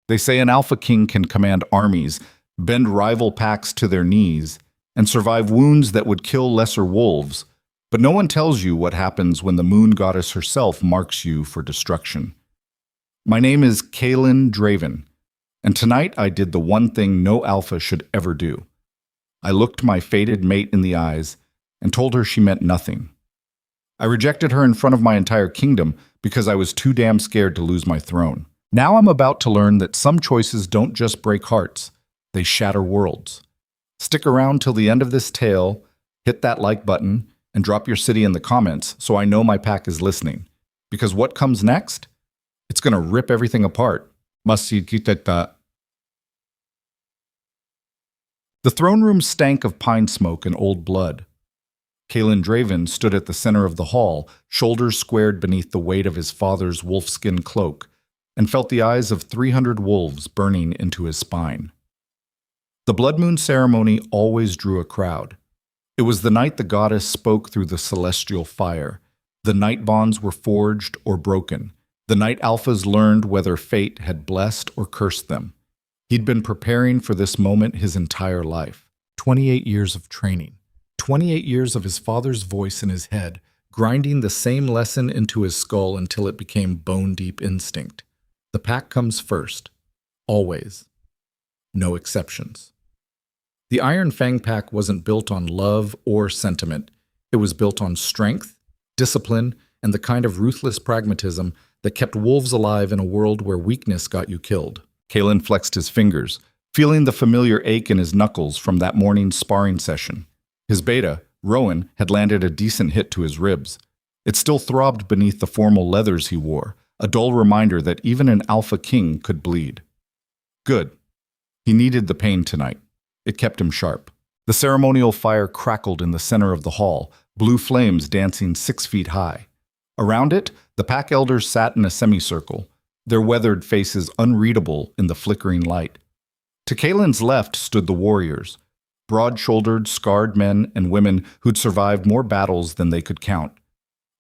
They say an alpha king can command armies, bend rival packs to their knees, and survive wounds that would kill lesser wolves. But no one tells you what happens when the moon goddess herself marks you for destruction. My name is King Adrian, and tonight I did the one thing no alpha should ever do. I looked my fated mate in the eyes and told her she meant nothing. I rejected her in front of my entire kingdom because I was too damn scared to lose my throne. Now I'm about to learn that some choices don't just break hearts, they shatter worlds. Stick around till the end of this tale, hit that like button, and drop your city in the comments so I know my pack is listening. Because what comes next? It's gonna rip everything apart. The throne room stank of pine smoke and old blood. King Adrian stood at the center of the hall, shoulders squared beneath the weight of his father's wolfskin cloak, and felt the eyes of 300 wolves burning into his spine. The blood moon ceremony always drew a crowd. It was the night the goddess spoke through the celestial fire. The night bonds were forged or broken. The night alphas learned whether fate had blessed or cursed them. He'd been preparing for this moment his entire life. 28 years of training. 28 years of his father's voice in his head, grinding the same lesson into his skull until it became bone-deep instinct. The pack comes first. Always. No exceptions. The Iron Fang pack wasn't built on love or sentiment. It was built on strength, discipline, and the kind of ruthless pragmatism that kept wolves alive in a world where weakness got you killed. King flexed his fingers, feeling the familiar ache in his knuckles from that morning's sparring session. His beta, Rowan, had landed a decent hit to his ribs. It still throbbed beneath the formal leathers he wore, a dull reminder that even an alpha king could bleed. Good. He needed the pain tonight. It kept him sharp. The ceremonial fire crackled in the center of the hall, blue flames dancing 6 feet high. Around it, the pack elders sat in a semicircle, their weathered faces unreadable in the flickering light. To Kaylin's left stood the warriors, broad-shouldered, scarred men and women who'd survived more battles than they could count.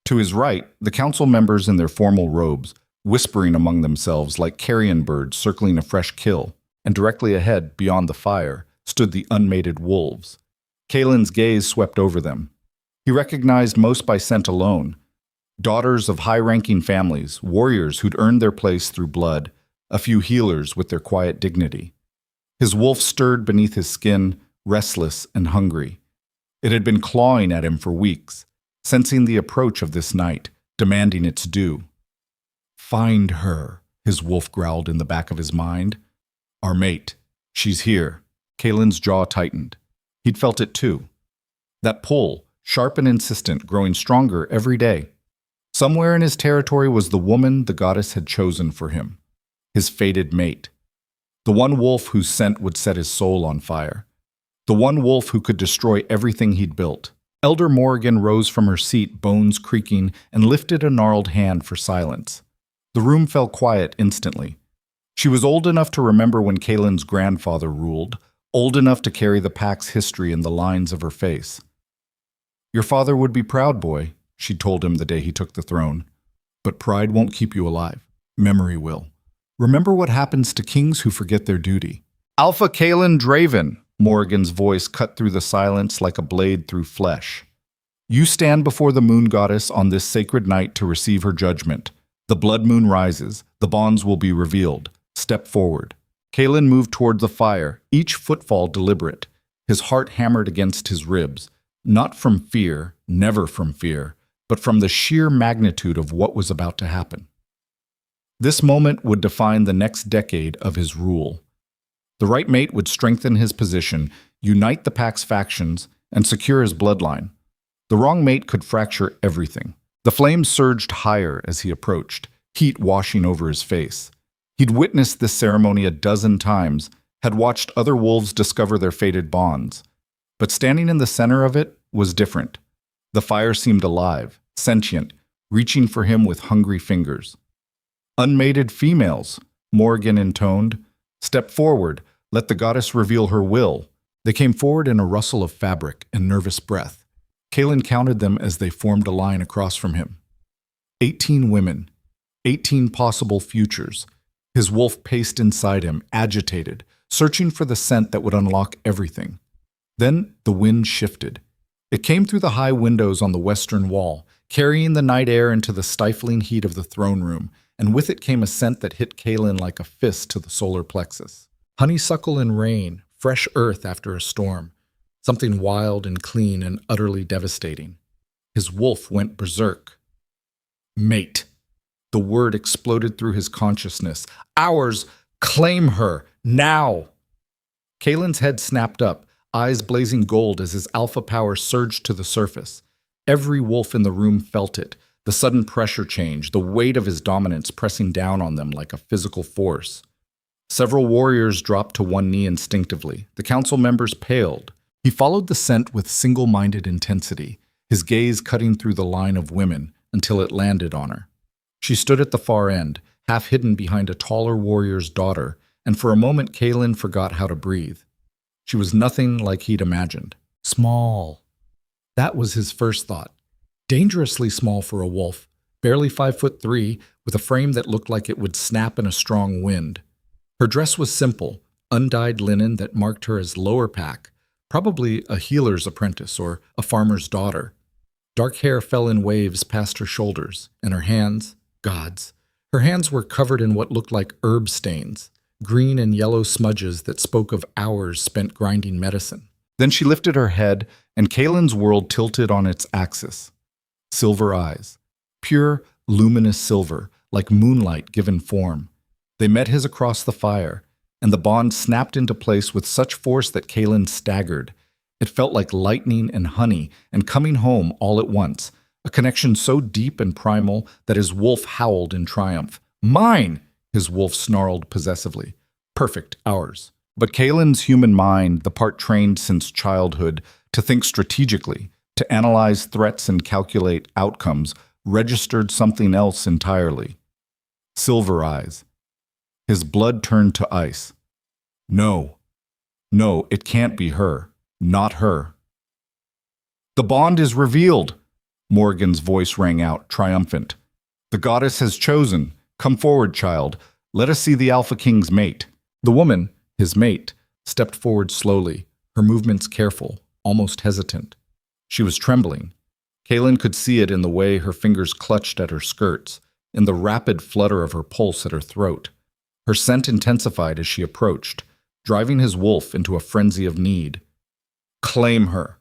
To his right, the council members in their formal robes, whispering among themselves like carrion birds circling a fresh kill, and directly ahead, beyond the fire, stood the unmated wolves. Kaylin's gaze swept over them. He recognized most by scent alone. Daughters of high-ranking families, warriors who'd earned their place through blood, a few healers with their quiet dignity. His wolf stirred beneath his skin, restless and hungry. It had been clawing at him for weeks, sensing the approach of this night, demanding its due. Find her, his wolf growled in the back of his mind. Our mate. She's here. Kaylin's jaw tightened. He'd felt it too. That pull, sharp and insistent, growing stronger every day. Somewhere in his territory was the woman the goddess had chosen for him. His fated mate. The one wolf whose scent would set his soul on fire. The one wolf who could destroy everything he'd built. Elder Morrigan rose from her seat, bones creaking, and lifted a gnarled hand for silence. The room fell quiet instantly. She was old enough to remember when Kaylin's grandfather ruled, old enough to carry the pack's history in the lines of her face. Your father would be proud, boy, she told him the day he took the throne. But pride won't keep you alive. Memory will. Remember what happens to kings who forget their duty. Alpha King Adrian, Morrigan's voice cut through the silence like a blade through flesh. You stand before the moon goddess on this sacred night to receive her judgment. The blood moon rises. The bonds will be revealed. Step forward. Kaylin moved toward the fire, each footfall deliberate, his heart hammered against his ribs, not from fear, never from fear, but from the sheer magnitude of what was about to happen. This moment would define the next decade of his rule. The right mate would strengthen his position, unite the pack's factions, and secure his bloodline. The wrong mate could fracture everything. The flames surged higher as he approached, heat washing over his face. He'd witnessed this ceremony a dozen times, had watched other wolves discover their fated bonds. But standing in the center of it was different. The fire seemed alive, sentient, reaching for him with hungry fingers. Unmated females, Morrigan intoned. Step forward, let the goddess reveal her will. They came forward in a rustle of fabric and nervous breath. Kaylin counted them as they formed a line across from him. 18 women, 18 possible futures. His wolf paced inside him, agitated, searching for the scent that would unlock everything. Then the wind shifted. It came through the high windows on the western wall, carrying the night air into the stifling heat of the throne room, and with it came a scent that hit Kaelin like a fist to the solar plexus. Honeysuckle and rain, fresh earth after a storm, something wild and clean and utterly devastating. His wolf went berserk. Mate. The word exploded through his consciousness. Ours! Claim her! Now! Kaelin's head snapped up, eyes blazing gold as his alpha power surged to the surface. Every wolf in the room felt it, the sudden pressure change, the weight of his dominance pressing down on them like a physical force. Several warriors dropped to one knee instinctively. The council members paled. He followed the scent with single-minded intensity, his gaze cutting through the line of women until it landed on her. She stood at the far end, half hidden behind a taller warrior's daughter, and for a moment Kaelin forgot how to breathe. She was nothing like he'd imagined. Small. That was his first thought. Dangerously small for a wolf, barely 5'3", with a frame that looked like it would snap in a strong wind. Her dress was simple, undyed linen that marked her as lower pack, probably a healer's apprentice or a farmer's daughter. Dark hair fell in waves past her shoulders, and her hands, gods, her hands were covered in what looked like herb stains, green and yellow smudges that spoke of hours spent grinding medicine. Then she lifted her head, and Kaelin's world tilted on its axis. Silver eyes, pure, luminous silver, like moonlight given form. They met his across the fire, and the bond snapped into place with such force that Kaelin staggered. It felt like lightning and honey, and coming home all at once, a connection so deep and primal that his wolf howled in triumph. Mine! His wolf snarled possessively. Perfect, ours. But Kaelin's human mind, the part trained since childhood to think strategically, to analyze threats and calculate outcomes, registered something else entirely. Silver eyes. His blood turned to ice. No. No, it can't be her. Not her. The bond is revealed. Morgan's voice rang out, triumphant. The goddess has chosen. Come forward, child. Let us see the Alpha King's mate. The woman, his mate, stepped forward slowly, her movements careful, almost hesitant. She was trembling. Kaelin could see it in the way her fingers clutched at her skirts, in the rapid flutter of her pulse at her throat. Her scent intensified as she approached, driving his wolf into a frenzy of need. Claim her.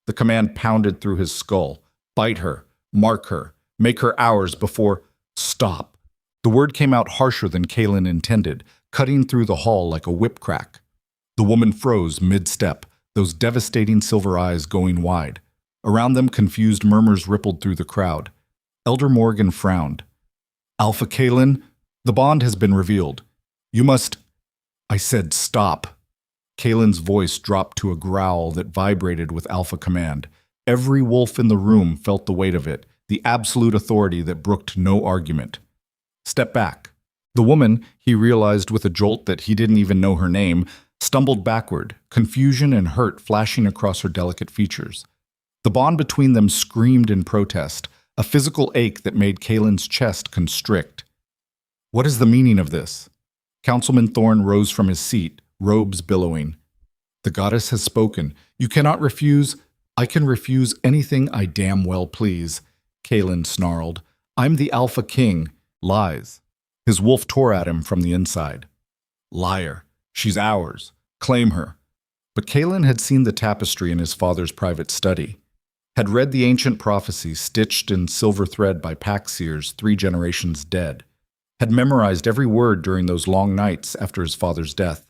The command pounded through his skull. Bite her. Mark her. Make her ours before... Stop. The word came out harsher than Kaelin intended, cutting through the hall like a whip crack. The woman froze mid-step, those devastating silver eyes going wide. Around them, confused murmurs rippled through the crowd. Elder Morgan frowned. Alpha Kaelin, the bond has been revealed. You must... I said stop. Kaelin's voice dropped to a growl that vibrated with alpha command. Every wolf in the room felt the weight of it, the absolute authority that brooked no argument. Step back. The woman, he realized with a jolt that he didn't even know her name, stumbled backward, confusion and hurt flashing across her delicate features. The bond between them screamed in protest, a physical ache that made Kaelin's chest constrict. What is the meaning of this? Councilman Thorne rose from his seat, robes billowing. The goddess has spoken. You cannot refuse. I can refuse anything I damn well please, Kaelin snarled. I'm the Alpha King. Lies. His wolf tore at him from the inside. Liar. She's ours. Claim her. But Kaelin had seen the tapestry in his father's private study, had read the ancient prophecies stitched in silver thread by pack seers 3 generations dead, had memorized every word during those long nights after his father's death,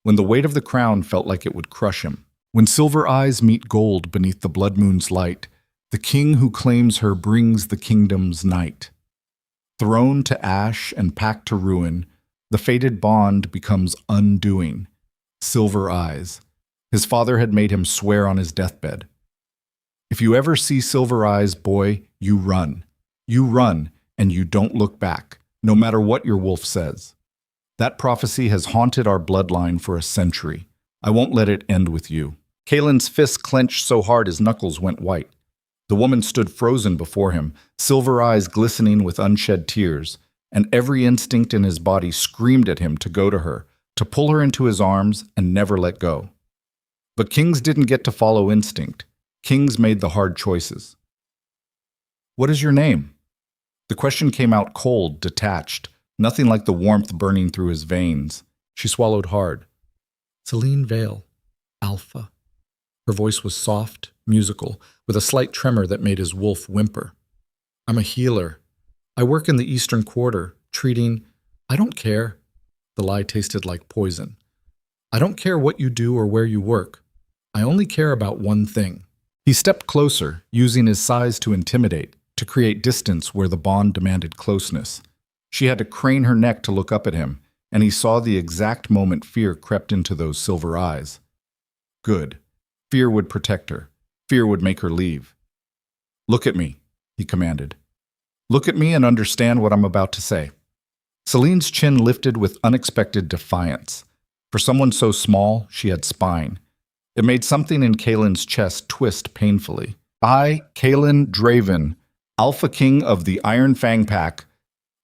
when the weight of the crown felt like it would crush him. When silver eyes meet gold beneath the blood moon's light, the king who claims her brings the kingdom's night. Thrown to ash and packed to ruin, the fated bond becomes undoing. Silver eyes. His father had made him swear on his deathbed. If you ever see silver eyes, boy, you run. You run, and you don't look back, no matter what your wolf says. That prophecy has haunted our bloodline for a century. I won't let it end with you. Kaelin's fist clenched so hard his knuckles went white. The woman stood frozen before him, silver eyes glistening with unshed tears. and every instinct in his body screamed at him to go to her, to pull her into his arms and never let go. But kings didn't get to follow instinct. Kings made the hard choices. "What is your name?" The question came out cold, detached, nothing like the warmth burning through his veins. She swallowed hard. "Celine Vale, Alpha." Her voice was soft, musical, with a slight tremor that made his wolf whimper. "I'm a healer. I work in the Eastern Quarter, treating—" "I don't care." The lie tasted like poison. "I don't care what you do or where you work. I only care about one thing." He stepped closer, using his size to intimidate, to create distance where the bond demanded closeness. She had to crane her neck to look up at him, and he saw the exact moment fear crept into those silver eyes. Good. Fear would protect her. Fear would make her leave. "Look at me," he commanded. "Look at me and understand what I'm about to say." Celine's chin lifted with unexpected defiance. For someone so small, she had spine. It made something in Kaelin's chest twist painfully. "I, King Adrian, Alpha King of the Iron Fang Pack,"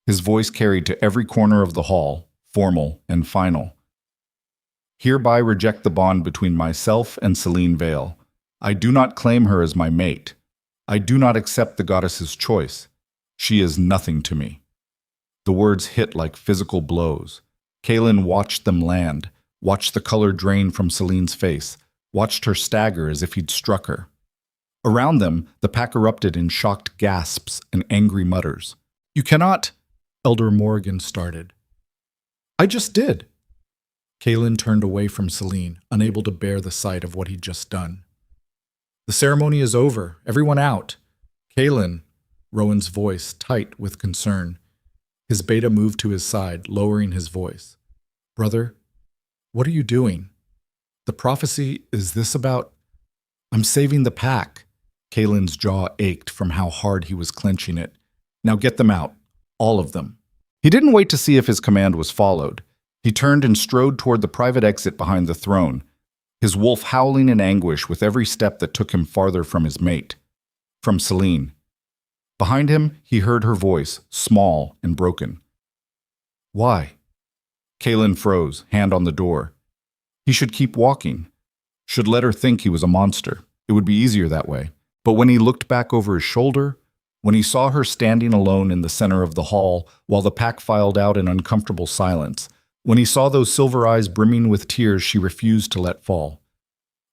his voice carried to every corner of the hall, formal and final. "Hereby reject the bond between myself and Celine Vale. I do not claim her as my mate. I do not accept the goddess's choice. She is nothing to me." The words hit like physical blows. Kaelin watched them land, watched the color drain from Celine's face, watched her stagger as if he'd struck her. Around them, the pack erupted in shocked gasps and angry mutters. "You cannot," Elder Morgan started. "I just did." Kaelin turned away from Celine, unable to bear the sight of what he'd just done. "The ceremony is over. Everyone out." "Kaelin," Rowan's voice tight with concern. His beta moved to his side, lowering his voice. "Brother, what are you doing? The prophecy, is this about—" "I'm saving the pack." Kaelin's jaw ached from how hard he was clenching it. "Now get them out. All of them." He didn't wait to see if his command was followed. He turned and strode toward the private exit behind the throne, his wolf howling in anguish with every step that took him farther from his mate. From Celine. Behind him, he heard her voice, small and broken. "Why?" Kaelin froze, hand on the door. He should keep walking. Should let her think he was a monster. It would be easier that way. But when he looked back over his shoulder, when he saw her standing alone in the center of the hall while the pack filed out in uncomfortable silence, when he saw those silver eyes brimming with tears she refused to let fall.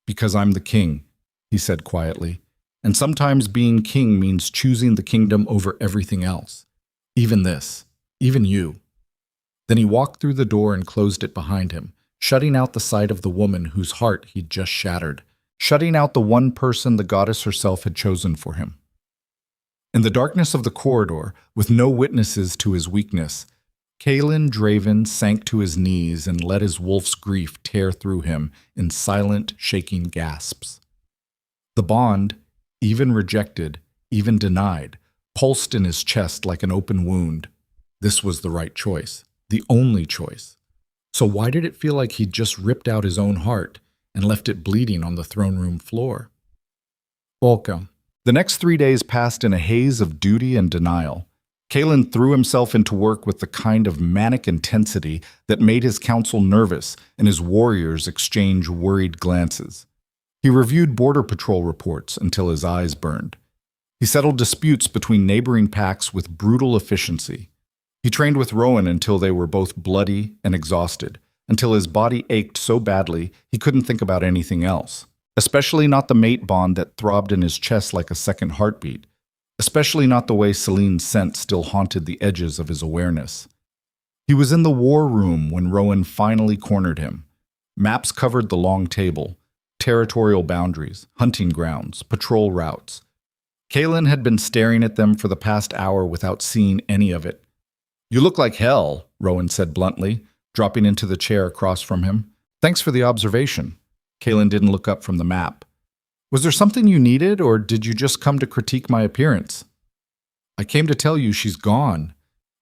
"Because I'm the king," he said quietly. "And sometimes being king means choosing the kingdom over everything else. Even this. Even you." Then he walked through the door and closed it behind him, shutting out the sight of the woman whose heart he'd just shattered, shutting out the one person the goddess herself had chosen for him. In the darkness of the corridor, with no witnesses to his weakness, King Adrian sank to his knees and let his wolf's grief tear through him in silent, shaking gasps. The bond, even rejected, even denied, pulsed in his chest like an open wound. This was the right choice, the only choice. So why did it feel like he'd just ripped out his own heart and left it bleeding on the throne room floor? Welcome. The next 3 days passed in a haze of duty and denial. Kaelin threw himself into work with the kind of manic intensity that made his council nervous and his warriors exchange worried glances. He reviewed border patrol reports until his eyes burned. He settled disputes between neighboring packs with brutal efficiency. He trained with Rowan until they were both bloody and exhausted, until his body ached so badly he couldn't think about anything else, especially not the mate bond that throbbed in his chest like a second heartbeat. Especially not the way Celine's scent still haunted the edges of his awareness. He was in the war room when Rowan finally cornered him. Maps covered the long table, territorial boundaries, hunting grounds, patrol routes. Kaelin had been staring at them for the past hour without seeing any of it. "You look like hell," Rowan said bluntly, dropping into the chair across from him. "Thanks for the observation." Kaelin didn't look up from the map. "Was there something you needed, or did you just come to critique my appearance?" "I came to tell you she's gone."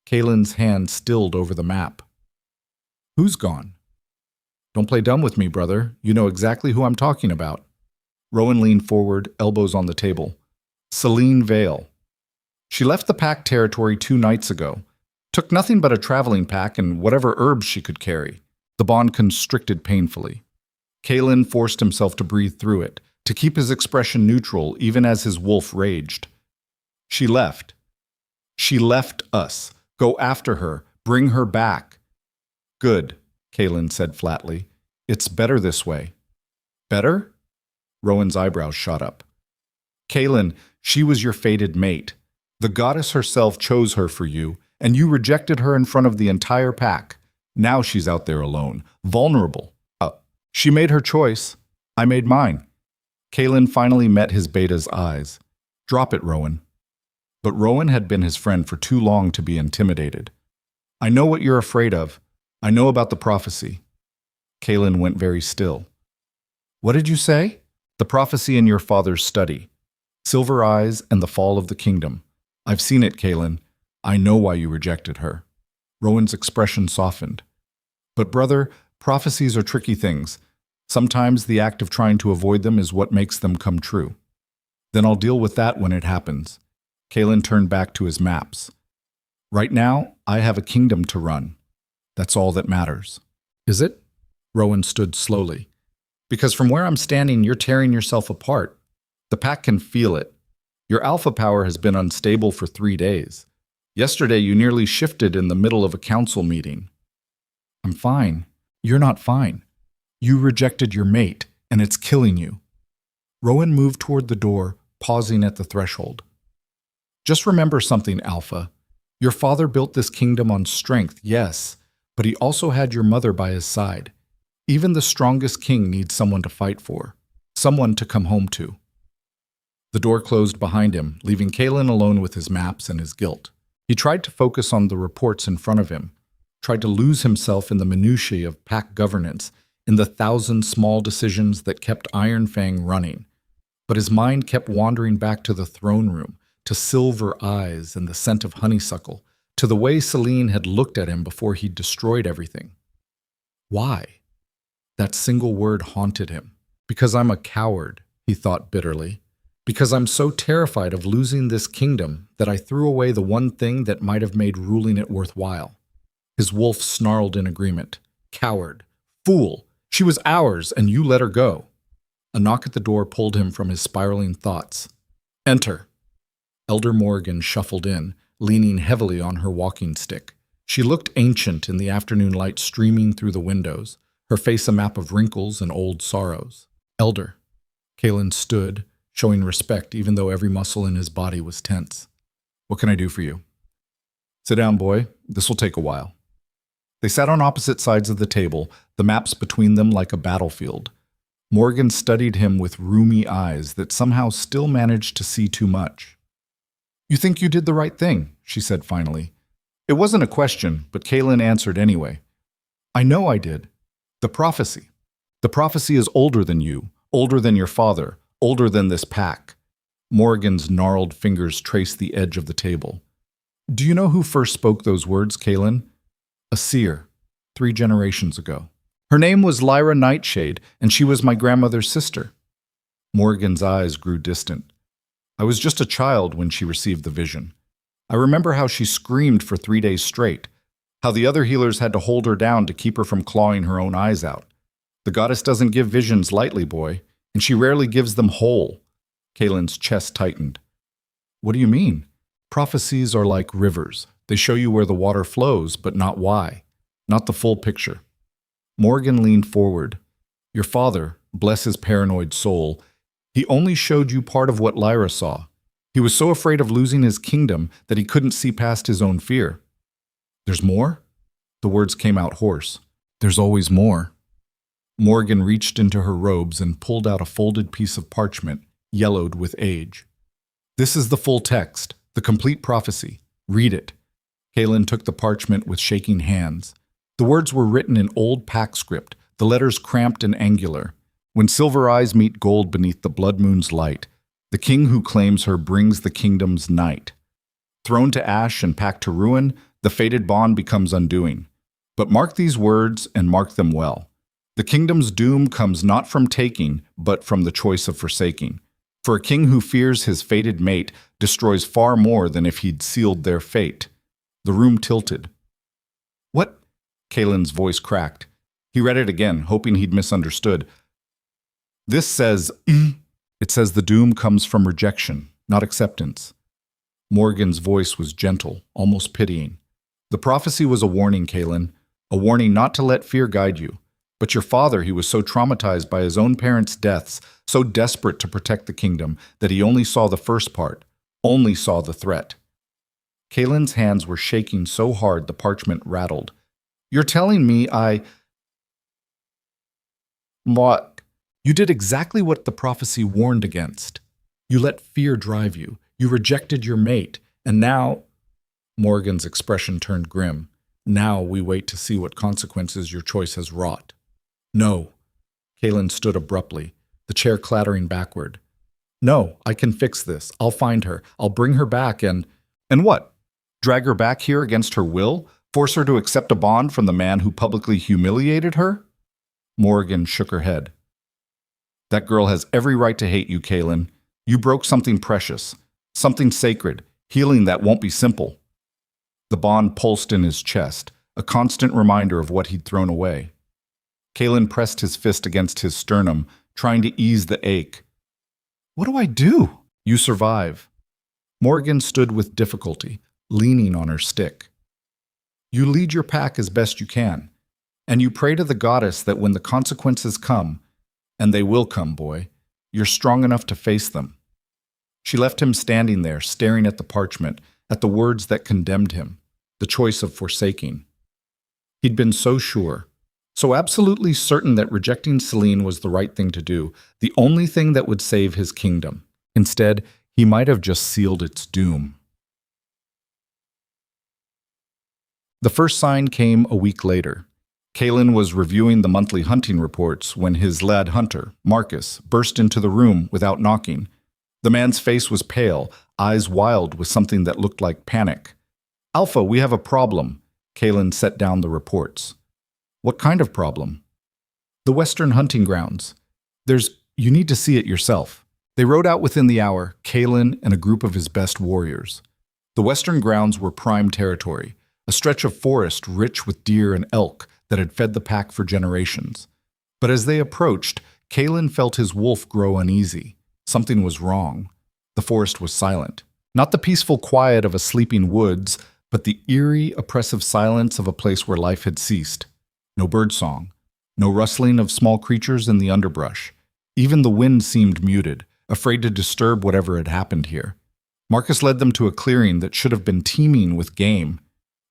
Kaelin's hand stilled over the map. "Who's gone?" "Don't play dumb with me, brother. You know exactly who I'm talking about." Rowan leaned forward, elbows on the table. "Celine Vale. She left the pack territory 2 nights ago. Took nothing but a traveling pack and whatever herbs she could carry. The bond constricted painfully. Kalen forced himself to breathe through it, to keep his expression neutral even as his wolf raged. She left. She left us. Go after her. Bring her back. Good, Kalen said flatly. It's better this way. Better? Rowan's eyebrows shot up. Kalen, she was your fated mate. The goddess herself chose her for you, and you rejected her in front of the entire pack. Now she's out there alone, vulnerable. She made her choice. I made mine. Kalen finally met his beta's eyes. Drop it, Rowan. But Rowan had been his friend for too long to be intimidated. I know what you're afraid of. I know about the prophecy. Kalen went very still. What did you say? The prophecy in your father's study. Silver eyes and the fall of the kingdom. I've seen it, Kalen. I know why you rejected her. Rowan's expression softened. But brother, prophecies are tricky things. Sometimes the act of trying to avoid them is what makes them come true. Then I'll deal with that when it happens. Kalen turned back to his maps. Right now, I have a kingdom to run. That's all that matters. Is it? Rowan stood slowly. Because from where I'm standing, you're tearing yourself apart. The pack can feel it. Your alpha power has been unstable for 3 days. Yesterday, you nearly shifted in the middle of a council meeting. I'm fine. You're not fine. You rejected your mate, and it's killing you. Rowan moved toward the door, pausing at the threshold. Just remember something, Alpha. Your father built this kingdom on strength, yes, but he also had your mother by his side. Even the strongest king needs someone to fight for, someone to come home to. The door closed behind him, leaving Kalen alone with his maps and his guilt. He tried to focus on the reports in front of him, tried to lose himself in the minutiae of pack governance, in the 1,000 small decisions that kept Iron Fang running. But his mind kept wandering back to the throne room, to silver eyes and the scent of honeysuckle, to the way Celine had looked at him before he'd destroyed everything. Why? That single word haunted him. Because I'm a coward, he thought bitterly. Because I'm so terrified of losing this kingdom that I threw away the one thing that might have made ruling it worthwhile. His wolf snarled in agreement. Coward. Fool. She was ours, and you let her go. A knock at the door pulled him from his spiraling thoughts. Enter. Elder Morgan shuffled in, leaning heavily on her walking stick. She looked ancient in the afternoon light streaming through the windows, her face a map of wrinkles and old sorrows. Elder. Kalen stood, showing respect even though every muscle in his body was tense. What can I do for you? Sit down, boy. This will take a while. They sat on opposite sides of the table, the maps between them like a battlefield. Morgan studied him with rheumy eyes that somehow still managed to see too much. You think you did the right thing, she said finally. It wasn't a question, but Kalen answered anyway. I know I did. The prophecy. The prophecy is older than you, older than your father, older than this pack. Morgan's gnarled fingers traced the edge of the table. Do you know who first spoke those words, Kalen? A seer, 3 generations ago. Her name was Lyra Nightshade, and she was my grandmother's sister. Morgan's eyes grew distant. I was just a child when she received the vision. I remember how she screamed for 3 days straight, how the other healers had to hold her down to keep her from clawing her own eyes out. The goddess doesn't give visions lightly, boy, and she rarely gives them whole. Kalen's chest tightened. What do you mean? Prophecies are like rivers. They show you where the water flows, but not why. Not the full picture. Morgan leaned forward. Your father, bless his paranoid soul, he only showed you part of what Lyra saw. He was so afraid of losing his kingdom that he couldn't see past his own fear. There's more? The words came out hoarse. There's always more. Morgan reached into her robes and pulled out a folded piece of parchment, yellowed with age. This is the full text, the complete prophecy. Read it. Kalen took the parchment with shaking hands. The words were written in old pack script, the letters cramped and angular. When silver eyes meet gold beneath the blood moon's light, the king who claims her brings the kingdom's night. Thrown to ash and packed to ruin, the fated bond becomes undoing. But mark these words and mark them well. The kingdom's doom comes not from taking, but from the choice of forsaking. For a king who fears his fated mate destroys far more than if he'd sealed their fate. The room tilted. What? Kalen's voice cracked. He read it again, hoping he'd misunderstood. This says, it says the doom comes from rejection, not acceptance. Morgan's voice was gentle, almost pitying. The prophecy was a warning, Kalen, a warning not to let fear guide you. But your father, he was so traumatized by his own parents' deaths, so desperate to protect the kingdom, that he only saw the first part, only saw the threat. Kalen's hands were shaking so hard the parchment rattled. You're telling me What? You did exactly what the prophecy warned against. You let fear drive you. You rejected your mate. And now... Morgan's expression turned grim. Now we wait to see what consequences your choice has wrought. No. Kalen stood abruptly, the chair clattering backward. No, I can fix this. I'll find her. I'll bring her back and... And what? Drag her back here against her will? Force her to accept a bond from the man who publicly humiliated her? Morgan shook her head. That girl has every right to hate you, Kalen. You broke something precious, something sacred, healing that won't be simple. The bond pulsed in his chest, a constant reminder of what he'd thrown away. Kalen pressed his fist against his sternum, trying to ease the ache. What do I do? You survive. Morgan stood with difficulty, leaning on her stick. You lead your pack as best you can, and you pray to the goddess that when the consequences come, and they will come, boy, you're strong enough to face them. She left him standing there, staring at the parchment, at the words that condemned him, the choice of forsaking. He'd been so sure, so absolutely certain that rejecting Celine was the right thing to do, the only thing that would save his kingdom. Instead, he might have just sealed its doom. The first sign came a week later. Kalen was reviewing the monthly hunting reports when his lad hunter, Marcus, burst into the room without knocking. The man's face was pale, eyes wild with something that looked like panic. Alpha, we have a problem. Kalen set down the reports. What kind of problem? The Western hunting grounds. You need to see it yourself. They rode out within the hour, Kalen and a group of his best warriors. The Western grounds were prime territory, a stretch of forest rich with deer and elk that had fed the pack for generations. But as they approached, Kalen felt his wolf grow uneasy. Something was wrong. The forest was silent. Not the peaceful quiet of a sleeping woods, but the eerie, oppressive silence of a place where life had ceased. No birdsong, no rustling of small creatures in the underbrush. Even the wind seemed muted, afraid to disturb whatever had happened here. Marcus led them to a clearing that should have been teeming with game.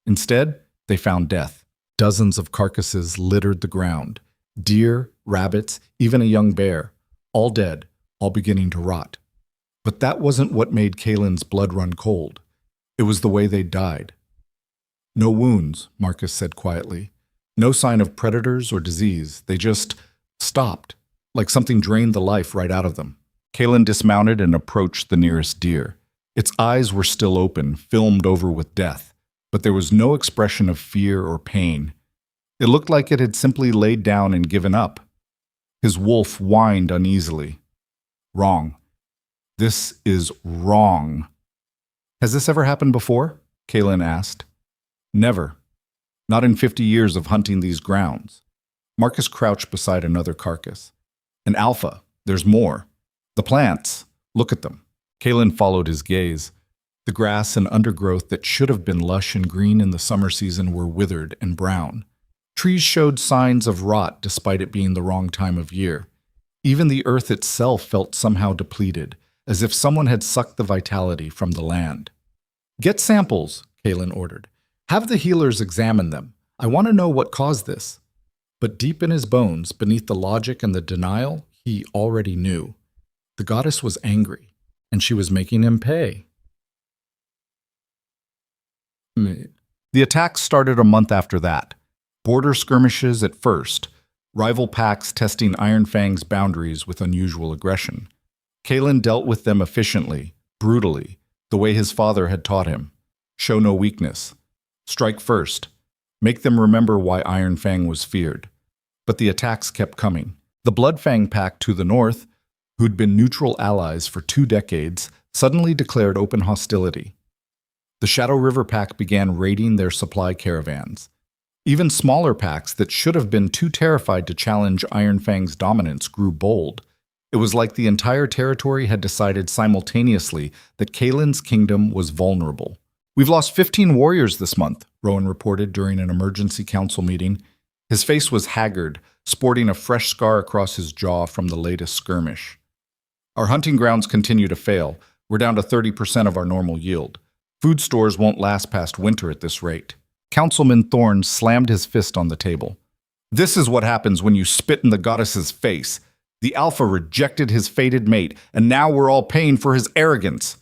Instead, they found death. Dozens of carcasses littered the ground. Deer, rabbits, even a young bear. All dead, all beginning to rot. But that wasn't what made Kalen's blood run cold. It was the way they died. No wounds, Marcus said quietly. No sign of predators or disease. They just stopped, like something drained the life right out of them. Kalen dismounted and approached the nearest deer. Its eyes were still open, filmed over with death, but there was no expression of fear or pain. It looked like it had simply laid down and given up. His wolf whined uneasily. Wrong. This is wrong. Has this ever happened before? Kalen asked. Never. Not in 50 years of hunting these grounds. Marcus crouched beside another carcass. An alpha. There's more. The plants. Look at them. Kalen followed his gaze. The grass and undergrowth that should have been lush and green in the summer season were withered and brown. Trees showed signs of rot despite it being the wrong time of year. Even the earth itself felt somehow depleted, as if someone had sucked the vitality from the land. Get samples, Kalen ordered. Have the healers examine them. I want to know what caused this. But deep in his bones, beneath the logic and the denial, he already knew. The goddess was angry, and she was making him pay. The attacks started a month after that. Border skirmishes at first, rival packs testing Iron Fang's boundaries with unusual aggression. Kalen dealt with them efficiently, brutally, the way his father had taught him. Show no weakness. Strike first. Make them remember why Iron Fang was feared. But the attacks kept coming. The Blood Fang pack to the north, who'd been neutral allies for 2 decades, suddenly declared open hostility. The Shadow River pack began raiding their supply caravans. Even smaller packs that should have been too terrified to challenge Iron Fang's dominance grew bold. It was like the entire territory had decided simultaneously that Kalen's kingdom was vulnerable. "We've lost 15 warriors this month," Rowan reported during an emergency council meeting. His face was haggard, sporting a fresh scar across his jaw from the latest skirmish. "Our hunting grounds continue to fail. We're down to 30% of our normal yield. Food stores won't last past winter at this rate." Councilman Thorne slammed his fist on the table. "This is what happens when you spit in the goddess's face. The Alpha rejected his fated mate, and now we're all paying for his arrogance."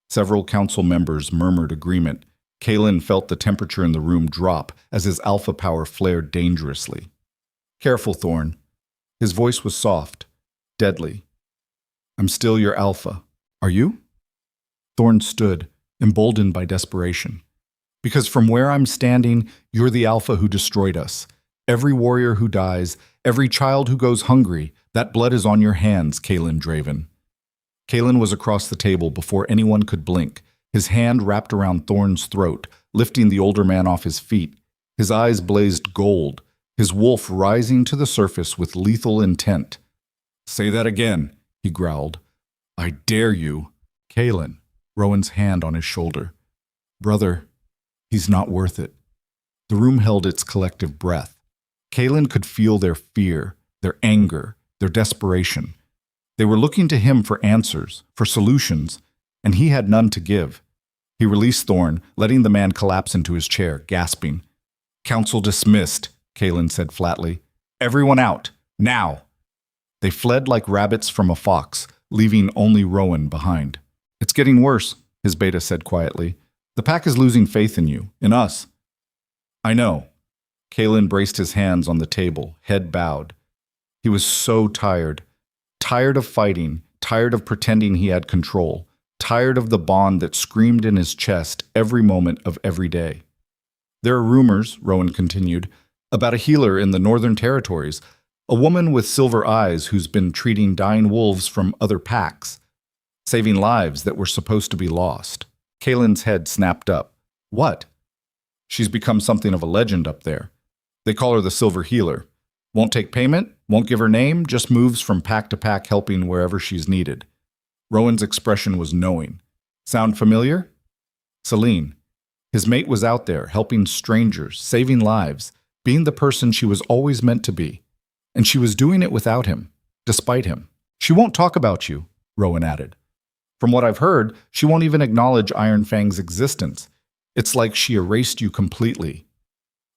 Several council members murmured agreement. Kalen felt the temperature in the room drop as his Alpha power flared dangerously. "Careful, Thorne." His voice was soft, deadly. "I'm still your Alpha. Are you?" Thorne stood, emboldened by desperation. "Because from where I'm standing, you're the Alpha who destroyed us. Every warrior who dies, every child who goes hungry, that blood is on your hands, Kalen Draven." Kalen was across the table before anyone could blink, his hand wrapped around Thorne's throat, lifting the older man off his feet. His eyes blazed gold, his wolf rising to the surface with lethal intent. "Say that again," he growled. "I dare you." "Kalen," Rowan's hand on his shoulder. "Brother, he's not worth it." The room held its collective breath. Kalen could feel their fear, their anger, their desperation. They were looking to him for answers, for solutions, and he had none to give. He released Thorne, letting the man collapse into his chair, gasping. "Council dismissed," Kalen said flatly. "Everyone out, now." They fled like rabbits from a fox, leaving only Rowan behind. "It's getting worse," his beta said quietly. "The pack is losing faith in you, in us." "I know." Kalen braced his hands on the table, head bowed. He was so tired. Tired of fighting, tired of pretending he had control, tired of the bond that screamed in his chest every moment of every day. "There are rumors," Rowan continued, "about a healer in the Northern Territories, a woman with silver eyes who's been treating dying wolves from other packs, saving lives that were supposed to be lost." Kalen's head snapped up. "What?" "She's become something of a legend up there. They call her the Silver Healer. Won't take payment, won't give her name, just moves from pack to pack helping wherever she's needed." Rowan's expression was knowing. "Sound familiar?" Celine. His mate was out there, helping strangers, saving lives, being the person she was always meant to be. And she was doing it without him, despite him. "She won't talk about you," Rowan added. "From what I've heard, she won't even acknowledge Iron Fang's existence. It's like she erased you completely."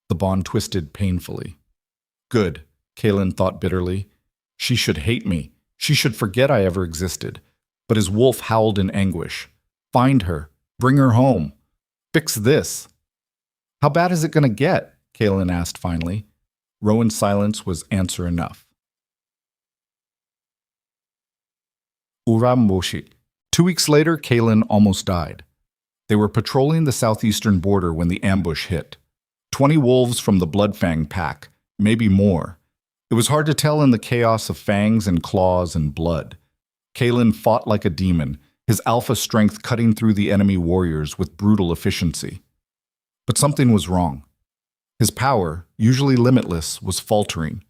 The bond twisted painfully. "Good," Kalen thought bitterly. "She should hate me. She should forget I ever existed." But his wolf howled in anguish. "Find her. Bring her home. Fix this." "How bad is it going to get?" Kalen asked finally. Rowan's silence was answer enough. Uramboshi. 2 weeks later, Kalen almost died. They were patrolling the southeastern border when the ambush hit. 20 wolves from the Bloodfang pack, maybe more. It was hard to tell in the chaos of fangs and claws and blood. Kalen fought like a demon, his alpha strength cutting through the enemy warriors with brutal efficiency. But something was wrong. His power, usually limitless, was faltering.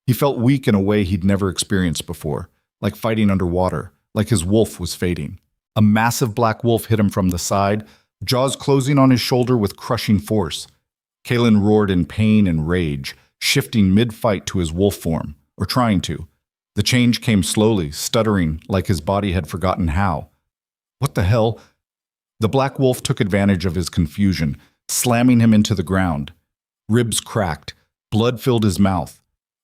He felt weak in a way he'd never experienced before, like fighting underwater, like his wolf was fading. A massive black wolf hit him from the side, jaws closing on his shoulder with crushing force. Kalen roared in pain and rage, shifting mid-fight to his wolf form, or trying to. The change came slowly, stuttering like his body had forgotten how. What the hell? The black wolf took advantage of his confusion, slamming him into the ground. Ribs cracked, blood filled his mouth.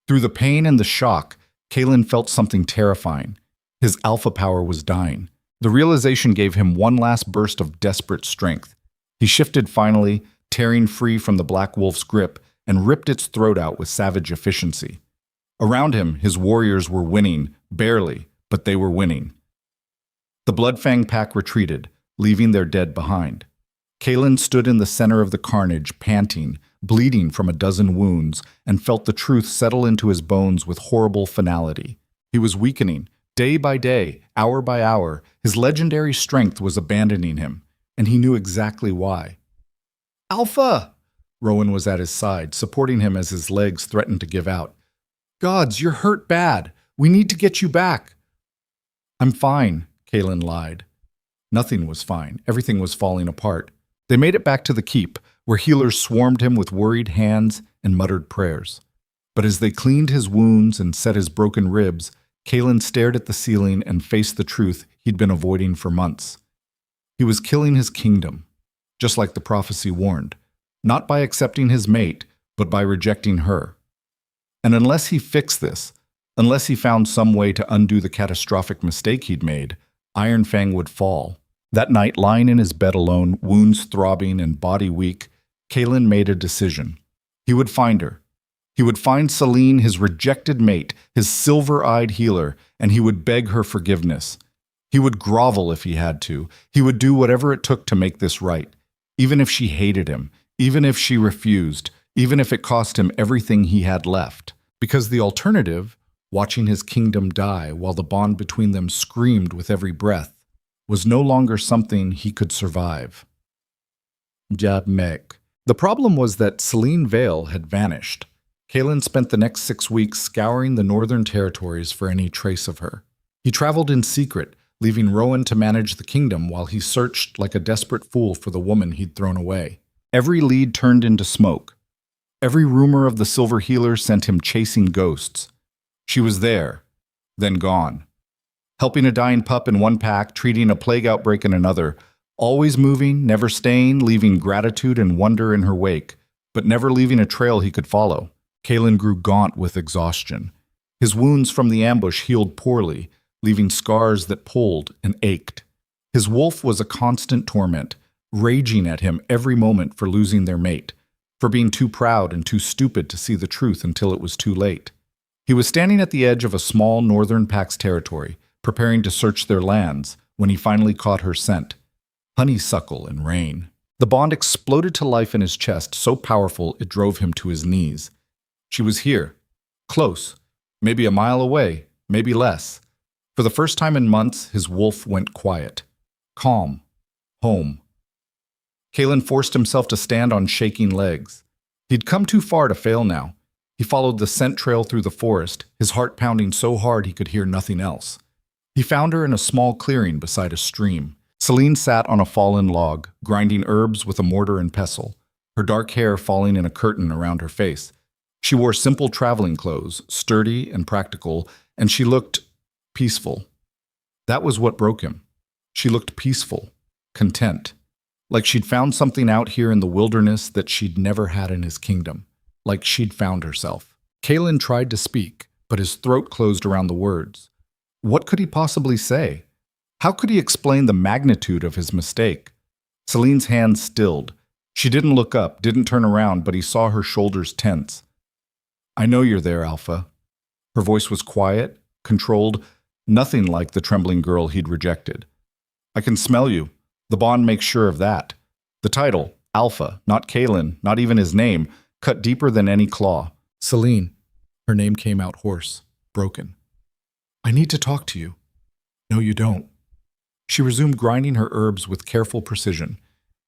Through the pain and the shock, Kalen felt something terrifying. His alpha power was dying. The realization gave him one last burst of desperate strength. He shifted finally, tearing free from the black wolf's grip, and ripped its throat out with savage efficiency. Around him, his warriors were winning, barely, but they were winning. The Bloodfang pack retreated, leaving their dead behind. Kalen stood in the center of the carnage, panting, bleeding from a dozen wounds, and felt the truth settle into his bones with horrible finality. He was weakening. Day by day, hour by hour, his legendary strength was abandoning him. and he knew exactly why. Alpha! Rowan was at his side, supporting him as his legs threatened to give out. Gods, you're hurt bad. We need to get you back. I'm fine, Kaelin lied. Nothing was fine. Everything was falling apart. They made it back to the keep, where healers swarmed him with worried hands and muttered prayers. But as they cleaned his wounds and set his broken ribs, Kaelin stared at the ceiling and faced the truth he'd been avoiding for months. He was killing his kingdom, just like the prophecy warned, not by accepting his mate, but by rejecting her. And unless he fixed this, unless he found some way to undo the catastrophic mistake he'd made, Iron Fang would fall. That night, lying in his bed alone, wounds throbbing and body weak, Kaelin made a decision. He would find her. He would find Selene, his rejected mate, his silver-eyed healer, and he would beg her forgiveness. He would grovel if he had to. He would do whatever it took to make this right, even if she hated him, even if she refused, even if it cost him everything he had left. Because the alternative, watching his kingdom die while the bond between them screamed with every breath, was no longer something he could survive. Jabmek. The problem was that Selene Vale had vanished. Kaelin spent the next 6 weeks scouring the northern territories for any trace of her. He traveled in secret, leaving Rowan to manage the kingdom while he searched like a desperate fool for the woman he'd thrown away. Every lead turned into smoke. Every rumor of the Silver Healer sent him chasing ghosts. She was there, then gone. Helping a dying pup in one pack, treating a plague outbreak in another, always moving, never staying, leaving gratitude and wonder in her wake, but never leaving a trail he could follow. Kaelin grew gaunt with exhaustion. His wounds from the ambush healed poorly, leaving scars that pulled and ached. His wolf was a constant torment, raging at him every moment for losing their mate, for being too proud and too stupid to see the truth until it was too late. He was standing at the edge of a small northern pack's territory, preparing to search their lands, when he finally caught her scent. Honeysuckle and rain. The bond exploded to life in his chest, so powerful it drove him to his knees. She was here, close, maybe a mile away, maybe less. For the first time in months, his wolf went quiet. Calm. Home. Kaelin forced himself to stand on shaking legs. He'd come too far to fail now. He followed the scent trail through the forest, his heart pounding so hard he could hear nothing else. He found her in a small clearing beside a stream. Selene sat on a fallen log, grinding herbs with a mortar and pestle, her dark hair falling in a curtain around her face. She wore simple traveling clothes, sturdy and practical, and she looked peaceful. That was what broke him. She looked peaceful, content, like she'd found something out here in the wilderness that she'd never had in his kingdom, like she'd found herself. Kaelin tried to speak, but his throat closed around the words. What could he possibly say? How could he explain the magnitude of his mistake? Selene's hands stilled. She didn't look up, didn't turn around, but he saw her shoulders tense. I know you're there, Alpha. Her voice was quiet, controlled, nothing like the trembling girl he'd rejected. I can smell you. The bond makes sure of that. The title, Alpha, not Kaelin, not even his name, cut deeper than any claw. Selene. Her name came out hoarse, broken. I need to talk to you. No, you don't. She resumed grinding her herbs with careful precision.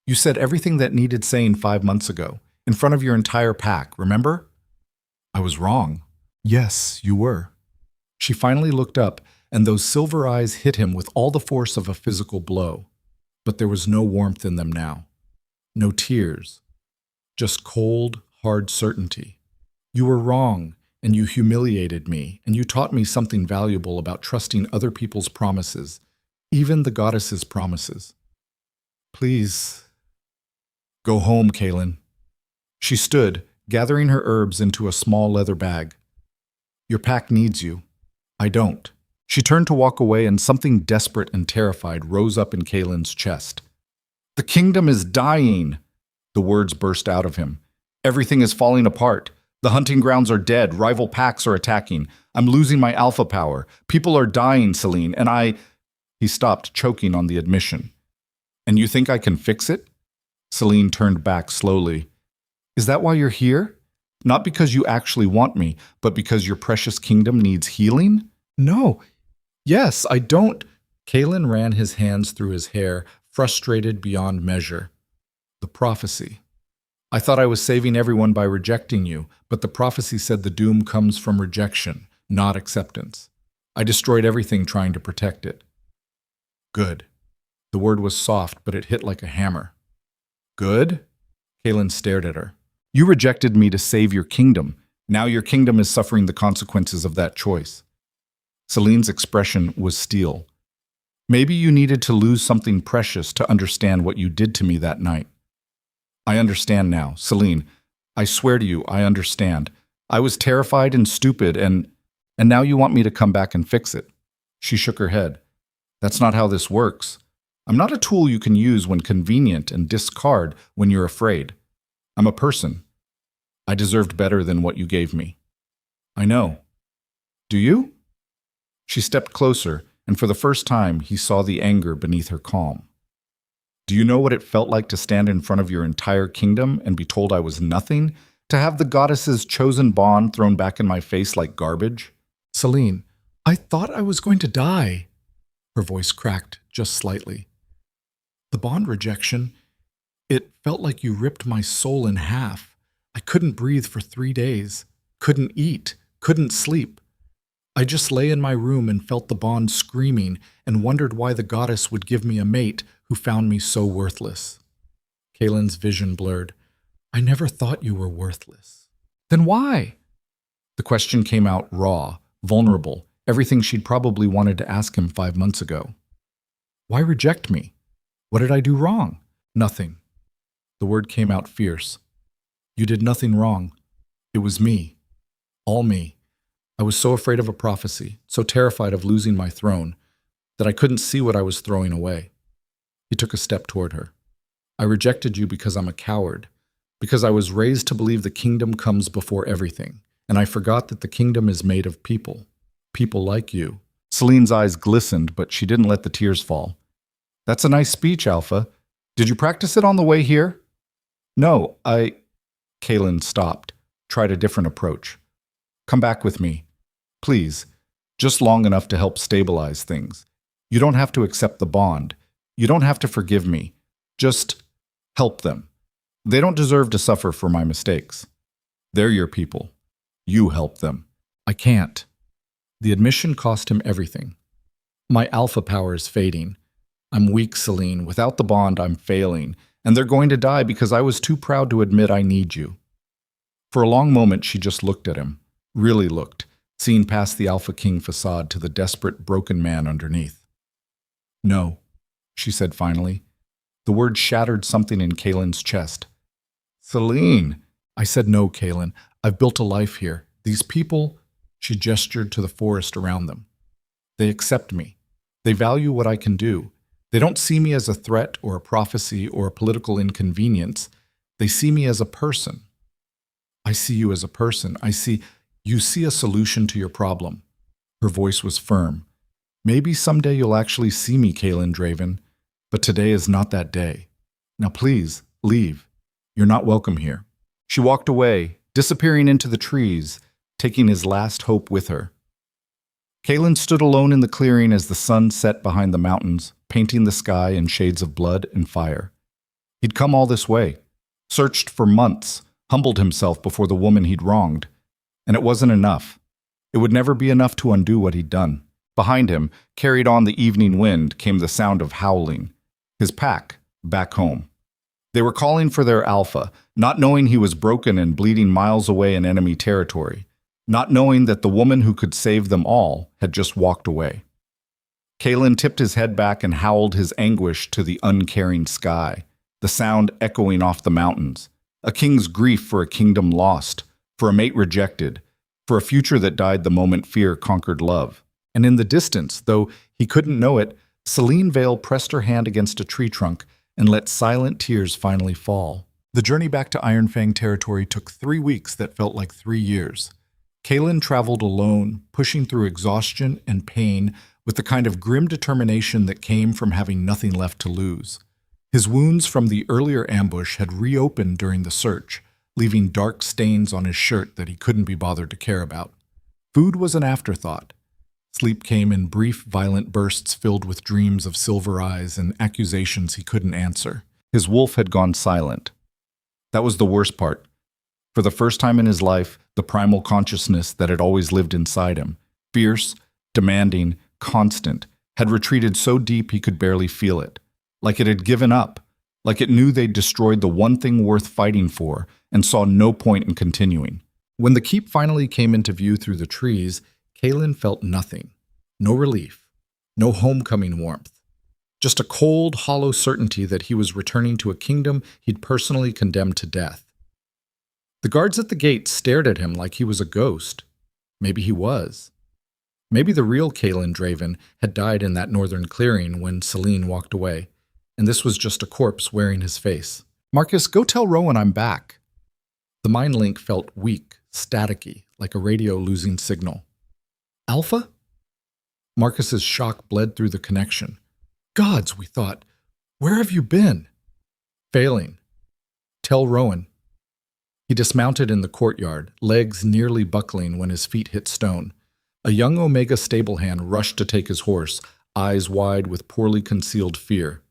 You said everything that needed saying 5 months ago, in front of your entire pack, remember? I was wrong. Yes, you were. She finally looked up, and those silver eyes hit him with all the force of a physical blow. But there was no warmth in them now. No tears. Just cold, hard certainty. You were wrong, and you humiliated me, and you taught me something valuable about trusting other people's promises, even the goddess's promises. Please, go home, Kaelin. She stood, gathering her herbs into a small leather bag. Your pack needs you. I don't. She turned to walk away, and something desperate and terrified rose up in Kaelin's chest. The kingdom is dying, the words burst out of him. Everything is falling apart. The hunting grounds are dead. Rival packs are attacking. I'm losing my alpha power. People are dying, Selene, and I... He stopped, choking on the admission. And you think I can fix it? Selene turned back slowly. Is that why you're here? Not because you actually want me, but because your precious kingdom needs healing? No. Yes, I don't. Kaelin ran his hands through his hair, frustrated beyond measure. The prophecy. I thought I was saving everyone by rejecting you, but the prophecy said the doom comes from rejection, not acceptance. I destroyed everything trying to protect it. Good. The word was soft, but it hit like a hammer. Good? Kaelin stared at her. You rejected me to save your kingdom. Now your kingdom is suffering the consequences of that choice. Celine's expression was steel. Maybe you needed to lose something precious to understand what you did to me that night. I understand now, Celine. I swear to you, I understand. I was terrified and stupid, and now you want me to come back and fix it. She shook her head. That's not how this works. I'm not a tool you can use when convenient and discard when you're afraid. I'm a person. I deserved better than what you gave me. I know. Do you? She stepped closer, and for the first time, he saw the anger beneath her calm. Do you know what it felt like to stand in front of your entire kingdom and be told I was nothing? To have the goddess's chosen bond thrown back in my face like garbage? Celine, I thought I was going to die. Her voice cracked just slightly. The bond rejection, it felt like you ripped my soul in half. I couldn't breathe for 3 days, couldn't eat, couldn't sleep. I just lay in my room and felt the bond screaming and wondered why the goddess would give me a mate who found me so worthless. Kaelin's vision blurred. I never thought you were worthless. Then why? The question came out raw, vulnerable, everything she'd probably wanted to ask him 5 months ago. Why reject me? What did I do wrong? Nothing. The word came out fierce. You did nothing wrong. It was me. All me. I was so afraid of a prophecy, so terrified of losing my throne, that I couldn't see what I was throwing away. He took a step toward her. I rejected you because I'm a coward, because I was raised to believe the kingdom comes before everything, and I forgot that the kingdom is made of people. People like you. Celine's eyes glistened, but she didn't let the tears fall. That's a nice speech, Alpha. Did you practice it on the way here? No, Kaelin stopped, tried a different approach. Come back with me. Please, just long enough to help stabilize things. You don't have to accept the bond. You don't have to forgive me. Just help them. They don't deserve to suffer for my mistakes. They're your people. You help them. I can't. The admission cost him everything. My alpha power is fading. I'm weak, Celine. Without the bond, I'm failing. And they're going to die because I was too proud to admit I need you. For a long moment, she just looked at him. Really looked, seeing past the Alpha King facade to the desperate, broken man underneath. No, she said finally. The word shattered something in Kaelin's chest. Celine! I said no, Kaelin. I've built a life here. These people, she gestured to the forest around them. They accept me. They value what I can do. They don't see me as a threat or a prophecy or a political inconvenience. They see me as a person. I see you as a person. You see a solution to your problem. Her voice was firm. Maybe someday you'll actually see me, Kaelin Draven, but today is not that day. Now please, leave. You're not welcome here. She walked away, disappearing into the trees, taking his last hope with her. Kaelin stood alone in the clearing as the sun set behind the mountains, painting the sky in shades of blood and fire. He'd come all this way, searched for months, humbled himself before the woman he'd wronged, and it wasn't enough. It would never be enough to undo what he'd done. Behind him, carried on the evening wind, came the sound of howling. His pack, back home. They were calling for their alpha, not knowing he was broken and bleeding miles away in enemy territory, not knowing that the woman who could save them all had just walked away. Kaelin tipped his head back and howled his anguish to the uncaring sky, the sound echoing off the mountains, a king's grief for a kingdom lost, for a mate rejected, for a future that died the moment fear conquered love. And in the distance, though he couldn't know it, Celine Vale pressed her hand against a tree trunk and let silent tears finally fall. The journey back to Ironfang territory took 3 weeks that felt like 3 years. Kaelin traveled alone, pushing through exhaustion and pain with the kind of grim determination that came from having nothing left to lose. His wounds from the earlier ambush had reopened during the search, leaving dark stains on his shirt that he couldn't be bothered to care about. Food was an afterthought. Sleep came in brief, violent bursts filled with dreams of silver eyes and accusations he couldn't answer. His wolf had gone silent. That was the worst part. For the first time in his life, the primal consciousness that had always lived inside him, fierce, demanding, constant, had retreated so deep he could barely feel it. Like it had given up. Like it knew they'd destroyed the one thing worth fighting for and saw no point in continuing. When the keep finally came into view through the trees, Kaelin felt nothing. No relief. No homecoming warmth. Just a cold, hollow certainty that he was returning to a kingdom he'd personally condemned to death. The guards at the gate stared at him like he was a ghost. Maybe he was. Maybe the real King Adrian had died in that northern clearing when Celine walked away, and this was just a corpse wearing his face. "Marcus, go tell Rowan I'm back." The mind link felt weak, staticky, like a radio losing signal. "Alpha?" Marcus's shock bled through the connection. "Gods," we thought. "Where have you been?" "Failing. Tell Rowan." He dismounted in the courtyard, legs nearly buckling when his feet hit stone. A young Omega stable hand rushed to take his horse, eyes wide with poorly concealed fear.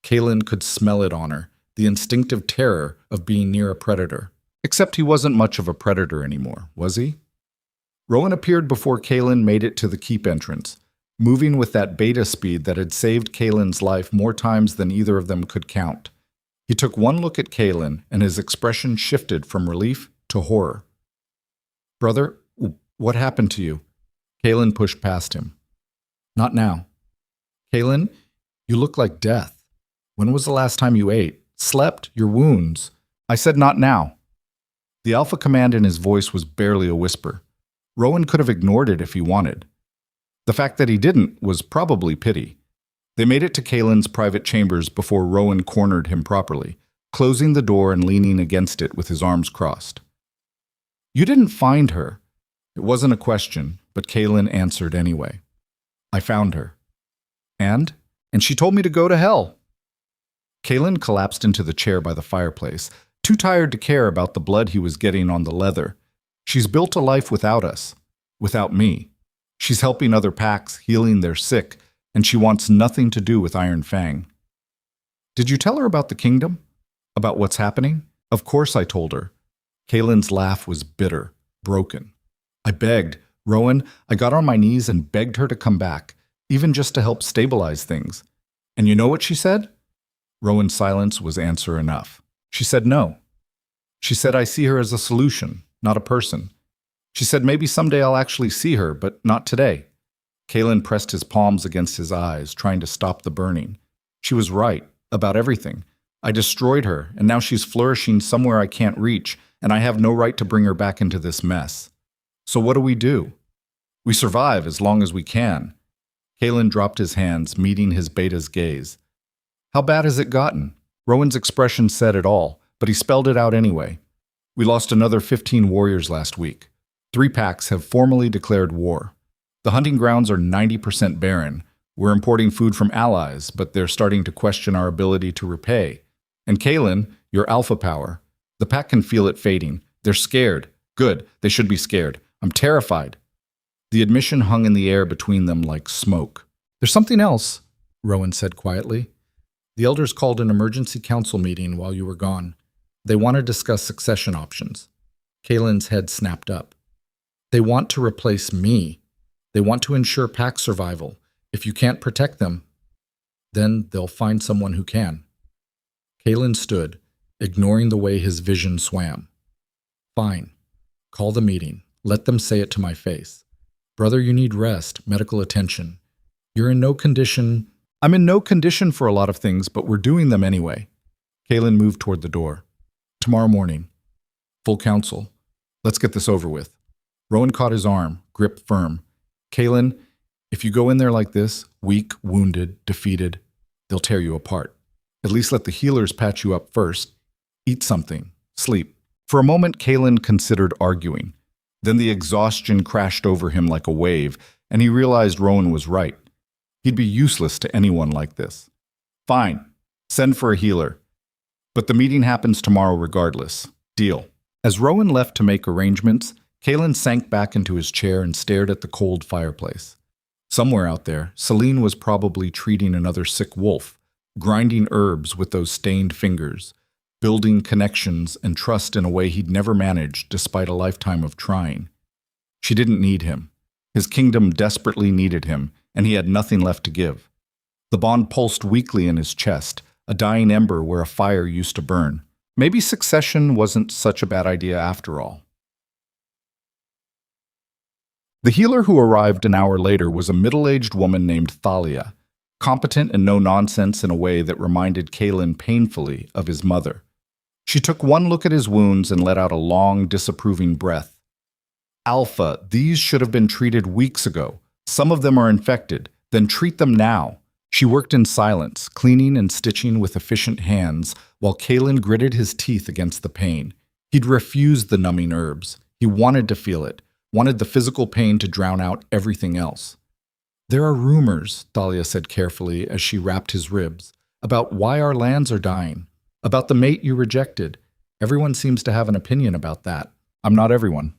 Kaelin could smell it on her, the instinctive terror of being near a predator. Except he wasn't much of a predator anymore, was he? Rowan appeared before Kaelin made it to the keep entrance, moving with that beta speed that had saved Kaelin's life more times than either of them could count. He took one look at Kaelin, and his expression shifted from relief to horror. "Brother, what happened to you?" Kaelin pushed past him. "Not now." "Kaelin, you look like death. When was the last time you ate? Slept? Your wounds?" "I said not now." The alpha command in his voice was barely a whisper. Rowan could have ignored it if he wanted. The fact that he didn't was probably pity. They made it to Kaelin's private chambers before Rowan cornered him properly, closing the door and leaning against it with his arms crossed. "You didn't find her." It wasn't a question, but Kaelin answered anyway. "I found her." And she told me to go to hell." Kaelin collapsed into the chair by the fireplace, too tired to care about the blood he was getting on the leather. "She's built a life without us, without me. She's helping other packs, healing their sick, and she wants nothing to do with Iron Fang." "Did you tell her about the kingdom? About what's happening?" "Of course I told her." Kaelin's laugh was bitter, broken. "I begged. Rowan, I got on my knees and begged her to come back, even just to help stabilize things. And you know what she said?" Rowan's silence was answer enough. "She said no. She said I see her as a solution, not a person. She said maybe someday I'll actually see her, but not today." Kaelin pressed his palms against his eyes, trying to stop the burning. "She was right, about everything. I destroyed her, and now she's flourishing somewhere I can't reach, and I have no right to bring her back into this mess. So what do? We survive as long as we can." Kaelin dropped his hands, meeting his beta's gaze. "How bad has it gotten?" Rowan's expression said it all, but he spelled it out anyway. "We lost another 15 warriors last week. 3 packs have formally declared war. The hunting grounds are 90% barren. We're importing food from allies, but they're starting to question our ability to repay. And Kaelin, your alpha power, the pack can feel it fading. They're scared. Good, they should be scared. I'm terrified." The admission hung in the air between them like smoke. "There's something else," Rowan said quietly. "The elders called an emergency council meeting while you were gone. They want to discuss succession options." Kaelin's head snapped up. "They want to replace me. They want to ensure pack survival. If you can't protect them, then they'll find someone who can." Kaelin stood, ignoring the way his vision swam. "Fine. Call the meeting. Let them say it to my face. Brother, you need rest, medical attention. You're in no condition." "I'm in no condition for a lot of things, but we're doing them anyway." Kaelin moved toward the door. "Tomorrow morning. Full council. Let's get this over with." Rowan caught his arm, grip firm. "Kaelin, if you go in there like this, weak, wounded, defeated, they'll tear you apart. At least let the healers patch you up first. Eat something. Sleep." For a moment, Kaelin considered arguing. Then the exhaustion crashed over him like a wave, and he realized Rowan was right. He'd be useless to anyone like this. "Fine. Send for a healer. But the meeting happens tomorrow regardless. Deal." As Rowan left to make arrangements, Kaelin sank back into his chair and stared at the cold fireplace. Somewhere out there, Celine was probably treating another sick wolf, grinding herbs with those stained fingers, building connections and trust in a way he'd never managed despite a lifetime of trying. She didn't need him. His kingdom desperately needed him, and he had nothing left to give. The bond pulsed weakly in his chest, a dying ember where a fire used to burn. Maybe succession wasn't such a bad idea after all. The healer who arrived an hour later was a middle-aged woman named Thalia, competent and no-nonsense in a way that reminded Kalen painfully of his mother. She took one look at his wounds and let out a long, disapproving breath. Alpha, these should have been treated weeks ago. Some of them are infected. Then treat them now. She worked in silence, cleaning and stitching with efficient hands, while Kalen gritted his teeth against the pain. He'd refused the numbing herbs. He wanted to feel it, wanted the physical pain to drown out everything else. There are rumors, Thalia said carefully as she wrapped his ribs, about why our lands are dying, about the mate you rejected. Everyone seems to have an opinion about that. I'm not everyone.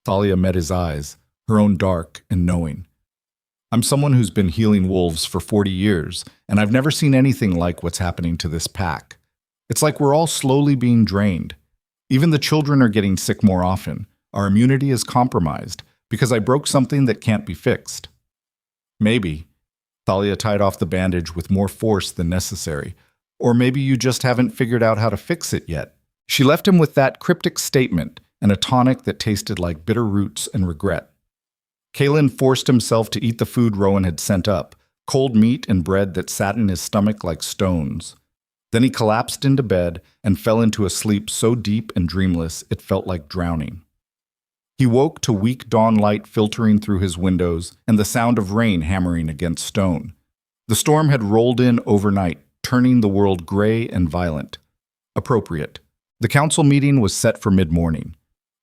Thalia met his eyes, her own dark and knowing. I'm someone who's been healing wolves for 40 years, and I've never seen anything like what's happening to this pack. It's like we're all slowly being drained. Even the children are getting sick more often. Our immunity is compromised because I broke something that can't be fixed. Maybe. Thalia tied off the bandage with more force than necessary. Or maybe you just haven't figured out how to fix it yet. She left him with that cryptic statement and a tonic that tasted like bitter roots and regret. Kalen forced himself to eat the food Rowan had sent up, cold meat and bread that sat in his stomach like stones. Then he collapsed into bed and fell into a sleep so deep and dreamless it felt like drowning. He woke to weak dawn light filtering through his windows and the sound of rain hammering against stone. The storm had rolled in overnight, turning the world gray and violent. Appropriate. The council meeting was set for mid-morning.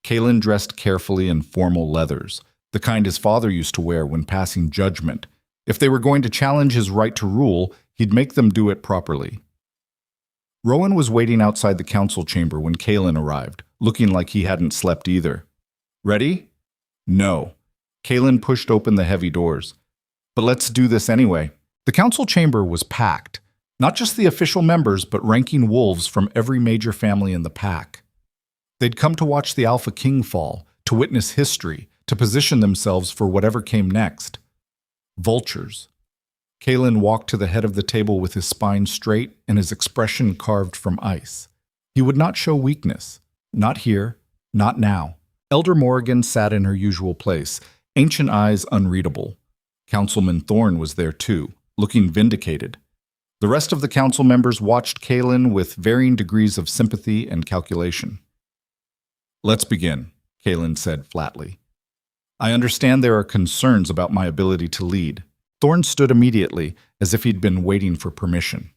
Kalen dressed carefully in formal leathers, the kind his father used to wear when passing judgment. If they were going to challenge his right to rule, he'd make them do it properly. Rowan was waiting outside the council chamber when Kalen arrived, looking like he hadn't slept either. Ready? No. Kalen pushed open the heavy doors. But let's do this anyway. The council chamber was packed. Not just the official members, but ranking wolves from every major family in the pack. They'd come to watch the Alpha King fall, to witness history, to position themselves for whatever came next. Vultures. Kalen walked to the head of the table with his spine straight and his expression carved from ice. He would not show weakness. Not here, not now. Elder Morrigan sat in her usual place, ancient eyes unreadable. Councilman Thorne was there too, looking vindicated. The rest of the council members watched Kalen with varying degrees of sympathy and calculation. Let's begin, Kalen said flatly. I understand there are concerns about my ability to lead. Thorne stood immediately, as if he'd been waiting for permission.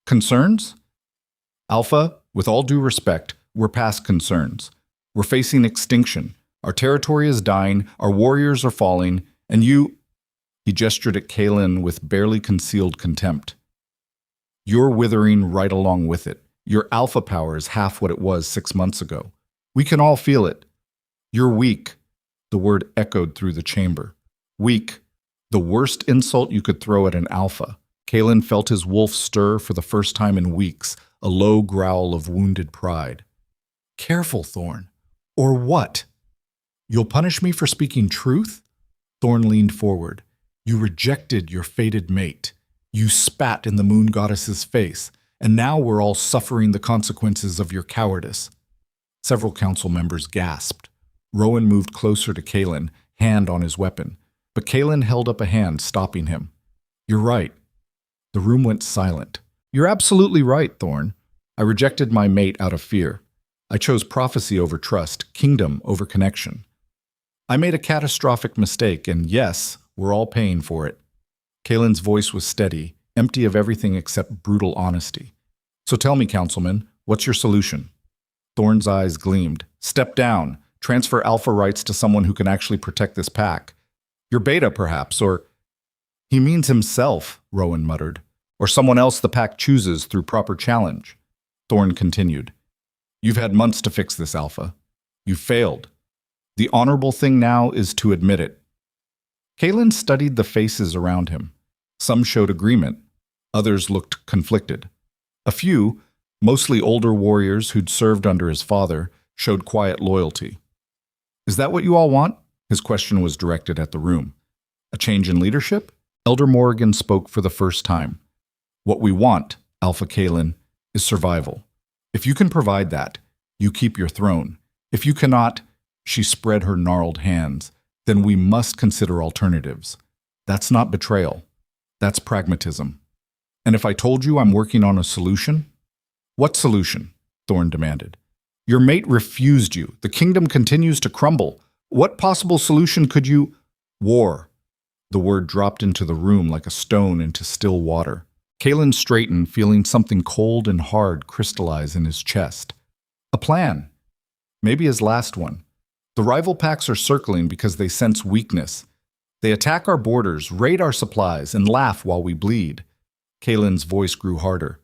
Concerns? Alpha, with all due respect, we're past concerns. We're facing extinction. Our territory is dying, our warriors are falling, and you— He gestured at Kalen with barely concealed contempt. You're withering right along with it. Your alpha power is half what it was 6 months ago. We can all feel it. You're weak. The word echoed through the chamber. Weak. The worst insult you could throw at an alpha. Kalen felt his wolf stir for the first time in weeks, a low growl of wounded pride. Careful, Thorne. Or what? You'll punish me for speaking truth? Thorne leaned forward. You rejected your fated mate. You spat in the moon goddess's face, and now we're all suffering the consequences of your cowardice. Several council members gasped. Rowan moved closer to Kalen, hand on his weapon, but Kalen held up a hand, stopping him. You're right. The room went silent. You're absolutely right, Thorne. I rejected my mate out of fear. I chose prophecy over trust, kingdom over connection. I made a catastrophic mistake, and yes, we're all paying for it. Kalen's voice was steady, empty of everything except brutal honesty. So tell me, Councilman, what's your solution? Thorne's eyes gleamed. Step down. Transfer alpha rights to someone who can actually protect this pack. Your beta, perhaps, or— He means himself, Rowan muttered. Or someone else the pack chooses through proper challenge. Thorne continued. You've had months to fix this, Alpha. You failed. The honorable thing now is to admit it. Kalen studied the faces around him. Some showed agreement. Others looked conflicted. A few, mostly older warriors who'd served under his father, showed quiet loyalty. Is that what you all want? His question was directed at the room. A change in leadership? Elder Morgan spoke for the first time. What we want, Alpha Kalen, is survival. If you can provide that, you keep your throne. If you cannot, she spread her gnarled hands, then we must consider alternatives. That's not betrayal. That's pragmatism. And if I told you I'm working on a solution? What solution? Thorne demanded. Your mate refused you. The kingdom continues to crumble. What possible solution could you— War. The word dropped into the room like a stone into still water. Kalen straightened, feeling something cold and hard crystallize in his chest. A plan. Maybe his last one. The rival packs are circling because they sense weakness. They attack our borders, raid our supplies, and laugh while we bleed. Kalen's voice grew harder.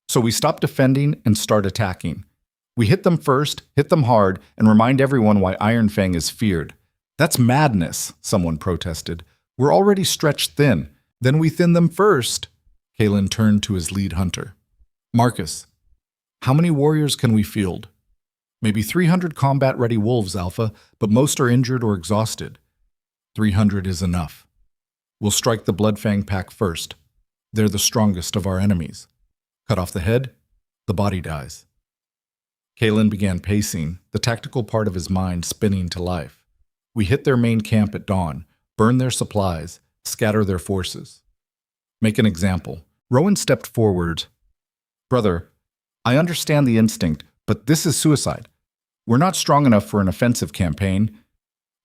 So we stop defending and start attacking. We hit them first, hit them hard, and remind everyone why Iron Fang is feared. That's madness, someone protested. We're already stretched thin. Then we thin them first. Kalen turned to his lead hunter. Marcus, how many warriors can we field? Maybe 300 combat-ready wolves, Alpha, but most are injured or exhausted. 300 is enough. We'll strike the Bloodfang pack first. They're the strongest of our enemies. Cut off the head, the body dies. Kalen began pacing, the tactical part of his mind spinning to life. We hit their main camp at dawn, burn their supplies, scatter their forces. Make an example. Rowan stepped forward. Brother, I understand the instinct, but this is suicide. We're not strong enough for an offensive campaign.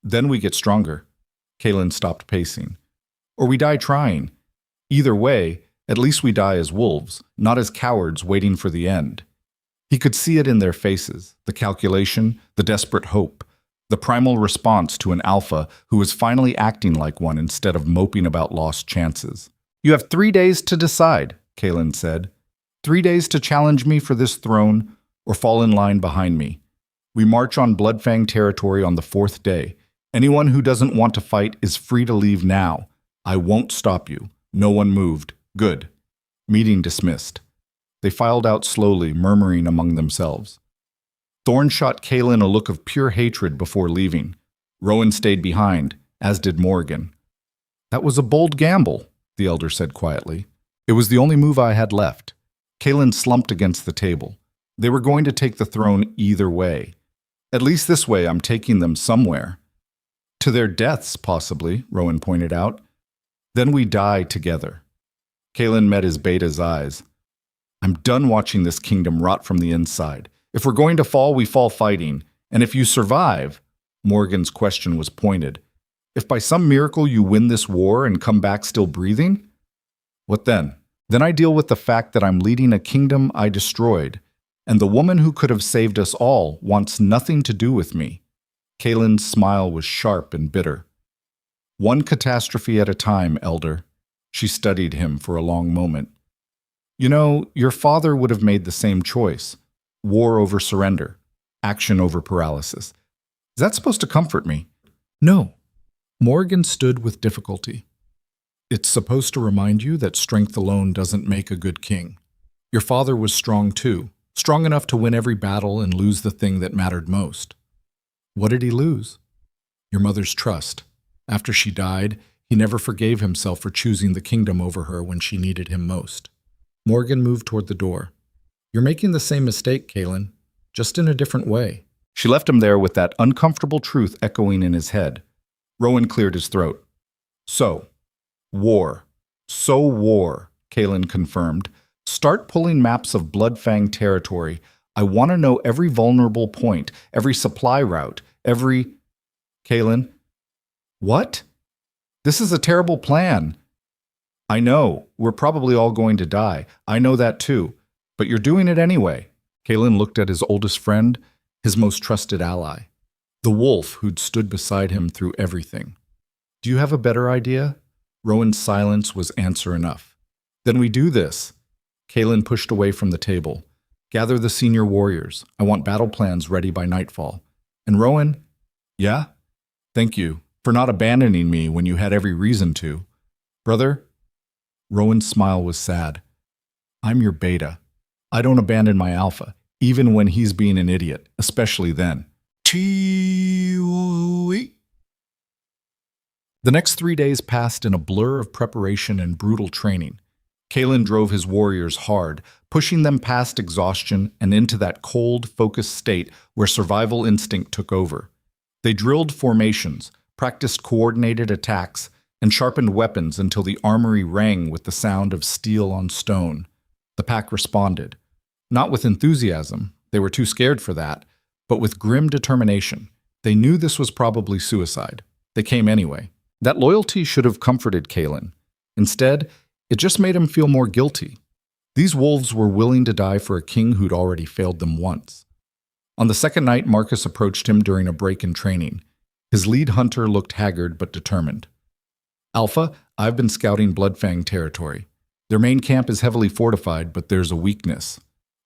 Then we get stronger. Kalen stopped pacing. Or we die trying. Either way, at least we die as wolves, not as cowards waiting for the end. He could see it in their faces, the calculation, the desperate hope, the primal response to an alpha who was finally acting like one instead of moping about lost chances. You have 3 days to decide, Kalen said. 3 days to challenge me for this throne or fall in line behind me. We march on Bloodfang territory on the 4th day. Anyone who doesn't want to fight is free to leave now. I won't stop you. No one moved. Good. Meeting dismissed. They filed out slowly, murmuring among themselves. Thorne shot Kalen a look of pure hatred before leaving. Rowan stayed behind, as did Morgan. That was a bold gamble, the elder said quietly. It was the only move I had left. Kalen slumped against the table. They were going to take the throne either way. At least this way I'm taking them somewhere. To their deaths, possibly, Rowan pointed out. Then we die together. Kalen met his beta's eyes. I'm done watching this kingdom rot from the inside. If we're going to fall, we fall fighting. And if you survive, Morgan's question was pointed. If by some miracle you win this war and come back still breathing, what then? Then I deal with the fact that I'm leading a kingdom I destroyed, and the woman who could have saved us all wants nothing to do with me. Kalen's smile was sharp and bitter. One catastrophe at a time, Elder. She studied him for a long moment. You know, your father would have made the same choice. War over surrender. Action over paralysis. Is that supposed to comfort me? No. Morgan stood with difficulty. It's supposed to remind you that strength alone doesn't make a good king. Your father was strong too, strong enough to win every battle and lose the thing that mattered most. What did he lose? Your mother's trust. After she died, he never forgave himself for choosing the kingdom over her when she needed him most. Morgan moved toward the door. You're making the same mistake, Kalen, just in a different way. She left him there with that uncomfortable truth echoing in his head. Rowan cleared his throat. War, Kalen confirmed. Start pulling maps of Bloodfang territory. I want to know every vulnerable point, every supply route, every— Kalen. What? This is a terrible plan. I know. We're probably all going to die. I know that too. But you're doing it anyway. Kalen looked at his oldest friend, his most trusted ally. The wolf who'd stood beside him through everything. Do you have a better idea? Rowan's silence was answer enough. Then we do this. Kalen pushed away from the table. Gather the senior warriors. I want battle plans ready by nightfall. And Rowan? Yeah? Thank you for not abandoning me when you had every reason to. Brother, Rowan's smile was sad. I'm your beta. I don't abandon my alpha, even when he's being an idiot, especially then. The next 3 days passed in a blur of preparation and brutal training. Kalen drove his warriors hard, pushing them past exhaustion and into that cold, focused state where survival instinct took over. They drilled formations, practiced coordinated attacks, and sharpened weapons until the armory rang with the sound of steel on stone. The pack responded. Not with enthusiasm, they were too scared for that, but with grim determination. They knew this was probably suicide. They came anyway. That loyalty should have comforted Kalen. Instead, it just made him feel more guilty. These wolves were willing to die for a king who'd already failed them once. On the second night, Marcus approached him during a break in training. His lead hunter looked haggard but determined. Alpha, I've been scouting Bloodfang territory. Their main camp is heavily fortified, but there's a weakness.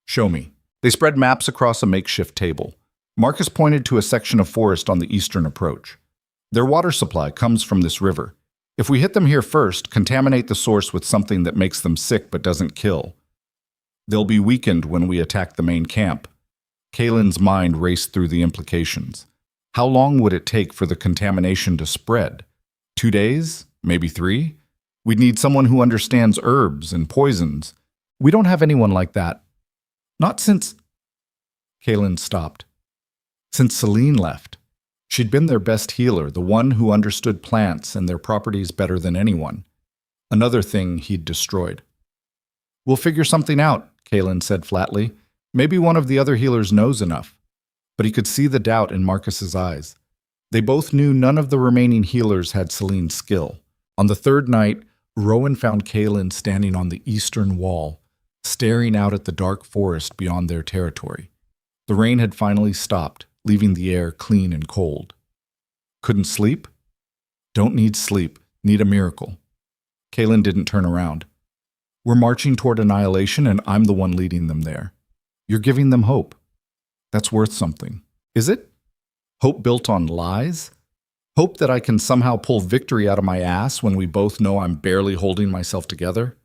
Show me. They spread maps across a makeshift table. Marcus pointed to a section of forest on the eastern approach. Their water supply comes from this river. If we hit them here first, contaminate the source with something that makes them sick but doesn't kill. They'll be weakened when we attack the main camp. Kalen's mind raced through the implications. How long would it take for the contamination to spread? 2 days? Maybe 3? We'd need someone who understands herbs and poisons. We don't have anyone like that. Not since... Kalen stopped. Since Celine left. She'd been their best healer, the one who understood plants and their properties better than anyone. Another thing he'd destroyed. We'll figure something out, Kalen said flatly. Maybe one of the other healers knows enough. But he could see the doubt in Marcus's eyes. They both knew none of the remaining healers had Celine's skill. On the third night, Rowan found Kalen standing on the eastern wall, staring out at the dark forest beyond their territory. The rain had finally stopped, leaving the air clean and cold. Couldn't sleep? Don't need sleep, need a miracle. Kalen didn't turn around. We're marching toward annihilation, and I'm the one leading them there. You're giving them hope. That's worth something. Is it? Hope built on lies? Hope that I can somehow pull victory out of my ass when we both know I'm barely holding myself together?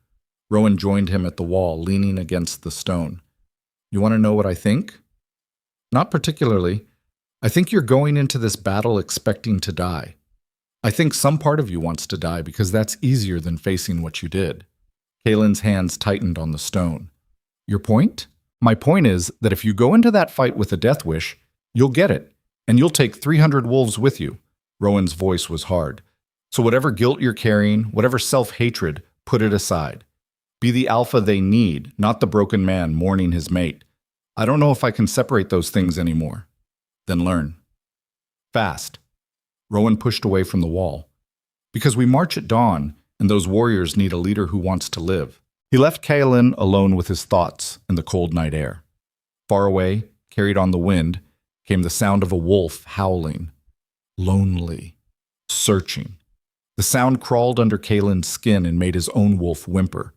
Rowan joined him at the wall, leaning against the stone. You want to know what I think? Not particularly. I think you're going into this battle expecting to die. I think some part of you wants to die because that's easier than facing what you did. Kalen's hands tightened on the stone. Your point? My point is that if you go into that fight with a death wish, you'll get it, and you'll take 300 wolves with you. Rowan's voice was hard. So whatever guilt you're carrying, whatever self-hatred, put it aside. Be the alpha they need, not the broken man mourning his mate. I don't know if I can separate those things anymore. Then learn. Fast. Rowan pushed away from the wall. Because we march at dawn, and those warriors need a leader who wants to live. He left Kalen alone with his thoughts in the cold night air. Far away, carried on the wind, came the sound of a wolf howling. Lonely. Searching. The sound crawled under Kalen's skin and made his own wolf whimper.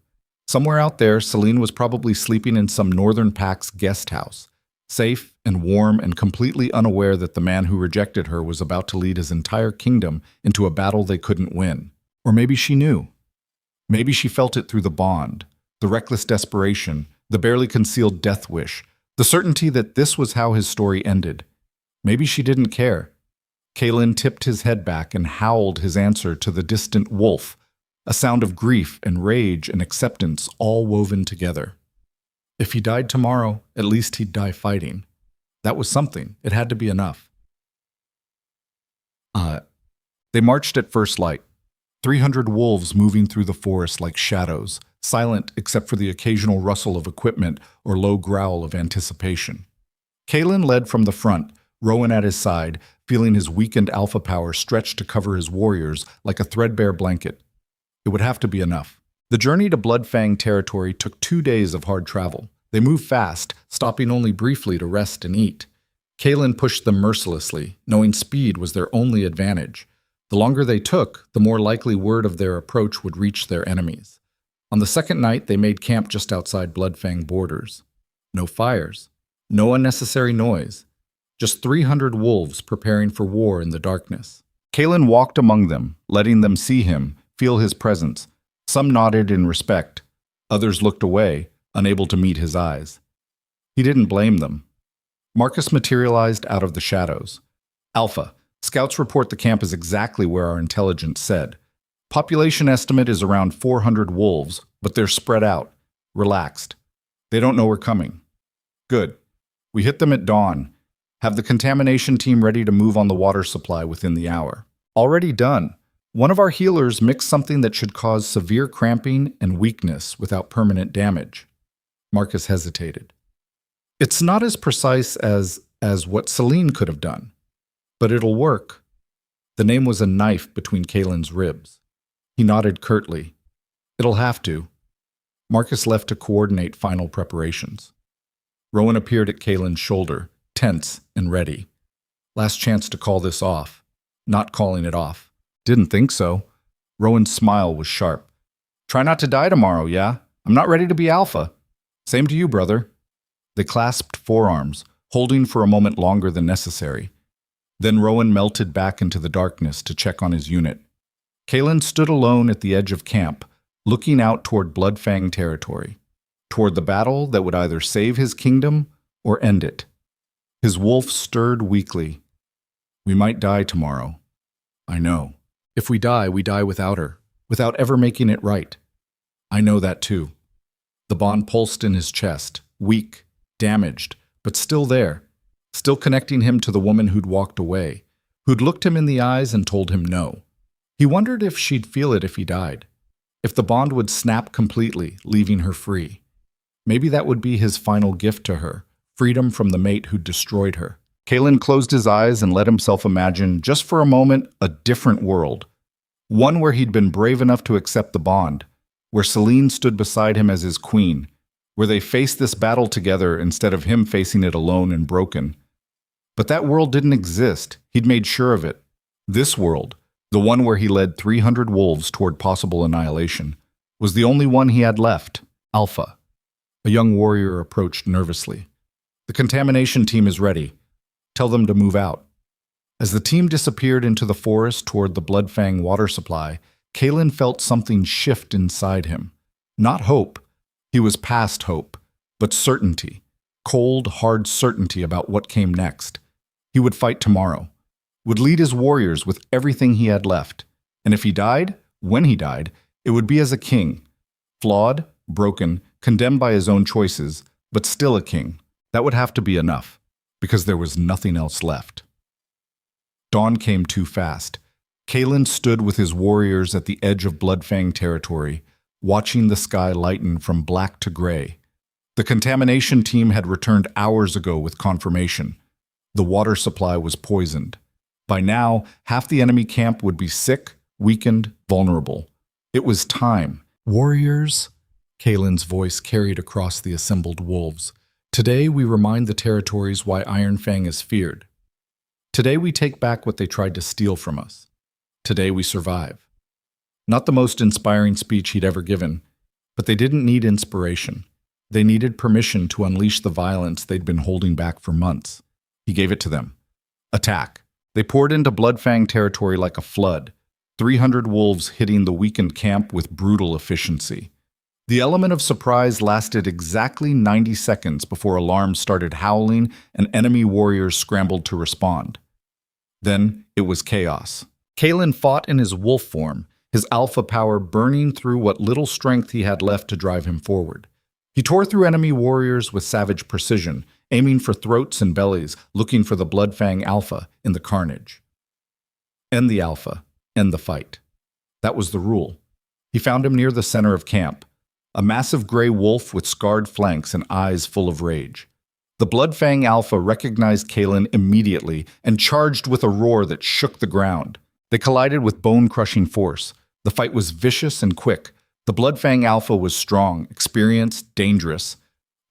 Somewhere out there, Celine was probably sleeping in some northern pack's guest house, safe and warm and completely unaware that the man who rejected her was about to lead his entire kingdom into a battle they couldn't win. Or maybe she knew. Maybe she felt it through the bond, the reckless desperation, the barely concealed death wish, the certainty that this was how his story ended. Maybe she didn't care. Kalen tipped his head back and howled his answer to the distant wolf, a sound of grief and rage and acceptance all woven together. If he died tomorrow, at least he'd die fighting. That was something. It had to be enough. They marched at first light. 300 wolves moving through the forest like shadows, silent except for the occasional rustle of equipment or low growl of anticipation. Kalen led from the front, Rowan at his side, feeling his weakened alpha power stretched to cover his warriors like a threadbare blanket. It would have to be enough. The journey to Bloodfang territory took 2 days of hard travel. They moved fast, stopping only briefly to rest and eat. Kalen pushed them mercilessly, knowing speed was their only advantage. The longer they took, the more likely word of their approach would reach their enemies. On the second night, they made camp just outside Bloodfang borders. No fires, no unnecessary noise, just 300 wolves preparing for war in the darkness. Kalen walked among them, letting them see him, feel his presence. Some nodded in respect. Others looked away, unable to meet his eyes. He didn't blame them. Marcus materialized out of the shadows. Alpha, scouts report the camp is exactly where our intelligence said. Population estimate is around 400 wolves, but they're spread out, relaxed. They don't know we're coming. Good. We hit them at dawn. Have the contamination team ready to move on the water supply within the hour. Already done. One of our healers mixed something that should cause severe cramping and weakness without permanent damage. Marcus hesitated. It's not as precise as what Celine could have done, but it'll work. The name was a knife between Kalen's ribs. He nodded curtly. It'll have to. Marcus left to coordinate final preparations. Rowan appeared at Kalen's shoulder, tense and ready. Last chance to call this off. Not calling it off. Didn't think so. Rowan's smile was sharp. Try not to die tomorrow, yeah? I'm not ready to be alpha. Same to you, brother. They clasped forearms, holding for a moment longer than necessary. Then Rowan melted back into the darkness to check on his unit. Kalen stood alone at the edge of camp, looking out toward Bloodfang territory, toward the battle that would either save his kingdom or end it. His wolf stirred weakly. We might die tomorrow. I know. If we die without her, without ever making it right. I know that too. The bond pulsed in his chest, weak, damaged, but still there, still connecting him to the woman who'd walked away, who'd looked him in the eyes and told him no. He wondered if she'd feel it if he died, if the bond would snap completely, leaving her free. Maybe that would be his final gift to her, freedom from the mate who'd destroyed her. Kalen closed his eyes and let himself imagine, just for a moment, a different world. One where he'd been brave enough to accept the bond, where Celine stood beside him as his queen, where they faced this battle together instead of him facing it alone and broken. But that world didn't exist. He'd made sure of it. This world, the one where he led 300 wolves toward possible annihilation, was the only one he had left, Alpha. A young warrior approached nervously. The contamination team is ready. Tell them to move out. As the team disappeared into the forest toward the Bloodfang water supply, Kalen felt something shift inside him. Not hope. He was past hope, but certainty. Cold, hard certainty about what came next. He would fight tomorrow. Would lead his warriors with everything he had left. And if he died, when he died, it would be as a king. Flawed, broken, condemned by his own choices, but still a king. That would have to be enough, because there was nothing else left. Dawn came too fast. Kalen stood with his warriors at the edge of Bloodfang territory, watching the sky lighten from black to gray. The contamination team had returned hours ago with confirmation. The water supply was poisoned. By now, half the enemy camp would be sick, weakened, vulnerable. It was time. Warriors, Kalen's voice carried across the assembled wolves. Today we remind the territories why Iron Fang is feared. Today we take back what they tried to steal from us. Today we survive. Not the most inspiring speech he'd ever given, but they didn't need inspiration. They needed permission to unleash the violence they'd been holding back for months. He gave it to them. Attack. They poured into Bloodfang territory like a flood, 300 wolves hitting the weakened camp with brutal efficiency. The element of surprise lasted exactly 90 seconds before alarms started howling and enemy warriors scrambled to respond. Then it was chaos. Kalen fought in his wolf form, his alpha power burning through what little strength he had left to drive him forward. He tore through enemy warriors with savage precision, aiming for throats and bellies, looking for the Bloodfang Alpha in the carnage. End the Alpha, end the fight. That was the rule. He found him near the center of camp, a massive gray wolf with scarred flanks and eyes full of rage. The Bloodfang Alpha recognized Kalen immediately and charged with a roar that shook the ground. They collided with bone-crushing force. The fight was vicious and quick. The Bloodfang Alpha was strong, experienced, dangerous,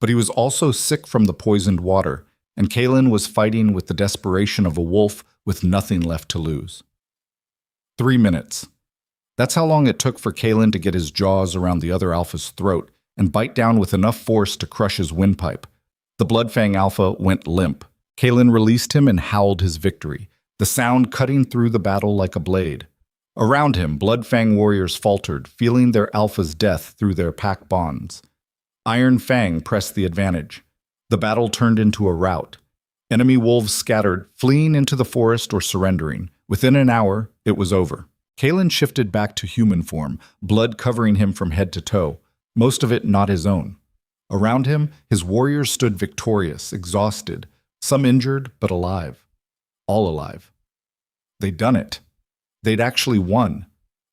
but he was also sick from the poisoned water, and Kalen was fighting with the desperation of a wolf with nothing left to lose. 3 minutes. That's how long it took for Kalen to get his jaws around the other Alpha's throat and bite down with enough force to crush his windpipe. The Bloodfang Alpha went limp. Kalen released him and howled his victory. the sound cutting through the battle like a blade. Around him, Bloodfang warriors faltered, feeling their alpha's death through their pack bonds. Iron Fang pressed the advantage. The battle turned into a rout. Enemy wolves scattered, fleeing into the forest or surrendering. Within an hour, it was over. Kalen shifted back to human form, blood covering him from head to toe, most of it not his own. Around him, his warriors stood victorious, exhausted, some injured but alive. All alive. They'd done it. They'd actually won.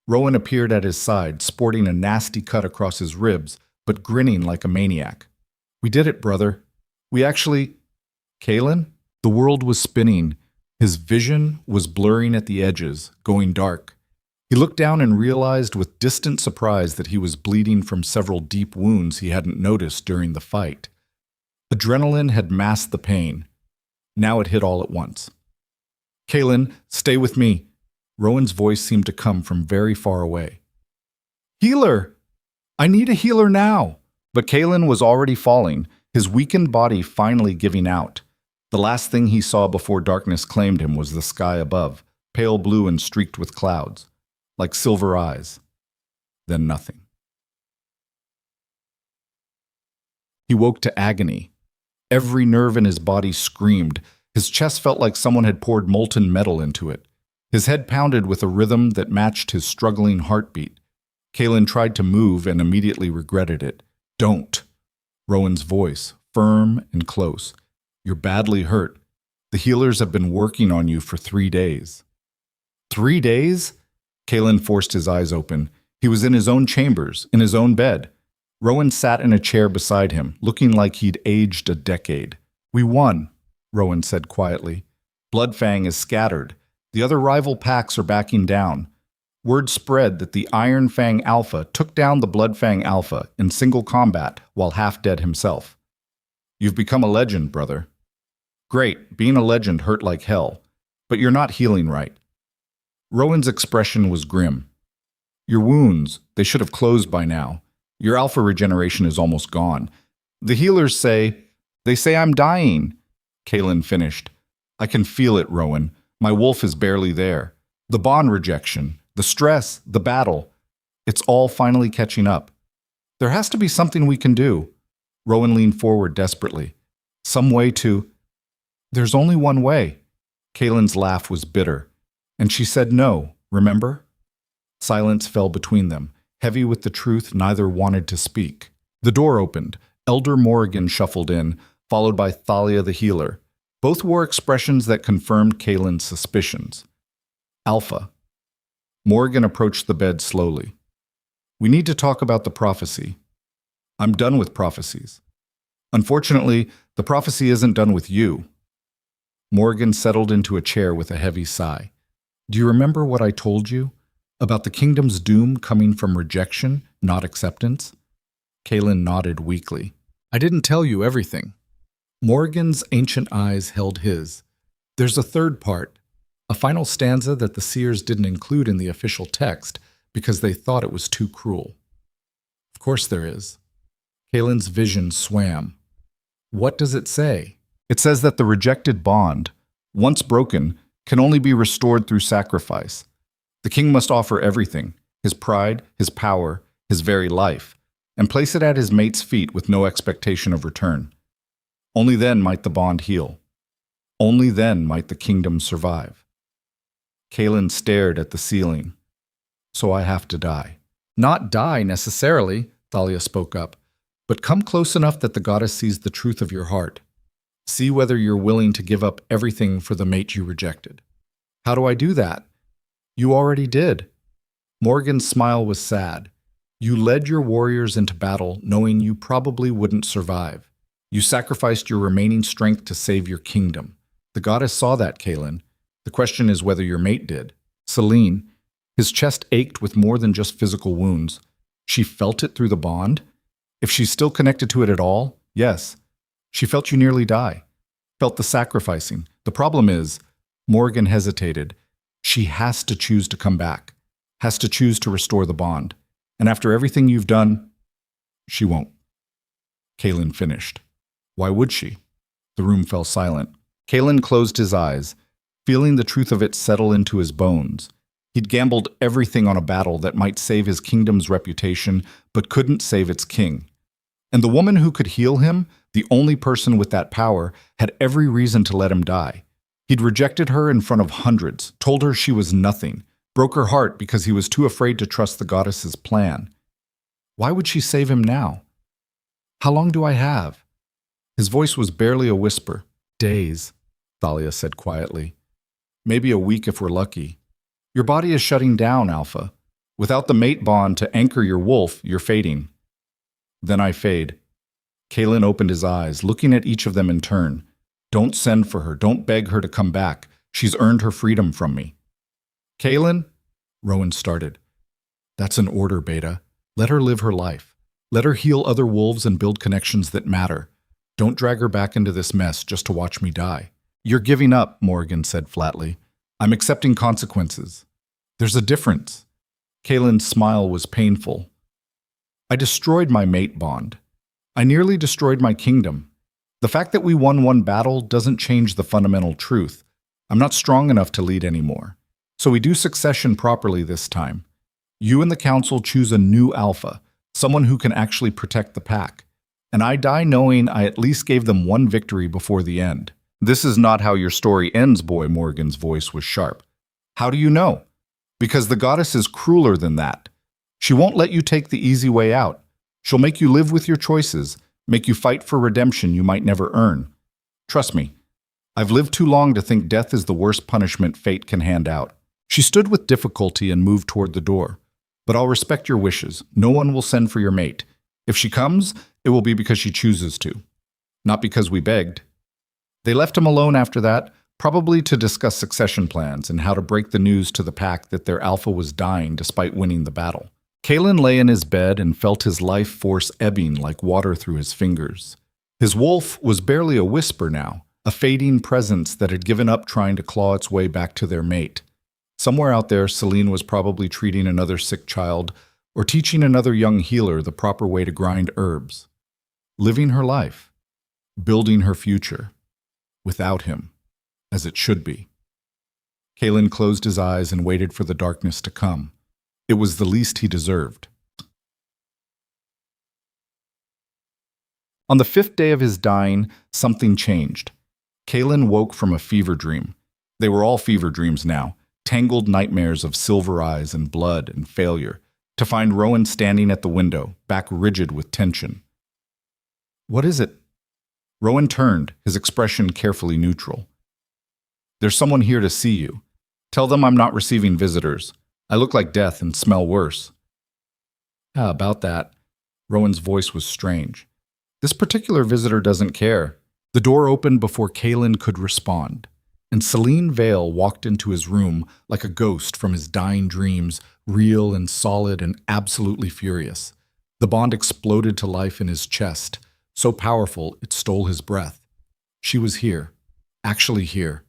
Rowan appeared at his side, sporting a nasty cut across his ribs, but grinning like a maniac. "We did it, brother. We actually—" Kalen? The world was spinning. His vision was blurring at the edges, going dark. He looked down and realized with distant surprise that he was bleeding from several deep wounds he hadn't noticed during the fight. Adrenaline had masked the pain. Now it hit all at once. "Kalen, stay with me." Rowan's voice seemed to come from very far away. "Healer! I need a healer now!" But Kalen was already falling, his weakened body finally giving out. The last thing he saw before darkness claimed him was the sky above, pale blue and streaked with clouds, like silver eyes. Then nothing. He woke to agony. Every nerve in his body screamed. His chest felt like someone had poured molten metal into it. His head pounded with a rhythm that matched his struggling heartbeat. Kalen tried to move and immediately regretted it. "Don't." Rowan's voice, firm and close. "You're badly hurt. The healers have been working on you for 3 days." 3 days? Kalen forced his eyes open. He was in his own chambers, in his own bed. Rowan sat in a chair beside him, looking like he'd aged a decade. "We won," Rowan said quietly. "Bloodfang is scattered. The other rival packs are backing down. Word spread that the Iron Fang Alpha took down the Bloodfang Alpha in single combat while half dead himself. You've become a legend, brother. Great, being a legend hurt like hell, but you're not healing right." Rowan's expression was grim. "Your wounds, they should have closed by now. Your alpha regeneration is almost gone. The healers they say I'm dying." Kalen finished. "I can feel it, Rowan. My wolf is barely there. The bond rejection, the stress, the battle. It's all finally catching up. There has to be something we can do." Rowan leaned forward desperately. "Some way to—" "There's only one way." Kalen's laugh was bitter. "And she said no, remember?" Silence fell between them, heavy with the truth neither wanted to speak. The door opened. Elder Morrigan shuffled in, followed by Thalia the healer. Both wore expressions that confirmed Kalen's suspicions. "Alpha." Morrigan approached the bed slowly. "We need to talk about the prophecy. I'm done with prophecies. Unfortunately, the prophecy isn't done with you." Morrigan settled into a chair with a heavy sigh. "Do you remember what I told you? About the kingdom's doom coming from rejection, not acceptance?" Kalen nodded weakly. "I didn't tell you everything." Morrigan's ancient eyes held his. "There's a third part, a final stanza that the seers didn't include in the official text because they thought it was too cruel." "Of course there is." Kalen's vision swam. "What does it say?" "It says that the rejected bond, once broken, can only be restored through sacrifice. The king must offer everything, his pride, his power, his very life, and place it at his mate's feet with no expectation of return. Only then might the bond heal. Only then might the kingdom survive." Kalen stared at the ceiling. "So I have to die." "Not die necessarily," Thalia spoke up, "but come close enough that the goddess sees the truth of your heart. See whether you're willing to give up everything for the mate you rejected." "How do I do that?" "You already did." Morgan's smile was sad. "You led your warriors into battle knowing you probably wouldn't survive. You sacrificed your remaining strength to save your kingdom. The goddess saw that, Kalen. The question is whether your mate did." Celine, his chest ached with more than just physical wounds. She felt it through the bond? If she's still connected to it at all, yes. She felt you nearly die. Felt the sacrificing. The problem is, Morgan hesitated. She has to choose to come back. Has to choose to restore the bond. And after everything you've done, she won't. Kalen finished. Why would she? The room fell silent. Kalen closed his eyes. feeling the truth of it settle into his bones. He'd gambled everything on a battle that might save his kingdom's reputation, but couldn't save its king. And the woman who could heal him, the only person with that power, had every reason to let him die. He'd rejected her in front of hundreds, told her she was nothing, broke her heart because he was too afraid to trust the goddess's plan. Why would she save him now? How long do I have? His voice was barely a whisper. Days, Thalia said quietly. Maybe a week if we're lucky. Your body is shutting down, Alpha. Without the mate bond to anchor your wolf, you're fading. Then I fade. Kaelin opened his eyes, looking at each of them in turn. Don't send for her. Don't beg her to come back. She's earned her freedom from me. Kaelin? Rowan started. That's an order, Beta. Let her live her life. Let her heal other wolves and build connections that matter. Don't drag her back into this mess just to watch me die. You're giving up, Morgan said flatly. I'm accepting consequences. There's a difference. Kaelin's smile was painful. I destroyed my mate bond. I nearly destroyed my kingdom. The fact that we won one battle doesn't change the fundamental truth. I'm not strong enough to lead anymore. So we do succession properly this time. You and the council choose a new alpha, someone who can actually protect the pack. And I die knowing I at least gave them one victory before the end. This is not how your story ends, boy. Morgan's voice was sharp. How do you know? Because the goddess is crueler than that. She won't let you take the easy way out. She'll make you live with your choices, make you fight for redemption you might never earn. Trust me, I've lived too long to think death is the worst punishment fate can hand out. She stood with difficulty and moved toward the door. But I'll respect your wishes. No one will send for your mate. If she comes, it will be because she chooses to, not because we begged. They left him alone after that, probably to discuss succession plans and how to break the news to the pack that their alpha was dying despite winning the battle. Kaelin lay in his bed and felt his life force ebbing like water through his fingers. His wolf was barely a whisper now, a fading presence that had given up trying to claw its way back to their mate. Somewhere out there, Celine was probably treating another sick child or teaching another young healer the proper way to grind herbs. Living her life, building her future, without him, as it should be. Kaelin closed his eyes and waited for the darkness to come. It was the least he deserved. On the 5th day of his dying, something changed. Kaelin woke from a fever dream. They were all fever dreams now, tangled nightmares of silver eyes and blood and failure, to find Rowan standing at the window, back rigid with tension. What is it? Rowan turned, his expression carefully neutral. There's someone here to see you. Tell them I'm not receiving visitors. I look like death and smell worse. About that. Rowan's voice was strange. This particular visitor doesn't care. The door opened before Kaelin could respond, and Celine Vale walked into his room like a ghost from his dying dreams, real and solid and absolutely furious. The bond exploded to life in his chest, so powerful it stole his breath. She was here, actually here.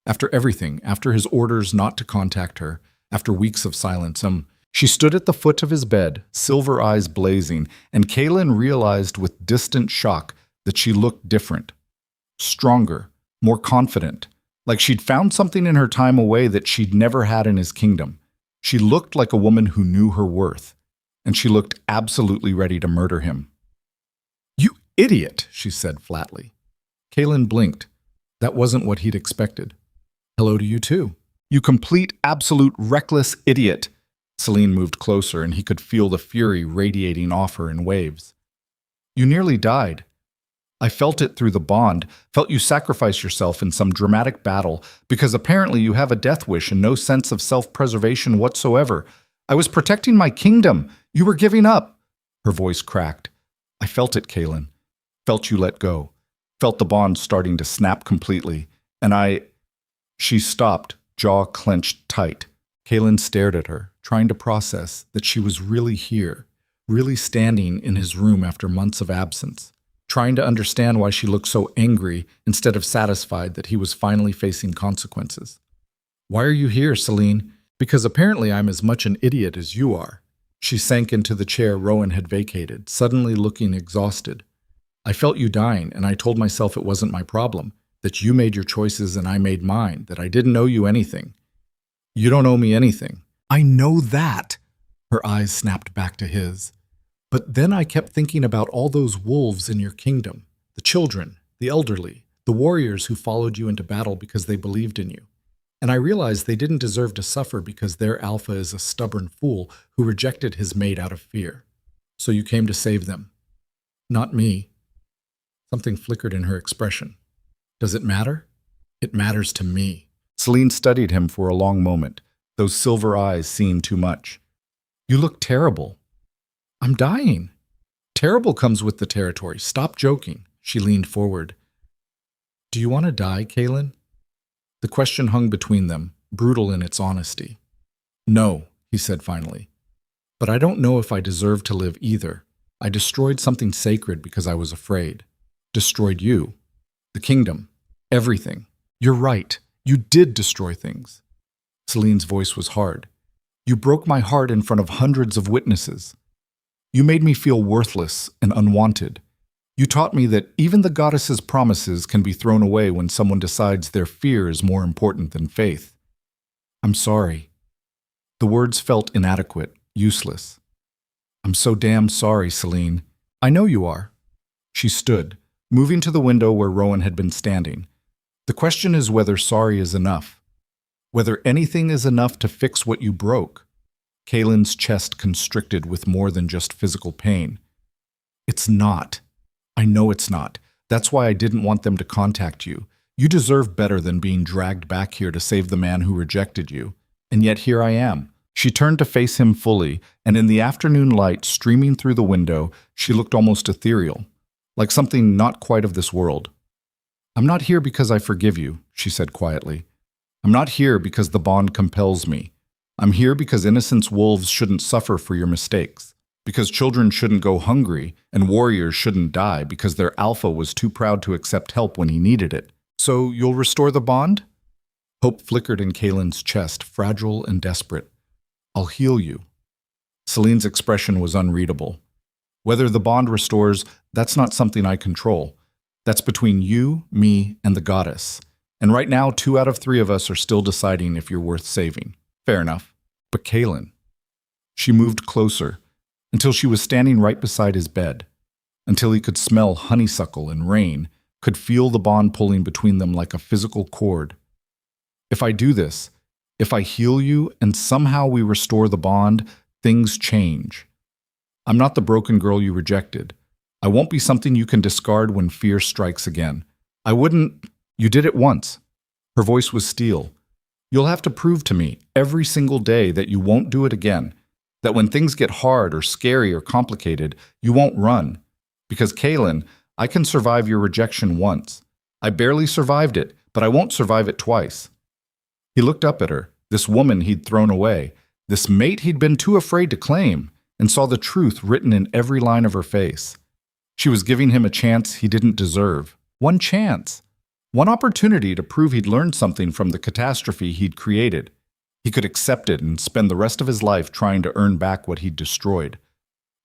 After everything, after his orders not to contact her, after weeks of silence, she stood at the foot of his bed, silver eyes blazing, and Kaelin realized with distant shock that she looked different. Stronger, more confident, like she'd found something in her time away that she'd never had in his kingdom. She looked like a woman who knew her worth, and she looked absolutely ready to murder him. You idiot, she said flatly. Kaelin blinked. That wasn't what he'd expected. Hello to you too. You complete, absolute, reckless idiot. Celine moved closer, and he could feel the fury radiating off her in waves. You nearly died. I felt it through the bond, felt you sacrifice yourself in some dramatic battle, because apparently you have a death wish and no sense of self-preservation whatsoever. I was protecting my kingdom. You were giving up. Her voice cracked. I felt it, Kaelin. Felt you let go. Felt the bond starting to snap completely. And She stopped, jaw clenched tight. Kaelin stared at her, trying to process that she was really here, really standing in his room after months of absence, trying to understand why she looked so angry instead of satisfied that he was finally facing consequences. Why are you here, Celine? Because apparently I'm as much an idiot as you are. She sank into the chair Rowan had vacated, suddenly looking exhausted. I felt you dying, and I told myself it wasn't my problem, that you made your choices and I made mine, that I didn't owe you anything. You don't owe me anything. I know that. Her eyes snapped back to his. But then I kept thinking about all those wolves in your kingdom, the children, the elderly, the warriors who followed you into battle because they believed in you. And I realized they didn't deserve to suffer because their alpha is a stubborn fool who rejected his mate out of fear. So you came to save them. Not me. Something flickered in her expression. Does it matter? It matters to me. Celine studied him for a long moment. Those silver eyes seeing too much. You look terrible. I'm dying. Terrible comes with the territory. Stop joking. She leaned forward. Do you want to die, Kaelin? The question hung between them, brutal in its honesty. No, he said finally. But I don't know if I deserve to live either. I destroyed something sacred because I was afraid. Destroyed you. The kingdom. Everything. You're right. You did destroy things. Celine's voice was hard. You broke my heart in front of hundreds of witnesses. You made me feel worthless and unwanted. You taught me that even the goddess's promises can be thrown away when someone decides their fear is more important than faith. I'm sorry. The words felt inadequate, useless. I'm so damn sorry, Celine. I know you are. She stood, moving to the window where Rowan had been standing. The question is whether sorry is enough. Whether anything is enough to fix what you broke. Kaelin's chest constricted with more than just physical pain. It's not. I know it's not. That's why I didn't want them to contact you. You deserve better than being dragged back here to save the man who rejected you. And yet here I am. She turned to face him fully, and in the afternoon light streaming through the window, she looked almost ethereal, like something not quite of this world. I'm not here because I forgive you, she said quietly. I'm not here because the bond compels me. I'm here because innocent wolves shouldn't suffer for your mistakes. Because children shouldn't go hungry, and warriors shouldn't die because their alpha was too proud to accept help when he needed it. So you'll restore the bond? Hope flickered in Kaelin's chest, fragile and desperate. I'll heal you. Celine's expression was unreadable. Whether the bond restores, that's not something I control. That's between you, me, and the goddess. And right now, 2 out of 3 of us are still deciding if you're worth saving. Fair enough. But Kaelin. She moved closer, until she was standing right beside his bed, until he could smell honeysuckle and rain, could feel the bond pulling between them like a physical cord. If I do this, if I heal you and somehow we restore the bond, things change. I'm not the broken girl you rejected. I won't be something you can discard when fear strikes again. I wouldn't. You did it once. Her voice was steel. You'll have to prove to me every single day that you won't do it again. That when things get hard or scary or complicated, you won't run. Because, Kaelin, I can survive your rejection once. I barely survived it, but I won't survive it twice. He looked up at her, this woman he'd thrown away, this mate he'd been too afraid to claim, and saw the truth written in every line of her face. She was giving him a chance he didn't deserve. One chance. One opportunity to prove he'd learned something from the catastrophe he'd created. He could accept it and spend the rest of his life trying to earn back what he'd destroyed.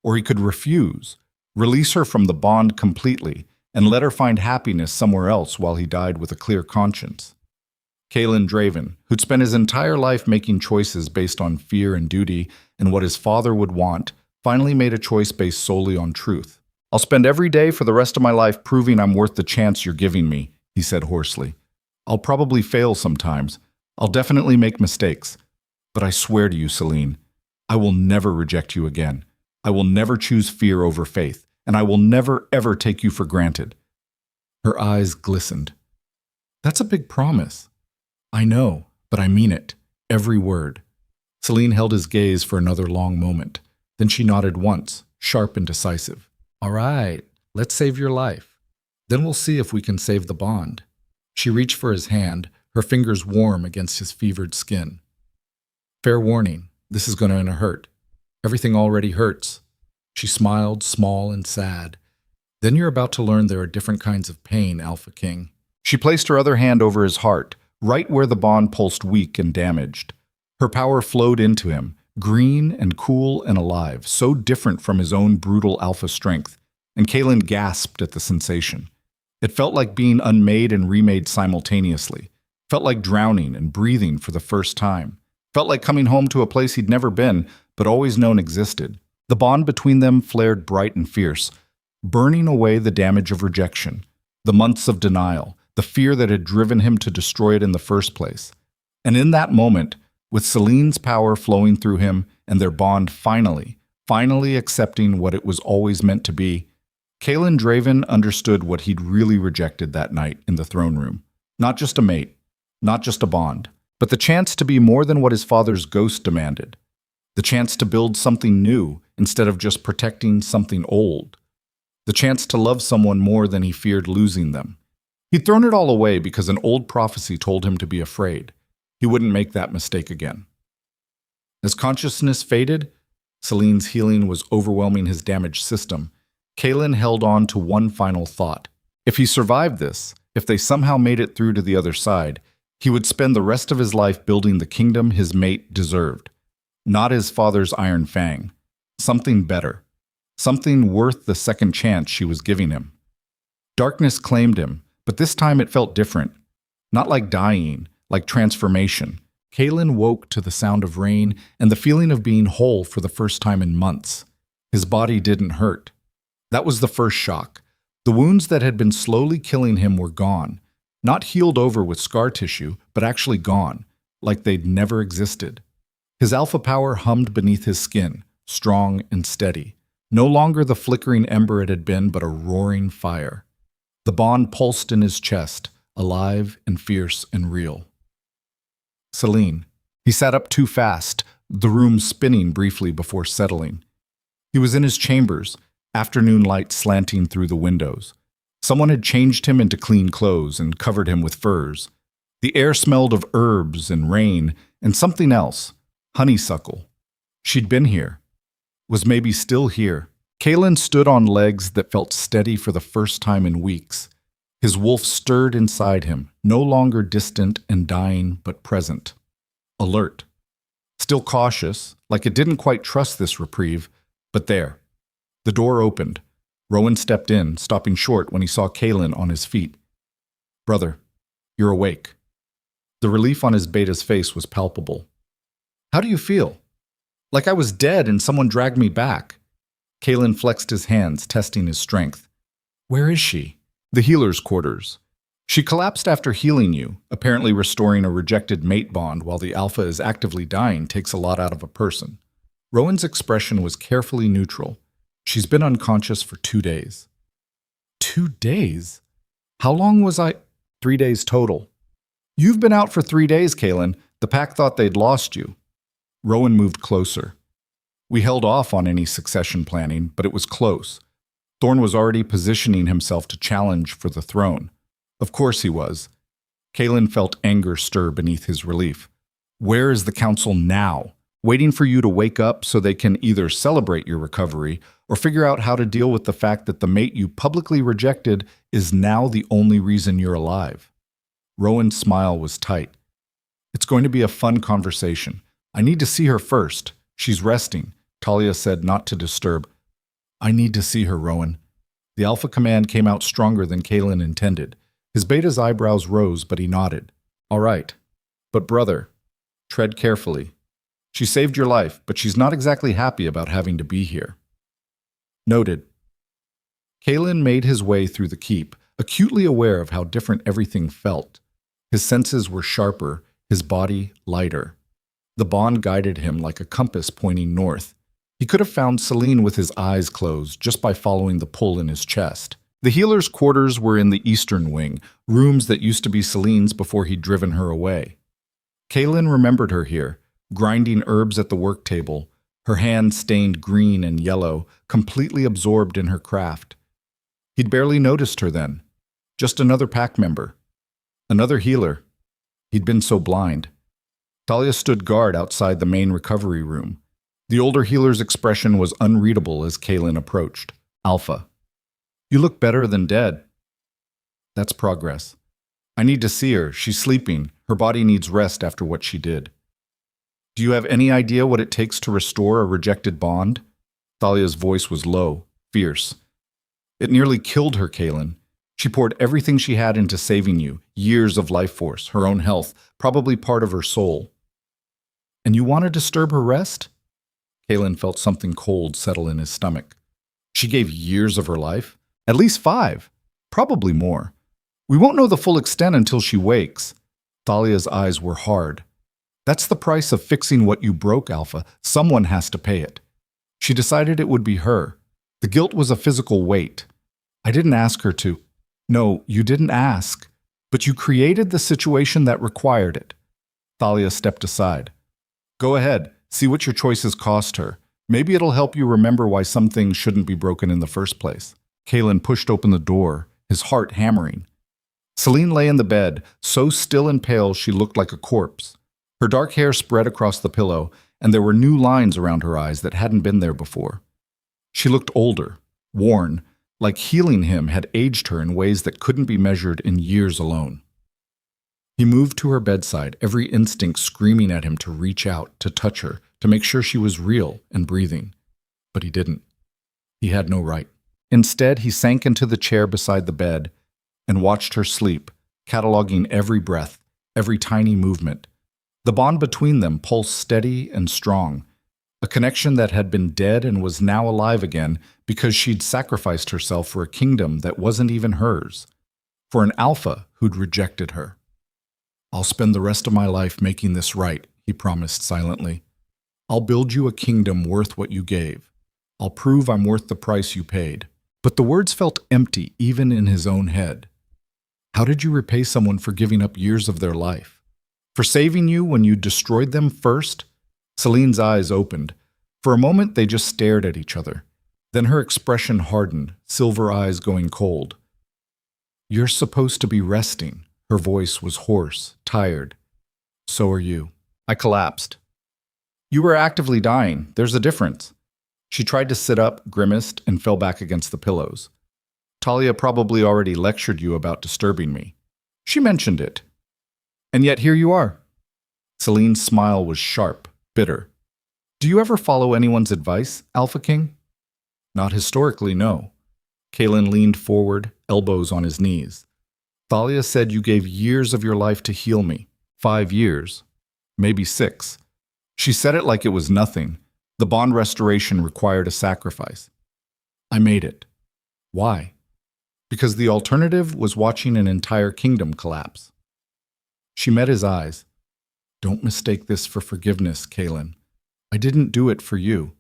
Or he could refuse, release her from the bond completely, and let her find happiness somewhere else while he died with a clear conscience. Kaelin Draven, who'd spent his entire life making choices based on fear and duty and what his father would want, finally made a choice based solely on truth. I'll spend every day for the rest of my life proving I'm worth the chance you're giving me, he said hoarsely. I'll probably fail sometimes. I'll definitely make mistakes. But I swear to you, Celine, I will never reject you again. I will never choose fear over faith, and I will never, ever take you for granted. Her eyes glistened. That's a big promise. I know, but I mean it. Every word. Celine held his gaze for another long moment. Then she nodded once, sharp and decisive. All right, let's save your life. Then we'll see if we can save the bond. She reached for his hand, her fingers warm against his fevered skin. Fair warning, this is going to hurt. Everything already hurts. She smiled, small and sad. Then you're about to learn there are different kinds of pain, Alpha King. She placed her other hand over his heart, right where the bond pulsed weak and damaged. Her power flowed into him, green and cool and alive, so different from his own brutal alpha strength, and Kaelin gasped at the sensation. It felt like being unmade and remade simultaneously. Felt like drowning and breathing for the first time. Felt like coming home to a place he'd never been, but always known existed. The bond between them flared bright and fierce, burning away the damage of rejection, the months of denial, the fear that had driven him to destroy it in the first place. And in that moment, with Celine's power flowing through him and their bond finally accepting what it was always meant to be, King Draven understood what he'd really rejected that night in the throne room. Not just a mate, not just a bond, but the chance to be more than what his father's ghost demanded. The chance to build something new instead of just protecting something old. The chance to love someone more than he feared losing them. He'd thrown it all away because an old prophecy told him to be afraid. He wouldn't make that mistake again. As consciousness faded, Celine's healing was overwhelming his damaged system. King held on to one final thought. If he survived this, if they somehow made it through to the other side, he would spend the rest of his life building the kingdom his mate deserved. Not his father's iron fang. Something better. Something worth the second chance she was giving him. Darkness claimed him, but this time it felt different. Not like dying, like transformation. King woke to the sound of rain and the feeling of being whole for the first time in months. His body didn't hurt. That was the first shock. The wounds that had been slowly killing him were gone. Not healed over with scar tissue, but actually gone, like they'd never existed. His alpha power hummed beneath his skin, strong and steady. No longer the flickering ember it had been, but a roaring fire. The bond pulsed in his chest, alive and fierce and real. Celine. He sat up too fast, the room spinning briefly before settling. He was in his chambers, afternoon light slanting through the windows. Someone had changed him into clean clothes and covered him with furs. The air smelled of herbs and rain and something else, honeysuckle. She'd been here. Was maybe still here. King stood on legs that felt steady for the first time in weeks. His wolf stirred inside him, no longer distant and dying, but present. Alert. Still cautious, like it didn't quite trust this reprieve, but there. The door opened. Rowan stepped in, stopping short when he saw King on his feet. "Brother, you're awake." The relief on his beta's face was palpable. "How do you feel?" "Like I was dead and someone dragged me back." King flexed his hands, testing his strength. "Where is she?" "The healer's quarters. She collapsed after healing you, apparently restoring a rejected mate bond while the alpha is actively dying takes a lot out of a person." Rowan's expression was carefully neutral. "She's been unconscious for 2 days." 2 days? How long was I? 3 days total. "You've been out for 3 days, King. The pack thought they'd lost you." Rowan moved closer. "We held off on any succession planning, but it was close. Thorn was already positioning himself to challenge for the throne. Of course he was." King felt anger stir beneath his relief. "Where is the council now? Waiting for you to wake up so they can either celebrate your recovery or figure out how to deal with the fact that the mate you publicly rejected is now the only reason you're alive." Rowan's smile was tight. "It's going to be a fun conversation. I need to see her first. She's resting," Talia said, not to disturb. "I need to see her, Rowan." The alpha command came out stronger than King intended. His beta's eyebrows rose, but he nodded. "All right. But brother, tread carefully. She saved your life, but she's not exactly happy about having to be here." "Noted." King made his way through the keep, acutely aware of how different everything felt. His senses were sharper, his body lighter. The bond guided him like a compass pointing north. He could have found Celine with his eyes closed just by following the pull in his chest. The healer's quarters were in the eastern wing, rooms that used to be Celine's before he'd driven her away. King remembered her here, grinding herbs at the work table, her hands stained green and yellow, completely absorbed in her craft. He'd barely noticed her then. Just another pack member. Another healer. He'd been so blind. Talia stood guard outside the main recovery room. The older healer's expression was unreadable as King approached. "Alpha. You look better than dead." "That's progress. I need to see her. She's sleeping. Her body needs rest after what she did." "Do you have any idea what it takes to restore a rejected bond?" Thalia's voice was low, fierce. "It nearly killed her, King. She poured everything she had into saving you, years of life force, her own health, probably part of her soul. And you want to disturb her rest? Kalen felt something cold settle in his stomach. She gave years of her life, at least 5, probably more. We won't know the full extent until she wakes. Thalia's eyes were hard. That's the price of fixing what you broke, Alpha. Someone has to pay it. She decided it would be her. The guilt was a physical weight. I didn't ask her to. No, you didn't ask. But you created the situation that required it. Thalia stepped aside. Go ahead, see what your choices cost her. Maybe it'll help you remember why some things shouldn't be broken in the first place. Kalen pushed open the door, his heart hammering. Celine lay in the bed, so still and pale she looked like a corpse. Her dark hair spread across the pillow, and there were new lines around her eyes that hadn't been there before. She looked older, worn, like healing him had aged her in ways that couldn't be measured in years alone. He moved to her bedside, every instinct screaming at him to reach out, to touch her, to make sure she was real and breathing. But he didn't. He had no right. Instead, he sank into the chair beside the bed and watched her sleep, cataloging every breath, every tiny movement. The bond between them pulsed steady and strong, a connection that had been dead and was now alive again because she'd sacrificed herself for a kingdom that wasn't even hers, for an alpha who'd rejected her. I'll spend the rest of my life making this right, he promised silently. I'll build you a kingdom worth what you gave. I'll prove I'm worth the price you paid. But the words felt empty even in his own head. How did you repay someone for giving up years of their life? For saving you when you destroyed them first? Celine's eyes opened. For a moment, they just stared at each other. Then her expression hardened, silver eyes going cold. You're supposed to be resting. Her voice was hoarse, tired. So are you. I collapsed. You were actively dying. There's a difference. She tried to sit up, grimaced, and fell back against the pillows. Talia probably already lectured you about disturbing me. She mentioned it. And yet here you are. Celine's smile was sharp, bitter. Do you ever follow anyone's advice, Alpha King? Not historically, no. Kalen leaned forward, elbows on his knees. Thalia said you gave years of your life to heal me. 5 years. Maybe 6. She said it like it was nothing. The bond restoration required a sacrifice. I made it. Why? Because the alternative was watching an entire kingdom collapse. She met his eyes. Don't mistake this for forgiveness, Kalen. I didn't do it for you.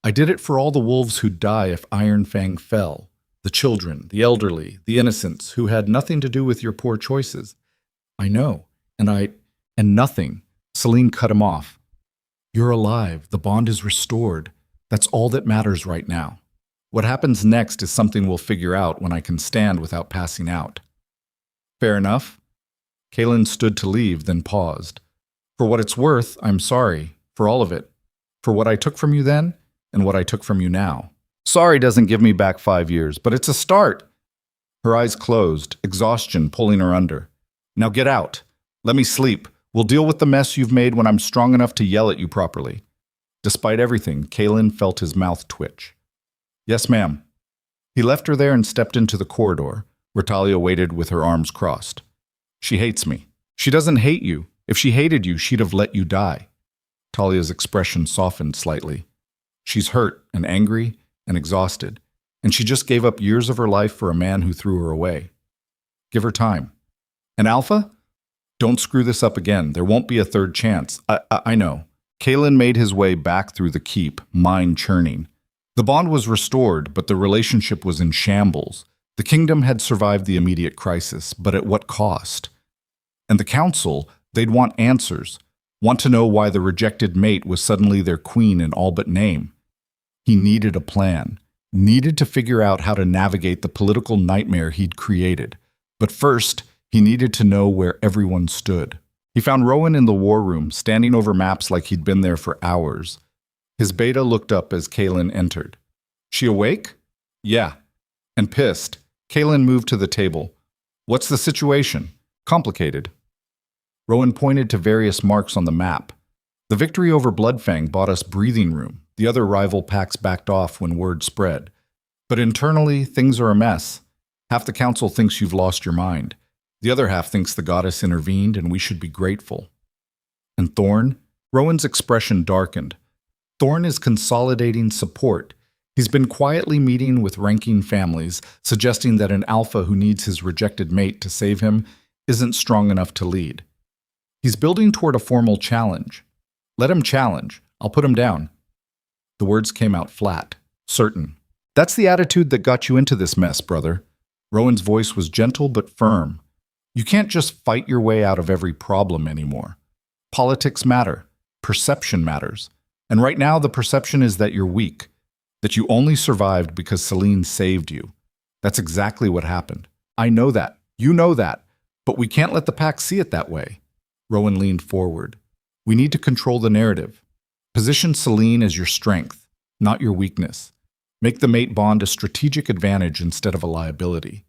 I did it for all the wolves who'd die if Iron Fang fell. The children, the elderly, the innocents who had nothing to do with your poor choices. I know. And nothing. Celine cut him off. You're alive. The bond is restored. That's all that matters right now. What happens next is something we'll figure out when I can stand without passing out. Fair enough. Kalen stood to leave, then paused. For what it's worth, I'm sorry. For all of it. For what I took from you then, and what I took from you now. Sorry doesn't give me back 5 years, but it's a start. Her eyes closed, exhaustion pulling her under. Now get out. Let me sleep. We'll deal with the mess you've made when I'm strong enough to yell at you properly. Despite everything, Kalen felt his mouth twitch. Yes, ma'am. He left her there and stepped into the corridor, where Talia waited with her arms crossed. She hates me. She doesn't hate you. If she hated you, she'd have let you die. Talia's expression softened slightly. She's hurt and angry and exhausted, and she just gave up years of her life for a man who threw her away. Give her time. And Alpha? Don't screw this up again. There won't be a third chance. I know. Kalen made his way back through the keep, mind churning. The bond was restored, but the relationship was in shambles. The kingdom had survived the immediate crisis, but at what cost? And the council, they'd want answers, want to know why the rejected mate was suddenly their queen in all but name. He needed a plan, needed to figure out how to navigate the political nightmare he'd created. But first, he needed to know where everyone stood. He found Rowan in the war room, standing over maps like he'd been there for hours. His beta looked up as Kalen entered. She awake? Yeah. And pissed. Kalen moved to the table. What's the situation? Complicated. Rowan pointed to various marks on the map. The victory over Bloodfang bought us breathing room. The other rival packs backed off when word spread. But internally, things are a mess. Half the council thinks you've lost your mind. The other half thinks the goddess intervened and we should be grateful. And Thorn? Rowan's expression darkened. Thorn is consolidating support. He's been quietly meeting with ranking families, suggesting that an alpha who needs his rejected mate to save him isn't strong enough to lead. He's building toward a formal challenge. Let him challenge. I'll put him down. The words came out flat, certain. That's the attitude that got you into this mess, brother. Rowan's voice was gentle but firm. You can't just fight your way out of every problem anymore. Politics matter. Perception matters. And right now the perception is that you're weak, that you only survived because Celine saved you. That's exactly what happened. I know that. You know that. But we can't let the pack see it that way. Rowan leaned forward. We need to control the narrative. Position Celine as your strength, not your weakness. Make the mate bond a strategic advantage instead of a liability.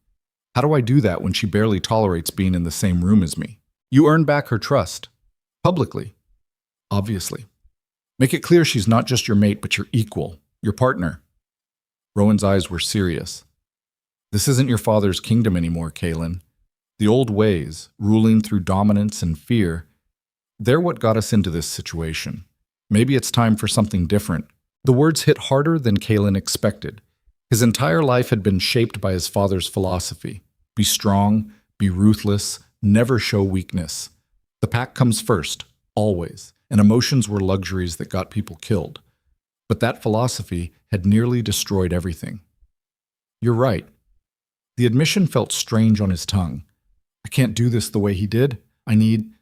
How do I do that when she barely tolerates being in the same room as me? You earn back her trust. Publicly. Obviously. Make it clear she's not just your mate, but your equal, your partner. Rowan's eyes were serious. This isn't your father's kingdom anymore, Kaylin. The old ways, ruling through dominance and fear, they're what got us into this situation. Maybe it's time for something different. The words hit harder than Kaylin expected. His entire life had been shaped by his father's philosophy. Be strong, be ruthless, never show weakness. The pack comes first, always, and emotions were luxuries that got people killed. But that philosophy had nearly destroyed everything. You're right. The admission felt strange on his tongue. I can't do this the way he did. I need...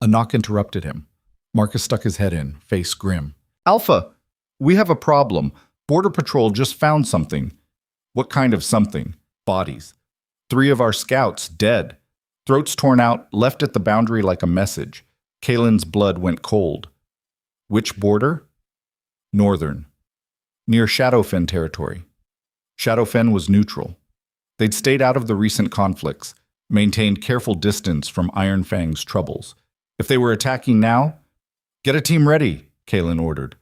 A knock interrupted him. Marcus stuck his head in, face grim. Alpha, we have a problem. Border Patrol just found something. What kind of something? Bodies. 3 of our scouts dead. Throats torn out, left at the boundary like a message. Kaylin's blood went cold. Which border? Northern. Near Shadowfen territory. Shadowfen was neutral. They'd stayed out of the recent conflicts, maintained careful distance from Iron Fang's troubles. If they were attacking now, get a team ready, Kaylin ordered.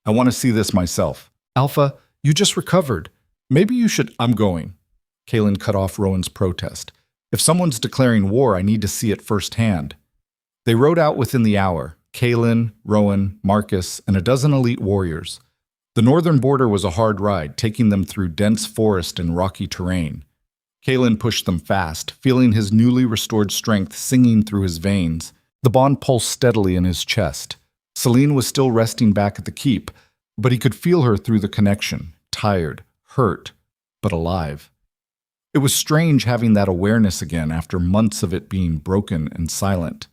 I want to see this myself. Alpha, you just recovered. Maybe you should... I'm going. Kaylin cut off Rowan's protest. If someone's declaring war, I need to see it firsthand. They rode out within the hour. Kaylin, Rowan, Marcus, and a dozen elite warriors. The northern border was a hard ride, taking them through dense forest and rocky terrain. Kaylin pushed them fast, feeling his newly restored strength singing through his veins. The bond pulsed steadily in his chest. Celine was still resting back at the keep, but he could feel her through the connection, tired, hurt, but alive. It was strange having that awareness again after months of it being broken and silent.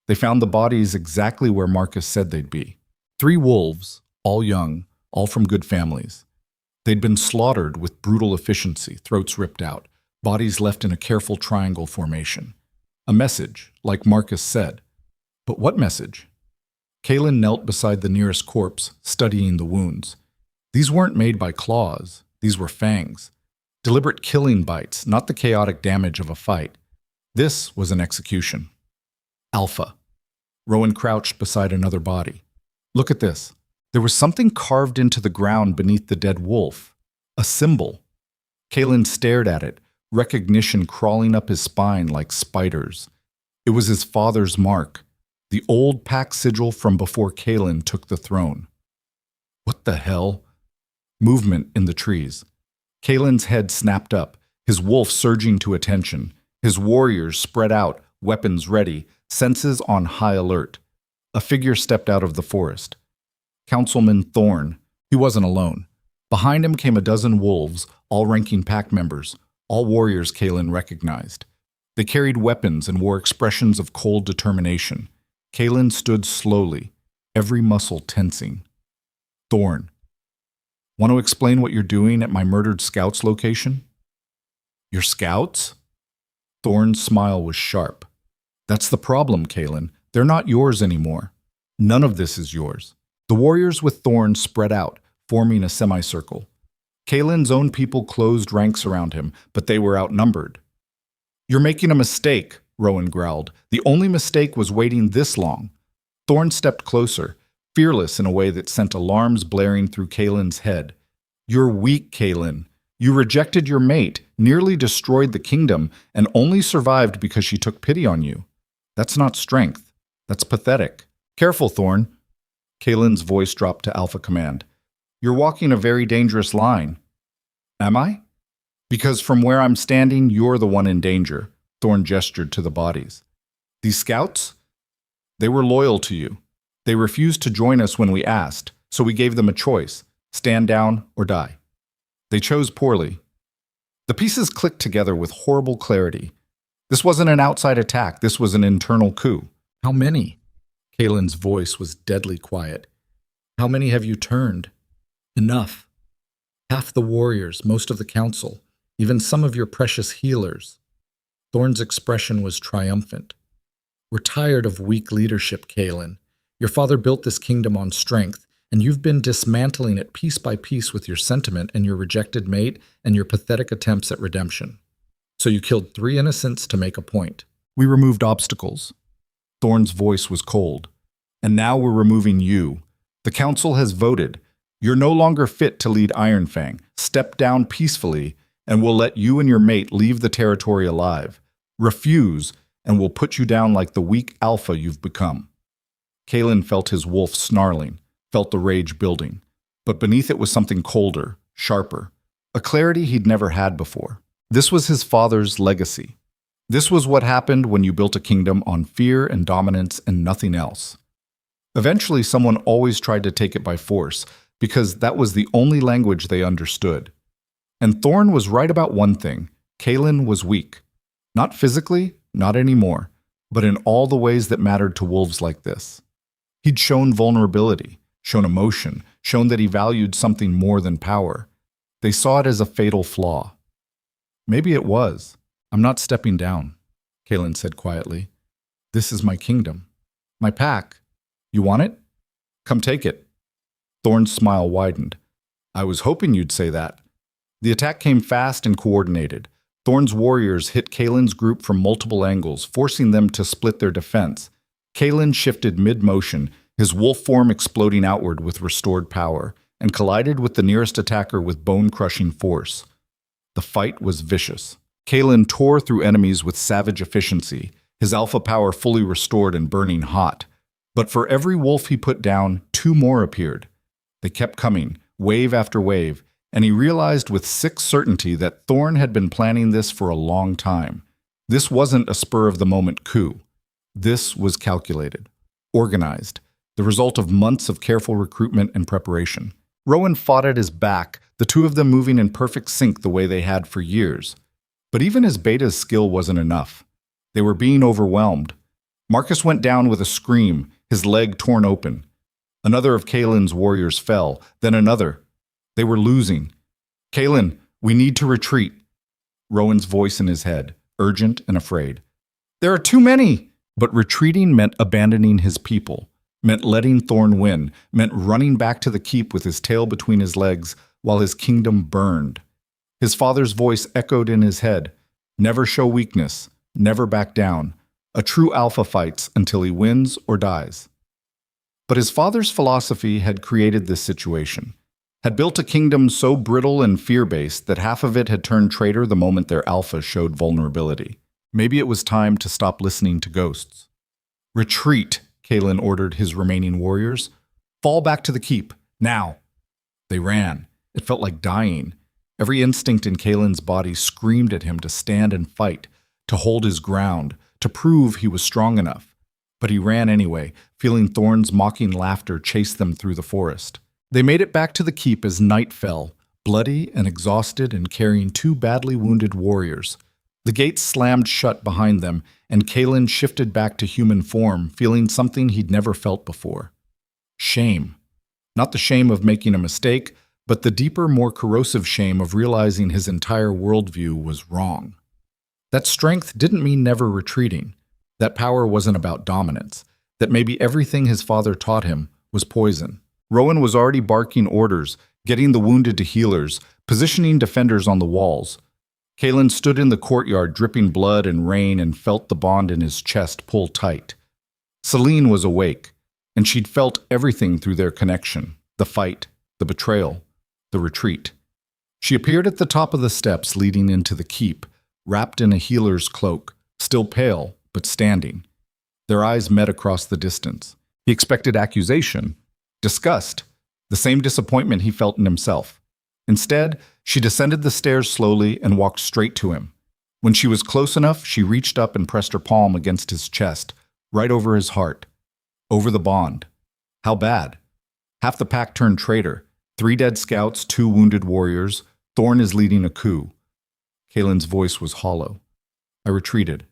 They found the bodies exactly where Marcus said they'd be. 3 wolves, all young, all from good families. They'd been slaughtered with brutal efficiency, throats ripped out, bodies left in a careful triangle formation. A message, like Marcus said. But what message? Kaylin knelt beside the nearest corpse, studying the wounds. These weren't made by claws. These were fangs. Deliberate killing bites, not the chaotic damage of a fight. This was an execution. Alpha. Rowan crouched beside another body. Look at this. There was something carved into the ground beneath the dead wolf. A symbol. Kaylin stared at it, recognition crawling up his spine like spiders. It was his father's mark, the old pack sigil from before Kaylin took the throne. What the hell? Movement in the trees. Kaylin's head snapped up, his wolf surging to attention, his warriors spread out, weapons ready, senses on high alert. A figure stepped out of the forest. Councilman Thorn. He wasn't alone. Behind him came a dozen wolves, all ranking pack members, all warriors Kaylin recognized. They carried weapons and wore expressions of cold determination. Kaylin stood slowly, every muscle tensing. Thorn. Want to explain what you're doing at my murdered scouts' location? Your scouts? Thorn's smile was sharp. That's the problem, Kaylin. They're not yours anymore. None of this is yours. The warriors with Thorn spread out, forming a semicircle. Kaylin's own people closed ranks around him, but they were outnumbered. You're making a mistake, Rowan growled. The only mistake was waiting this long. Thorn stepped closer, fearless in a way that sent alarms blaring through Kaylin's head. You're weak, Kaylin. You rejected your mate. nearly destroyed the kingdom, and only survived because she took pity on you. That's not strength. That's pathetic. Careful, Thorn. Kaelin's voice dropped to Alpha Command. You're walking a very dangerous line. Am I? Because from where I'm standing, you're the one in danger. Thorn gestured to the bodies. These scouts? They were loyal to you. They refused to join us when we asked, so we gave them a choice: stand down or die. They chose poorly. The pieces clicked together with horrible clarity. This wasn't an outside attack, this was an internal coup. How many? Kaelin's voice was deadly quiet. How many have you turned? Enough. Half the warriors, most of the council, even some of your precious healers. Thorn's expression was triumphant. We're tired of weak leadership, Kaelin. Your father built this kingdom on strength, and you've been dismantling it piece by piece with your sentiment and your rejected mate and your pathetic attempts at redemption. So you killed 3 innocents to make a point. We removed obstacles. Thorn's voice was cold. And now we're removing you. The council has voted. You're no longer fit to lead Ironfang. Step down peacefully, and we'll let you and your mate leave the territory alive. Refuse, and we'll put you down like the weak alpha you've become. Kaelin felt his wolf snarling, felt the rage building. But beneath it was something colder, sharper, a clarity he'd never had before. This was his father's legacy. This was what happened when you built a kingdom on fear and dominance and nothing else. Eventually, someone always tried to take it by force, because that was the only language they understood. And Thorn was right about one thing: Kaelin was weak. Not physically, not anymore, but in all the ways that mattered to wolves like this. He'd shown vulnerability, shown emotion, shown that he valued something more than power. They saw it as a fatal flaw. Maybe it was. I'm not stepping down, Kaelin said quietly. This is my kingdom. My pack. You want it? Come take it. Thorn's smile widened. I was hoping you'd say that. The attack came fast and coordinated. Thorn's warriors hit Kaelin's group from multiple angles, forcing them to split their defense. Kaelin shifted mid-motion, his wolf form exploding outward with restored power, and collided with the nearest attacker with bone-crushing force. The fight was vicious. Kaelin tore through enemies with savage efficiency, his alpha power fully restored and burning hot. But for every wolf he put down, 2 more appeared. They kept coming, wave after wave, and he realized with sick certainty that Thorn had been planning this for a long time. This wasn't a spur-of-the-moment coup. This was calculated, organized, the result of months of careful recruitment and preparation. Rowan fought at his back, the 2 of them moving in perfect sync the way they had for years. But even his beta's skill wasn't enough. They were being overwhelmed. Marcus went down with a scream, his leg torn open. Another of Kaelin's warriors fell, then another. They were losing. Kaelin, we need to retreat. Rowan's voice in his head, urgent and afraid. There are too many! But retreating meant abandoning his people, meant letting Thorn win, meant running back to the keep with his tail between his legs while his kingdom burned. His father's voice echoed in his head. Never show weakness, never back down. A true alpha fights until he wins or dies. But his father's philosophy had created this situation, had built a kingdom so brittle and fear-based that half of it had turned traitor the moment their alpha showed vulnerability. Maybe it was time to stop listening to ghosts. Retreat, Kaelin ordered his remaining warriors. Fall back to the keep, now. They ran. It felt like dying. Every instinct in Kaelin's body screamed at him to stand and fight, to hold his ground, to prove he was strong enough. But he ran anyway, feeling Thorn's mocking laughter chase them through the forest. They made it back to the keep as night fell, bloody and exhausted and carrying 2 badly wounded warriors. The gates slammed shut behind them, and Kaelin shifted back to human form, feeling something he'd never felt before. Shame. Not the shame of making a mistake, but the deeper, more corrosive shame of realizing his entire worldview was wrong. That strength didn't mean never retreating. That power wasn't about dominance. That maybe everything his father taught him was poison. Rowan was already barking orders, getting the wounded to healers, positioning defenders on the walls. Kaelin stood in the courtyard dripping blood and rain and felt the bond in his chest pull tight. Celine was awake, and she'd felt everything through their connection: the fight, the betrayal, the retreat. She appeared at the top of the steps leading into the keep, wrapped in a healer's cloak, still pale, but standing. Their eyes met across the distance. He expected accusation, disgust, the same disappointment he felt in himself. Instead, she descended the stairs slowly and walked straight to him. When she was close enough, she reached up and pressed her palm against his chest, right over his heart, over the bond. How bad? Half the pack turned traitor. 3 dead scouts, 2 wounded warriors. Thorn is leading a coup. Kaylin's voice was hollow. I retreated.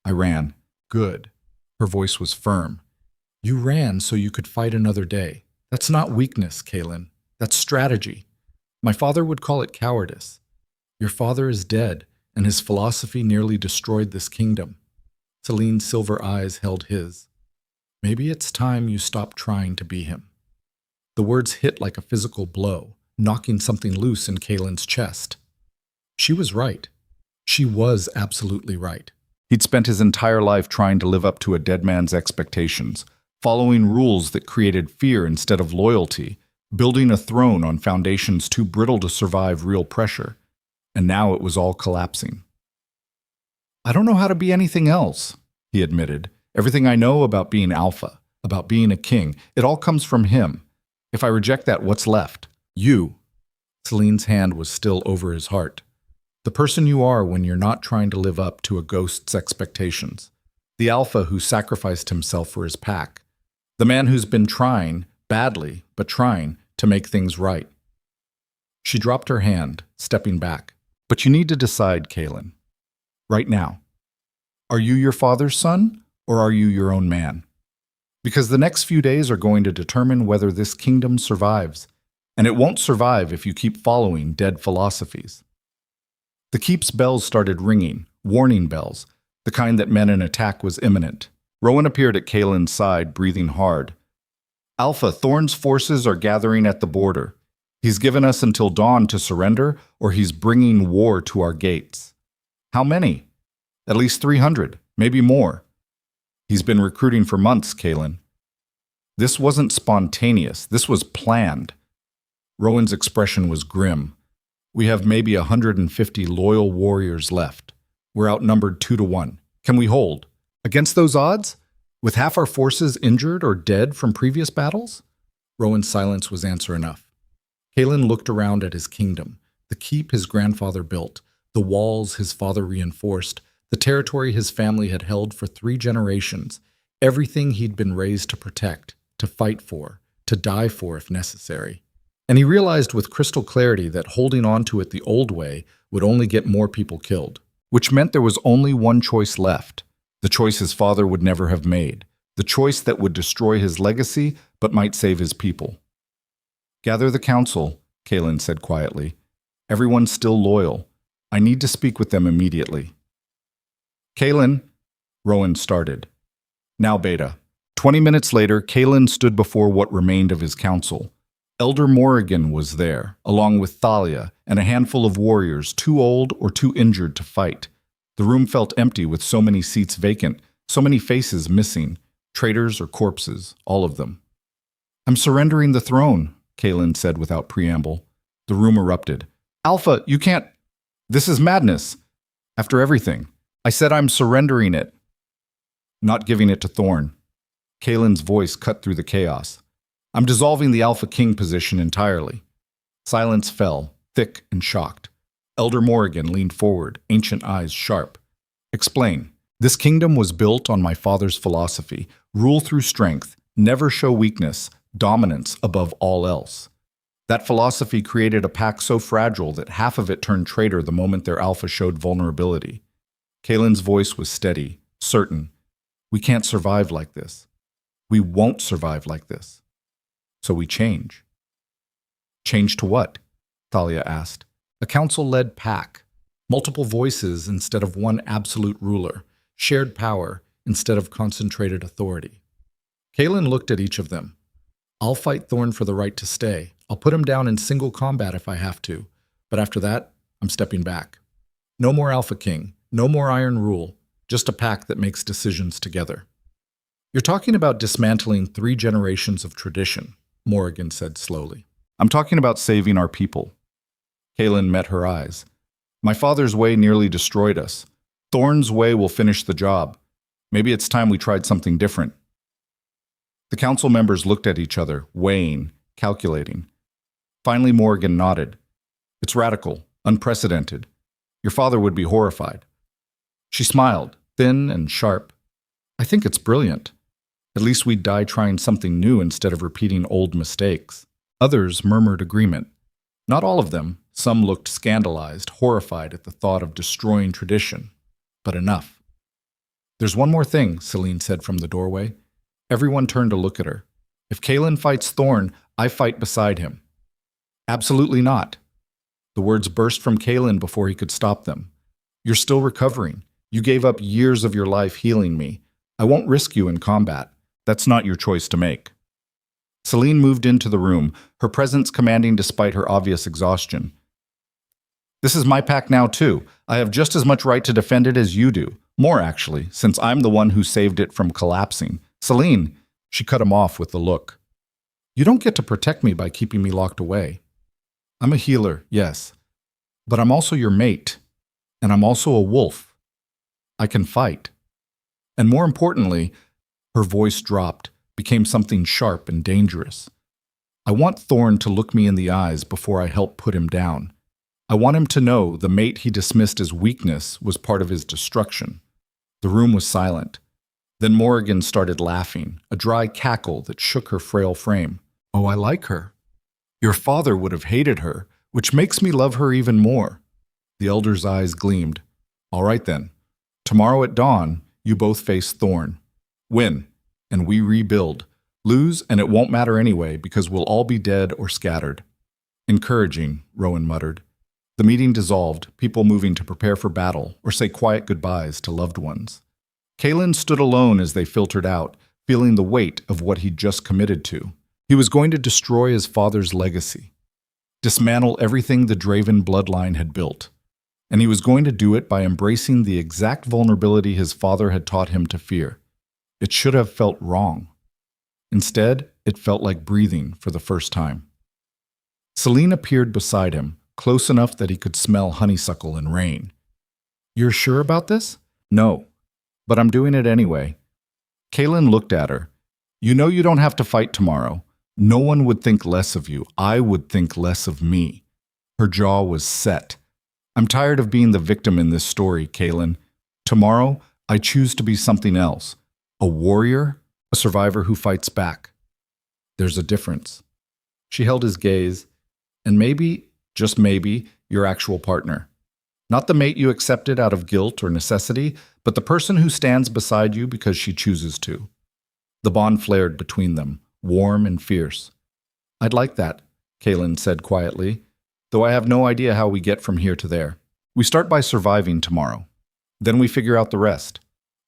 I ran. Good. Her voice was firm. You ran so you could fight another day. That's not weakness, Kaylin. That's strategy. My father would call it cowardice. Your father is dead, and his philosophy nearly destroyed this kingdom. Celine's silver eyes held his. Maybe it's time you stop trying to be him. The words hit like a physical blow, knocking something loose in Kaylin's chest. She was right. She was absolutely right. He'd spent his entire life trying to live up to a dead man's expectations, following rules that created fear instead of loyalty, building a throne on foundations too brittle to survive real pressure. And now it was all collapsing. I don't know how to be anything else, he admitted. Everything I know about being alpha, about being a king, it all comes from him. If I reject that, what's left? You. Celine's hand was still over his heart. The person you are when you're not trying to live up to a ghost's expectations. The alpha who sacrificed himself for his pack. The man who's been trying, badly, but trying, to make things right. She dropped her hand, stepping back. But you need to decide, Kaylin. Right now. Are you your father's son, or are you your own man? Because the next few days are going to determine whether this kingdom survives. And it won't survive if you keep following dead philosophies. The keep's bells started ringing, warning bells, the kind that meant an attack was imminent. Rowan appeared at Kaylin's side, breathing hard. Alpha, Thorn's forces are gathering at the border. He's given us until dawn to surrender, or he's bringing war to our gates. How many? At least 300, maybe more. He's been recruiting for months, Kaylin. This wasn't spontaneous. This was planned. Rowan's expression was grim. We have maybe 150 loyal warriors left. We're outnumbered 2-1. Can we hold? Against those odds? With half our forces injured or dead from previous battles? Rowan's silence was answer enough. Kaylin looked around at his kingdom, the keep his grandfather built, the walls his father reinforced, the territory his family had held for 3 generations, everything he'd been raised to protect, to fight for, to die for if necessary. And he realized with crystal clarity that holding on to it the old way would only get more people killed, which meant there was only one choice left, the choice his father would never have made, the choice that would destroy his legacy but might save his people. Gather the council, Kaylin said quietly. Everyone's still loyal. I need to speak with them immediately. Kaylin, Rowan started. Now, Beta. 20 minutes later, Kaylin stood before what remained of his council. Elder Morrigan was there, along with Thalia and a handful of warriors too old or too injured to fight. The room felt empty with so many seats vacant, so many faces missing, traitors or corpses, all of them. I'm surrendering the throne, Kaylin said without preamble. The room erupted. Alpha, you can't. This is madness. After everything. I said I'm surrendering it. Not giving it to Thorn. Kaylin's voice cut through the chaos. I'm dissolving the Alpha King position entirely. Silence fell, thick and shocked. Elder Morrigan leaned forward, ancient eyes sharp. Explain. This kingdom was built on my father's philosophy. Rule through strength, never show weakness, dominance above all else. That philosophy created a pack so fragile that half of it turned traitor the moment their alpha showed vulnerability. Kaylin's voice was steady, certain. We can't survive like this. We won't survive like this. So we change. Change to what? Thalia asked. A council-led pack. Multiple voices instead of one absolute ruler. Shared power instead of concentrated authority. Kaylin looked at each of them. I'll fight Thorn for the right to stay. I'll put him down in single combat if I have to. But after that, I'm stepping back. No more Alpha King. No more Iron Rule. Just a pack that makes decisions together. You're talking about dismantling 3 generations of tradition, Morrigan said slowly. I'm talking about saving our people. Kaelin met her eyes. My father's way nearly destroyed us. Thorn's way will finish the job. Maybe it's time we tried something different. The council members looked at each other, weighing, calculating. Finally, Morgan nodded. It's radical, unprecedented. Your father would be horrified. She smiled, thin and sharp. I think it's brilliant. At least we'd die trying something new instead of repeating old mistakes. Others murmured agreement. Not all of them. Some looked scandalized, horrified at the thought of destroying tradition. But enough. There's one more thing, Celine said from the doorway. Everyone turned to look at her. If Kaelin fights Thorn, I fight beside him. Absolutely not. The words burst from Kaelin before he could stop them. You're still recovering. You gave up years of your life healing me. I won't risk you in combat. That's not your choice to make. Celine moved into the room, her presence commanding despite her obvious exhaustion. This is my pack now, too. I have just as much right to defend it as you do. More, actually, since I'm the one who saved it from collapsing. Celine, she cut him off with a look. You don't get to protect me by keeping me locked away. I'm a healer, yes, but I'm also your mate, and I'm also a wolf. I can fight. And more importantly, her voice dropped, became something sharp and dangerous. I want Thorn to look me in the eyes before I help put him down. I want him to know the mate he dismissed as weakness was part of his destruction. The room was silent. Then Morrigan started laughing, a dry cackle that shook her frail frame. Oh, I like her. Your father would have hated her, which makes me love her even more. The elder's eyes gleamed. All right then. Tomorrow at dawn, you both face Thorn. Win, and we rebuild. Lose, and it won't matter anyway, because we'll all be dead or scattered. Encouraging, Rowan muttered. The meeting dissolved, people moving to prepare for battle or say quiet goodbyes to loved ones. Kaelin stood alone as they filtered out, feeling the weight of what he'd just committed to. He was going to destroy his father's legacy, dismantle everything the Draven bloodline had built. And he was going to do it by embracing the exact vulnerability his father had taught him to fear. It should have felt wrong. Instead, it felt like breathing for the first time. Celine appeared beside him, close enough that he could smell honeysuckle and rain. You're sure about this? No, but I'm doing it anyway. Kaelin looked at her. You know you don't have to fight tomorrow. No one would think less of you. I would think less of me. Her jaw was set. I'm tired of being the victim in this story, Kaelin. Tomorrow, I choose to be something else. A warrior, a survivor who fights back. There's a difference. She held his gaze. And maybe, just maybe, your actual partner. Not the mate you accepted out of guilt or necessity, but the person who stands beside you because she chooses to. The bond flared between them, warm and fierce. I'd like that, Kaelin said quietly, though I have no idea how we get from here to there. We start by surviving tomorrow. Then we figure out the rest.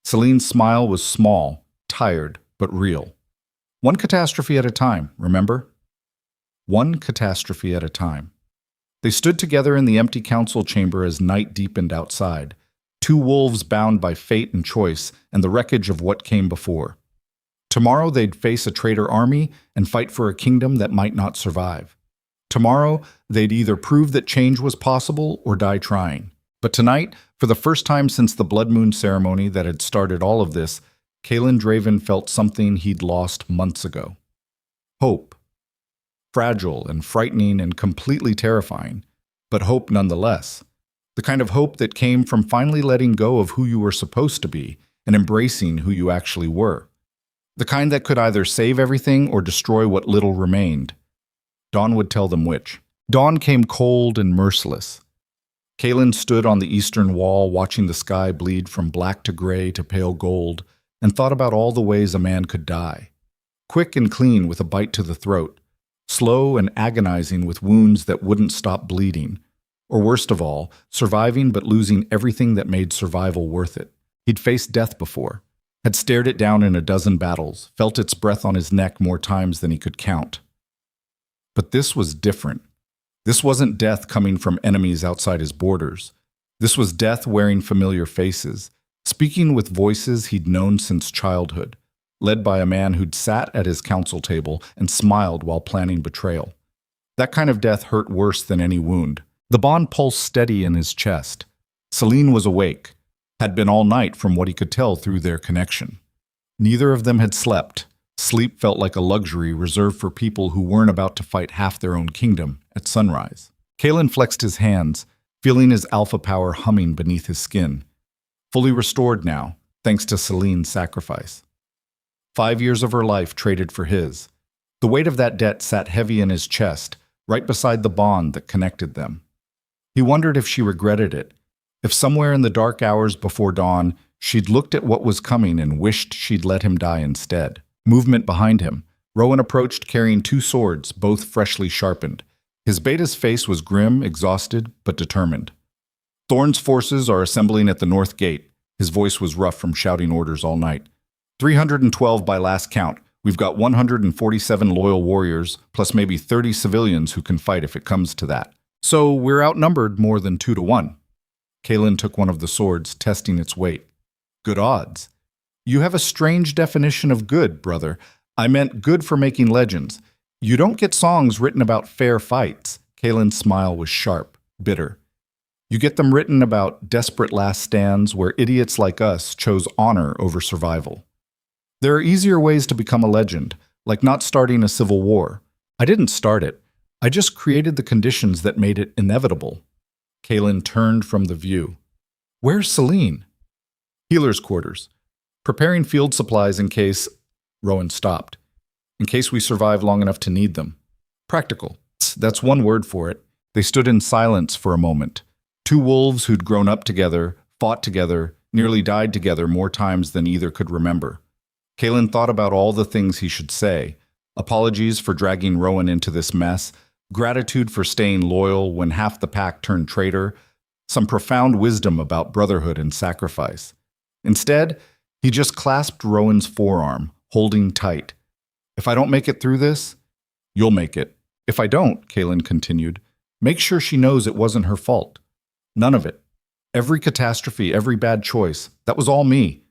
Celine's smile was small, tired, but real. One catastrophe at a time, remember? One catastrophe at a time. They stood together in the empty council chamber as night deepened outside, two wolves bound by fate and choice and the wreckage of what came before. Tomorrow they'd face a traitor army and fight for a kingdom that might not survive. Tomorrow they'd either prove that change was possible or die trying. But tonight, for the first time since the blood moon ceremony that had started all of this, Kaelin Draven felt something he'd lost months ago. Hope. Fragile and frightening and completely terrifying, but hope nonetheless. The kind of hope that came from finally letting go of who you were supposed to be and embracing who you actually were. The kind that could either save everything or destroy what little remained. Dawn would tell them which. Dawn came cold and merciless. Kaelin stood on the eastern wall watching the sky bleed from black to gray to pale gold and thought about all the ways a man could die. Quick and clean with a bite to the throat. Slow and agonizing with wounds that wouldn't stop bleeding. Or worst of all, surviving but losing everything that made survival worth it. He'd faced death before, had stared it down in a dozen battles, felt its breath on his neck more times than he could count. But this was different. This wasn't death coming from enemies outside his borders. This was death wearing familiar faces, speaking with voices he'd known since childhood. Led by a man who'd sat at his council table and smiled while planning betrayal. That kind of death hurt worse than any wound. The The bond pulsed steady in his chest. Celine was awake, had been all night from what he could tell through their connection. Neither of them had slept. Sleep felt like a luxury reserved for people who weren't about to fight half their own kingdom at sunrise. Kalen flexed his hands, feeling his alpha power humming beneath his skin. Fully restored now, thanks to Celine's sacrifice. 5 years of her life traded for his. The weight of that debt sat heavy in his chest, right beside the bond that connected them. He wondered if she regretted it, if somewhere in the dark hours before dawn, she'd looked at what was coming and wished she'd let him die instead. Movement behind him. Rowan approached carrying 2 swords, both freshly sharpened. His beta's face was grim, exhausted, but determined. Thorn's forces are assembling at the north gate. His voice was rough from shouting orders all night. 312 by last count. We've got 147 loyal warriors, plus maybe 30 civilians who can fight if it comes to that. So we're outnumbered more than 2 to 1. Kalen took one of the swords, testing its weight. Good odds. You have a strange definition of good, brother. I meant good for making legends. You don't get songs written about fair fights. Kalen's smile was sharp, bitter. You get them written about desperate last stands where idiots like us chose honor over survival. There are easier ways to become a legend, like not starting a civil war. I didn't start it. I just created the conditions that made it inevitable. Kalen turned from the view. Where's Celine? Healer's quarters. Preparing field supplies in case... Rowan stopped. In case we survive long enough to need them. Practical. That's one word for it. They stood in silence for a moment. 2 wolves who'd grown up together, fought together, nearly died together more times than either could remember. Kalen thought about all the things he should say. Apologies for dragging Rowan into this mess. Gratitude for staying loyal when half the pack turned traitor. Some profound wisdom about brotherhood and sacrifice. Instead, he just clasped Rowan's forearm, holding tight. If I don't make it through this, you'll make it. If I don't, Kalen continued, make sure she knows it wasn't her fault. None of it. Every catastrophe, every bad choice, that was all me.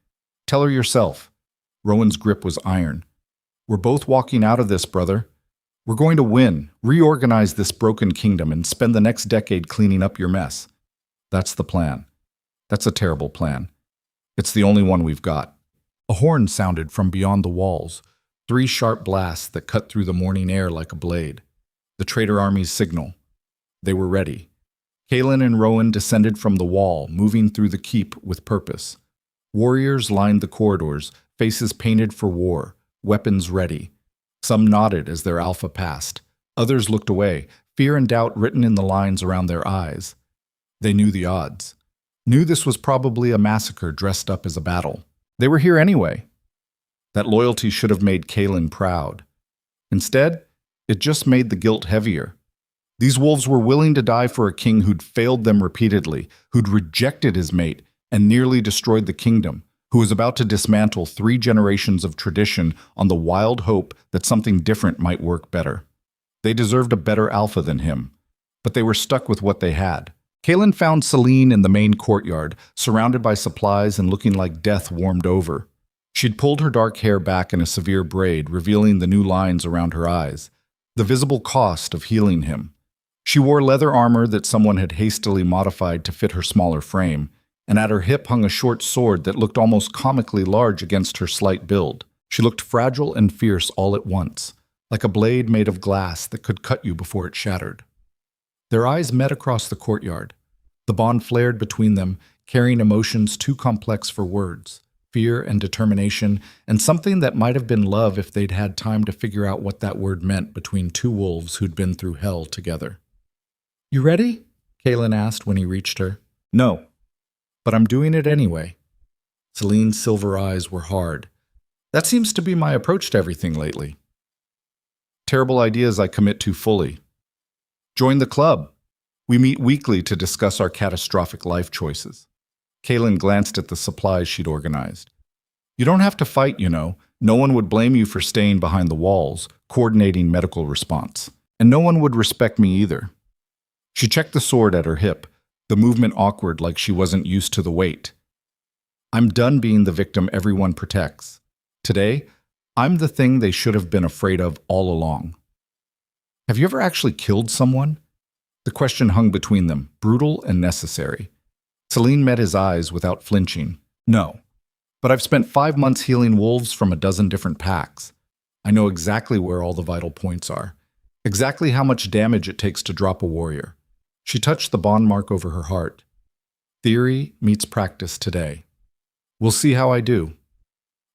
Tell her yourself. Rowan's grip was iron. We're both walking out of this, brother. We're going to win, reorganize this broken kingdom, and spend the next decade cleaning up your mess. That's the plan. That's a terrible plan. It's the only one we've got. A horn sounded from beyond the walls, 3 sharp blasts that cut through the morning air like a blade. The traitor army's signal. They were ready. Kalen and Rowan descended from the wall, moving through the keep with purpose. Warriors lined the corridors, faces painted for war, weapons ready. Some nodded as their alpha passed. Others looked away, fear and doubt written in the lines around their eyes. They knew the odds. Knew this was probably a massacre dressed up as a battle. They were here anyway. That loyalty should have made Kalen proud. Instead, it just made the guilt heavier. These wolves were willing to die for a king who'd failed them repeatedly, who'd rejected his mate and nearly destroyed the kingdom, who was about to dismantle 3 generations of tradition on the wild hope that something different might work better. They deserved a better alpha than him, but they were stuck with what they had. Kalen found Celine in the main courtyard, surrounded by supplies and looking like death warmed over. She'd pulled her dark hair back in a severe braid, revealing the new lines around her eyes, the visible cost of healing him. She wore leather armor that someone had hastily modified to fit her smaller frame, and at her hip hung a short sword that looked almost comically large against her slight build. She looked fragile and fierce all at once, like a blade made of glass that could cut you before it shattered. Their eyes met across the courtyard. The bond flared between them, carrying emotions too complex for words, fear and determination, and something that might have been love if they'd had time to figure out what that word meant between 2 wolves who'd been through hell together. You ready? Kalen asked when he reached her. No, but I'm doing it anyway. Celine's silver eyes were hard. That seems to be my approach to everything lately. Terrible ideas I commit to fully. Join the club. We meet weekly to discuss our catastrophic life choices. Kalen glanced at the supplies she'd organized. You don't have to fight, you know. No one would blame you for staying behind the walls, coordinating medical response. And no one would respect me either. She checked the sword at her hip, the movement awkward like she wasn't used to the weight. I'm done being the victim everyone protects. Today, I'm the thing they should have been afraid of all along. Have you ever actually killed someone? The question hung between them, brutal and necessary. Celine met his eyes without flinching. No, but I've spent 5 months healing wolves from a dozen different packs. I know exactly where all the vital points are, exactly how much damage it takes to drop a warrior. She touched the bond mark over her heart. Theory meets practice today. We'll see how I do.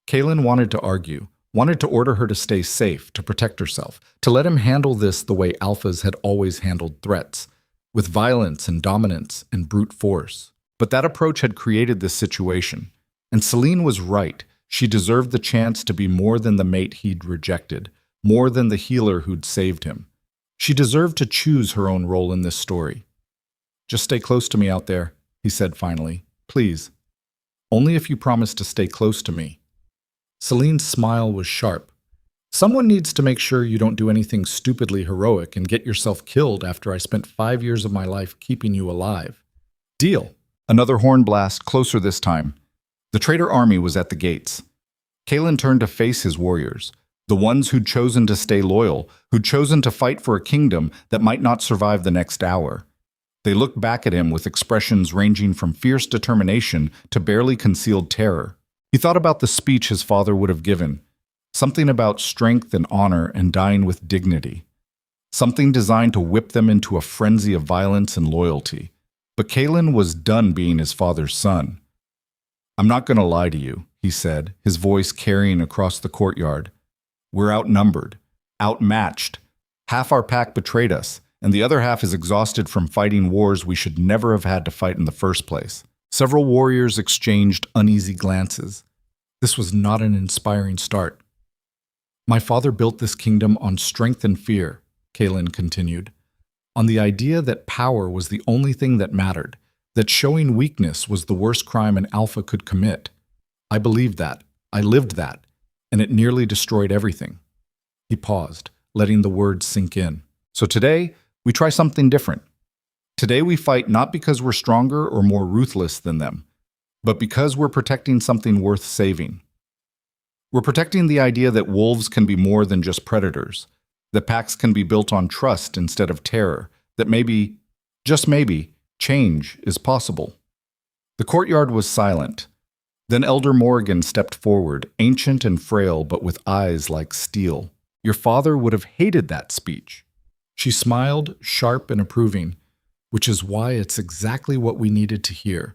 Kaelin wanted to argue, wanted to order her to stay safe, to protect herself, to let him handle this the way alphas had always handled threats, with violence and dominance and brute force. But that approach had created this situation, and Celine was right. She deserved the chance to be more than the mate he'd rejected, more than the healer who'd saved him. She deserved to choose her own role in this story. Just stay close to me out there, he said finally. Please. Only if you promise to stay close to me. Celine's smile was sharp. Someone needs to make sure you don't do anything stupidly heroic and get yourself killed after I spent 5 years of my life keeping you alive. Deal. Another horn blast, closer this time. The traitor army was at the gates. Kaelin turned to face his warriors, the ones who'd chosen to stay loyal, who'd chosen to fight for a kingdom that might not survive the next hour. They looked back at him with expressions ranging from fierce determination to barely concealed terror. He thought about the speech his father would have given, something about strength and honor and dying with dignity, something designed to whip them into a frenzy of violence and loyalty. But Kaelin was done being his father's son. I'm not going to lie to you, he said, his voice carrying across the courtyard. We're outnumbered, outmatched. Half our pack betrayed us, and the other half is exhausted from fighting wars we should never have had to fight in the first place. Several warriors exchanged uneasy glances. This was not an inspiring start. My father built this kingdom on strength and fear, Kaelin continued, on the idea that power was the only thing that mattered, that showing weakness was the worst crime an alpha could commit. I believed that. I lived that. And it nearly destroyed everything. He paused, letting the words sink in. So today, we try something different. Today we fight not because we're stronger or more ruthless than them, but because we're protecting something worth saving. We're protecting the idea that wolves can be more than just predators, that packs can be built on trust instead of terror, that maybe, just maybe, change is possible. The courtyard was silent. Then Elder Morrigan stepped forward, ancient and frail but with eyes like steel. Your father would have hated that speech. She smiled, sharp and approving, which is why it's exactly what we needed to hear.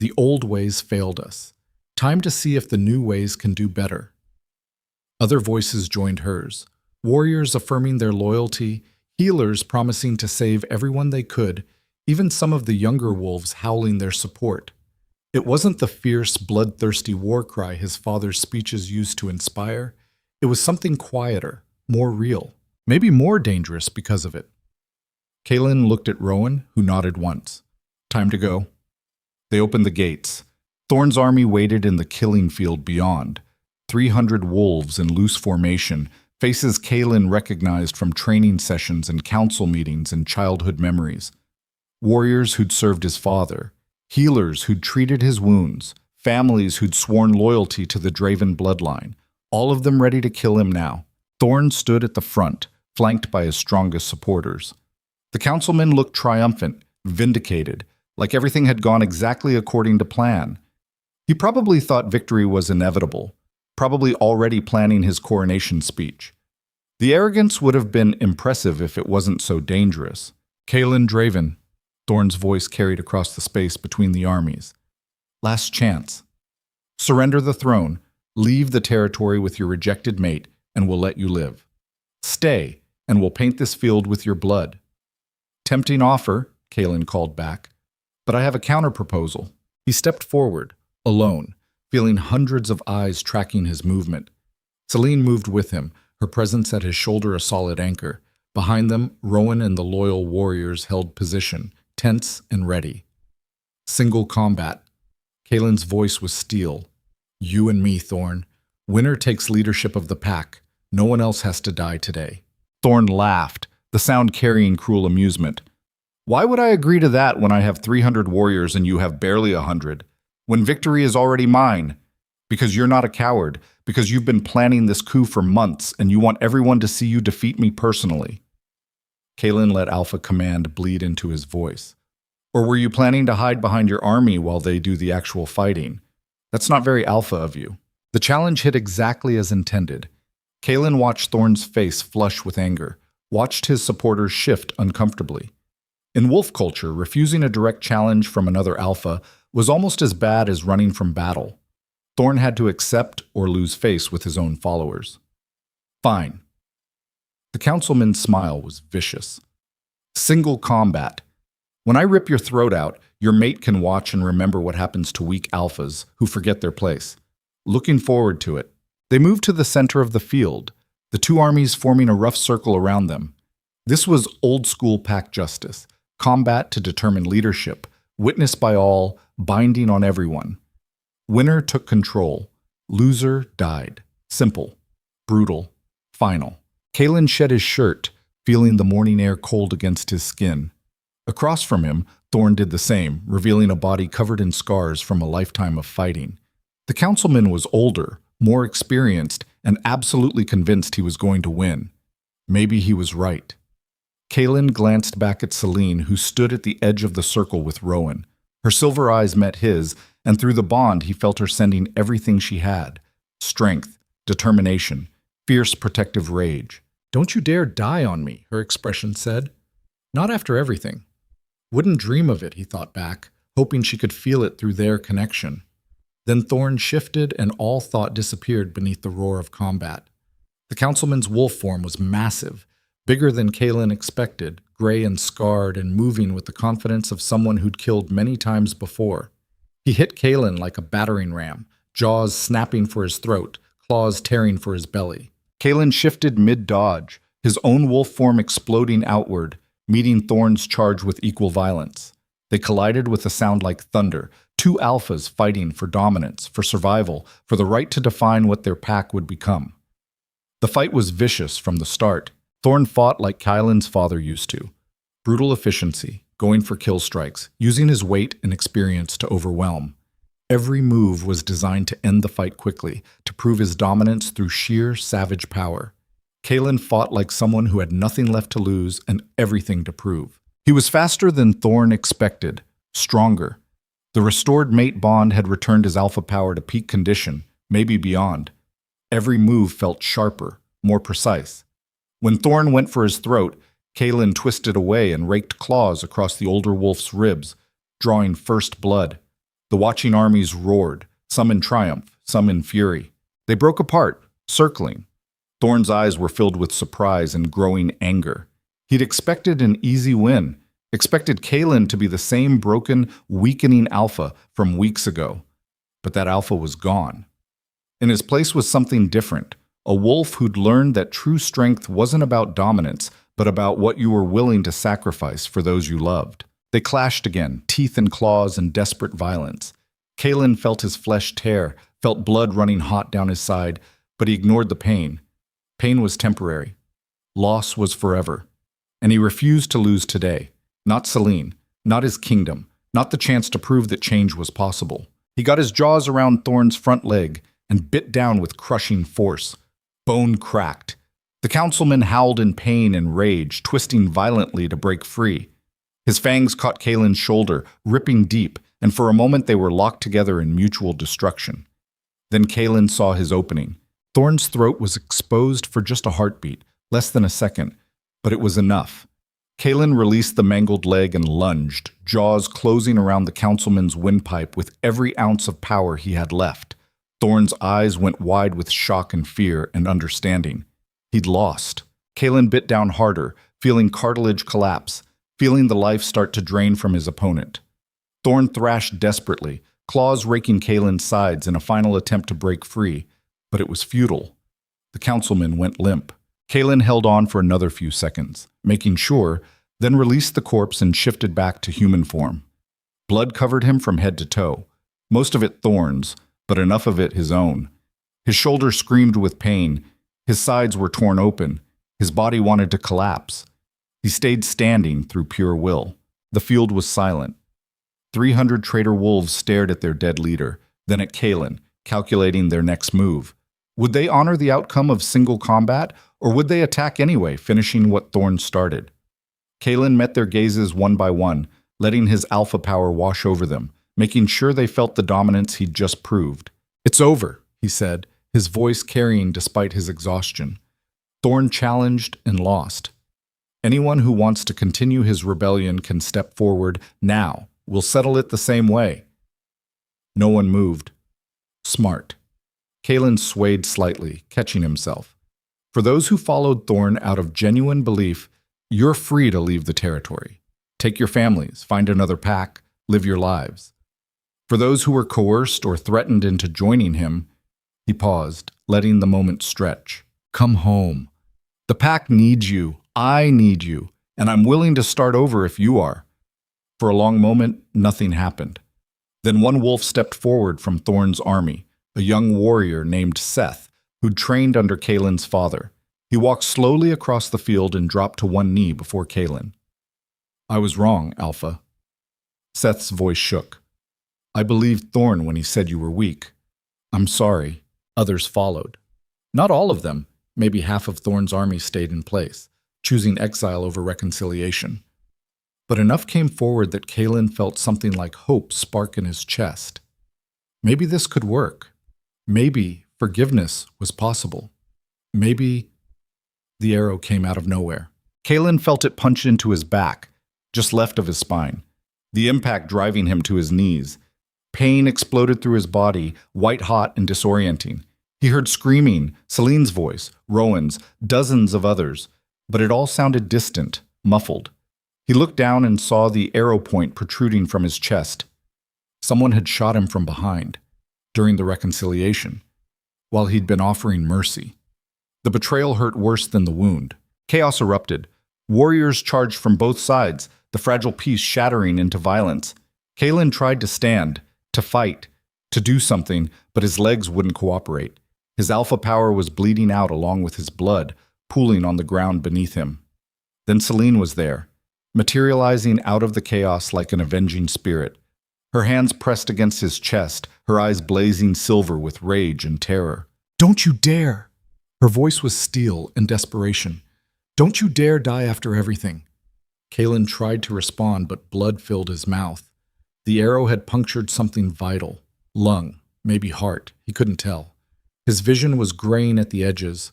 The old ways failed us. Time to see if the new ways can do better. Other voices joined hers, warriors affirming their loyalty, healers promising to save everyone they could, even some of the younger wolves howling their support. It wasn't the fierce, bloodthirsty war cry his father's speeches used to inspire. It was something quieter, more real, maybe more dangerous because of it. Kaelin looked at Rowan, who nodded once. Time to go. They opened the gates. Thorn's army waited in the killing field beyond. 300 wolves in loose formation, faces Kaelin recognized from training sessions and council meetings and childhood memories. Warriors who'd served his father, healers who'd treated his wounds, families who'd sworn loyalty to the Draven bloodline, all of them ready to kill him now. Thorn stood at the front, flanked by his strongest supporters. The councilmen looked triumphant, vindicated, like everything had gone exactly according to plan. He probably thought victory was inevitable, probably already planning his coronation speech. The arrogance would have been impressive if it wasn't so dangerous. Kaelin Draven, Thorn's voice carried across the space between the armies. Last chance. Surrender the throne, leave the territory with your rejected mate, and we'll let you live. Stay, and we'll paint this field with your blood. Tempting offer, Kaelin called back, but I have a counter-proposal. He stepped forward, alone, feeling hundreds of eyes tracking his movement. Celine moved with him, her presence at his shoulder a solid anchor. Behind them, Rowan and the loyal warriors held position, tense and ready. Single combat. Kaelin's voice was steel. You and me, Thorn. Winner takes leadership of the pack. No one else has to die today. Thorn laughed, the sound carrying cruel amusement. Why would I agree to that when I have 300 warriors and you have barely 100? When victory is already mine? Because you're not a coward, because you've been planning this coup for months and you want everyone to see you defeat me personally. Kalen let alpha command bleed into his voice. Or were you planning to hide behind your army while they do the actual fighting? That's not very alpha of you. The challenge hit exactly as intended. Kalen watched Thorn's face flush with anger, watched his supporters shift uncomfortably. In wolf culture, refusing a direct challenge from another alpha was almost as bad as running from battle. Thorn had to accept or lose face with his own followers. Fine. The councilman's smile was vicious. Single combat. When I rip your throat out, your mate can watch and remember what happens to weak alphas who forget their place. Looking forward to it. They moved to the center of the field, the two armies forming a rough circle around them. This was old-school pack justice, combat to determine leadership, witnessed by all, binding on everyone. Winner took control. Loser died. Simple. Brutal. Final. Kalen shed his shirt, feeling the morning air cold against his skin. Across from him, Thorn did the same, revealing a body covered in scars from a lifetime of fighting. The councilman was older, more experienced, and absolutely convinced he was going to win. Maybe he was right. Kalen glanced back at Celine, who stood at the edge of the circle with Rowan. Her silver eyes met his, and through the bond he felt her sending everything she had. Strength, determination, fierce protective rage. "Don't you dare die on me," her expression said. "Not after everything." Wouldn't dream of it, he thought back, hoping she could feel it through their connection. Then Thorn shifted and all thought disappeared beneath the roar of combat. The councilman's wolf form was massive, bigger than Kalen expected, gray and scarred and moving with the confidence of someone who'd killed many times before. He hit Kalen like a battering ram, jaws snapping for his throat, claws tearing for his belly. Kalen shifted mid-dodge, his own wolf form exploding outward, meeting Thorn's charge with equal violence. They collided with a sound like thunder, two alphas fighting for dominance, for survival, for the right to define what their pack would become. The fight was vicious from the start. Thorn fought like Kylan's father used to. Brutal efficiency, going for kill strikes, using his weight and experience to overwhelm. Every move was designed to end the fight quickly, to prove his dominance through sheer savage power. Kalen fought like someone who had nothing left to lose and everything to prove. He was faster than Thorn expected, stronger. The restored mate bond had returned his alpha power to peak condition, maybe beyond. Every move felt sharper, more precise. When Thorn went for his throat, Kalen twisted away and raked claws across the older wolf's ribs, drawing first blood. The watching armies roared, some in triumph, some in fury. They broke apart, circling. Thorn's eyes were filled with surprise and growing anger. He'd expected an easy win, expected Kalen to be the same broken, weakening alpha from weeks ago. But that alpha was gone. In his place was something different, a wolf who'd learned that true strength wasn't about dominance, but about what you were willing to sacrifice for those you loved. They clashed again, teeth and claws and desperate violence. Kalen felt his flesh tear, felt blood running hot down his side, but he ignored the pain. Pain was temporary. Loss was forever. And he refused to lose today. Not Celine, not his kingdom, not the chance to prove that change was possible. He got his jaws around Thorn's front leg and bit down with crushing force. Bone cracked. The councilman howled in pain and rage, twisting violently to break free. His fangs caught Kalen's shoulder, ripping deep, and for a moment they were locked together in mutual destruction. Then Kalen saw his opening. Thorn's throat was exposed for just a heartbeat, less than a second, but it was enough. Kalen released the mangled leg and lunged, jaws closing around the councilman's windpipe with every ounce of power he had left. Thorn's eyes went wide with shock and fear and understanding. He'd lost. Kalen bit down harder, feeling cartilage collapse, feeling the life start to drain from his opponent. Thorn thrashed desperately, claws raking Kalen's sides in a final attempt to break free, but it was futile. The councilman went limp. Kalen held on for another few seconds, making sure, then released the corpse and shifted back to human form. Blood covered him from head to toe, most of it Thorn's, but enough of it his own. His shoulders screamed with pain, his sides were torn open, his body wanted to collapse. He stayed standing through pure will. The field was silent. 300 traitor wolves stared at their dead leader, then at Kalen, calculating their next move. Would they honor the outcome of single combat, or would they attack anyway, finishing what Thorn started? Kalen met their gazes one by one, letting his alpha power wash over them, making sure they felt the dominance he'd just proved. "It's over," he said, his voice carrying despite his exhaustion. Thorn challenged and lost. "Anyone who wants to continue his rebellion can step forward now. We'll settle it the same way." No one moved. Smart. Kalen swayed slightly, catching himself. For those who followed Thorn out of genuine belief, you're free to leave the territory. Take your families, find another pack, live your lives. For those who were coerced or threatened into joining him, he paused, letting the moment stretch. "Come home. The pack needs you. I need you. And I'm willing to start over if you are." For a long moment, nothing happened. Then one wolf stepped forward from Thorn's army, a young warrior named Seth, who'd trained under Kalen's father. He walked slowly across the field and dropped to one knee before Kalen. "I was wrong, Alpha." Seth's voice shook. "I believed Thorn when he said you were weak. I'm sorry." Others followed. Not all of them. Maybe half of Thorn's army stayed in place, choosing exile over reconciliation. But enough came forward that Kalen felt something like hope spark in his chest. Maybe this could work. Maybe forgiveness was possible. Maybe... The arrow came out of nowhere. Kalen felt it punch into his back, just left of his spine, the impact driving him to his knees. Pain exploded through his body, white-hot and disorienting. He heard screaming, Celine's voice, Rowan's, dozens of others, but it all sounded distant, muffled. He looked down and saw the arrow point protruding from his chest. Someone had shot him from behind, during the reconciliation, while he'd been offering mercy. The betrayal hurt worse than the wound. Chaos erupted. Warriors charged from both sides, the fragile peace shattering into violence. Kalen tried to stand, to fight, to do something, but his legs wouldn't cooperate. His alpha power was bleeding out along with his blood, pooling on the ground beneath him. Then Celine was there, materializing out of the chaos like an avenging spirit. Her hands pressed against his chest, her eyes blazing silver with rage and terror. "Don't you dare!" Her voice was steel and desperation. "Don't you dare die after everything." Kalen tried to respond, but blood filled his mouth. The arrow had punctured something vital. Lung, maybe heart, he couldn't tell. His vision was graying at the edges.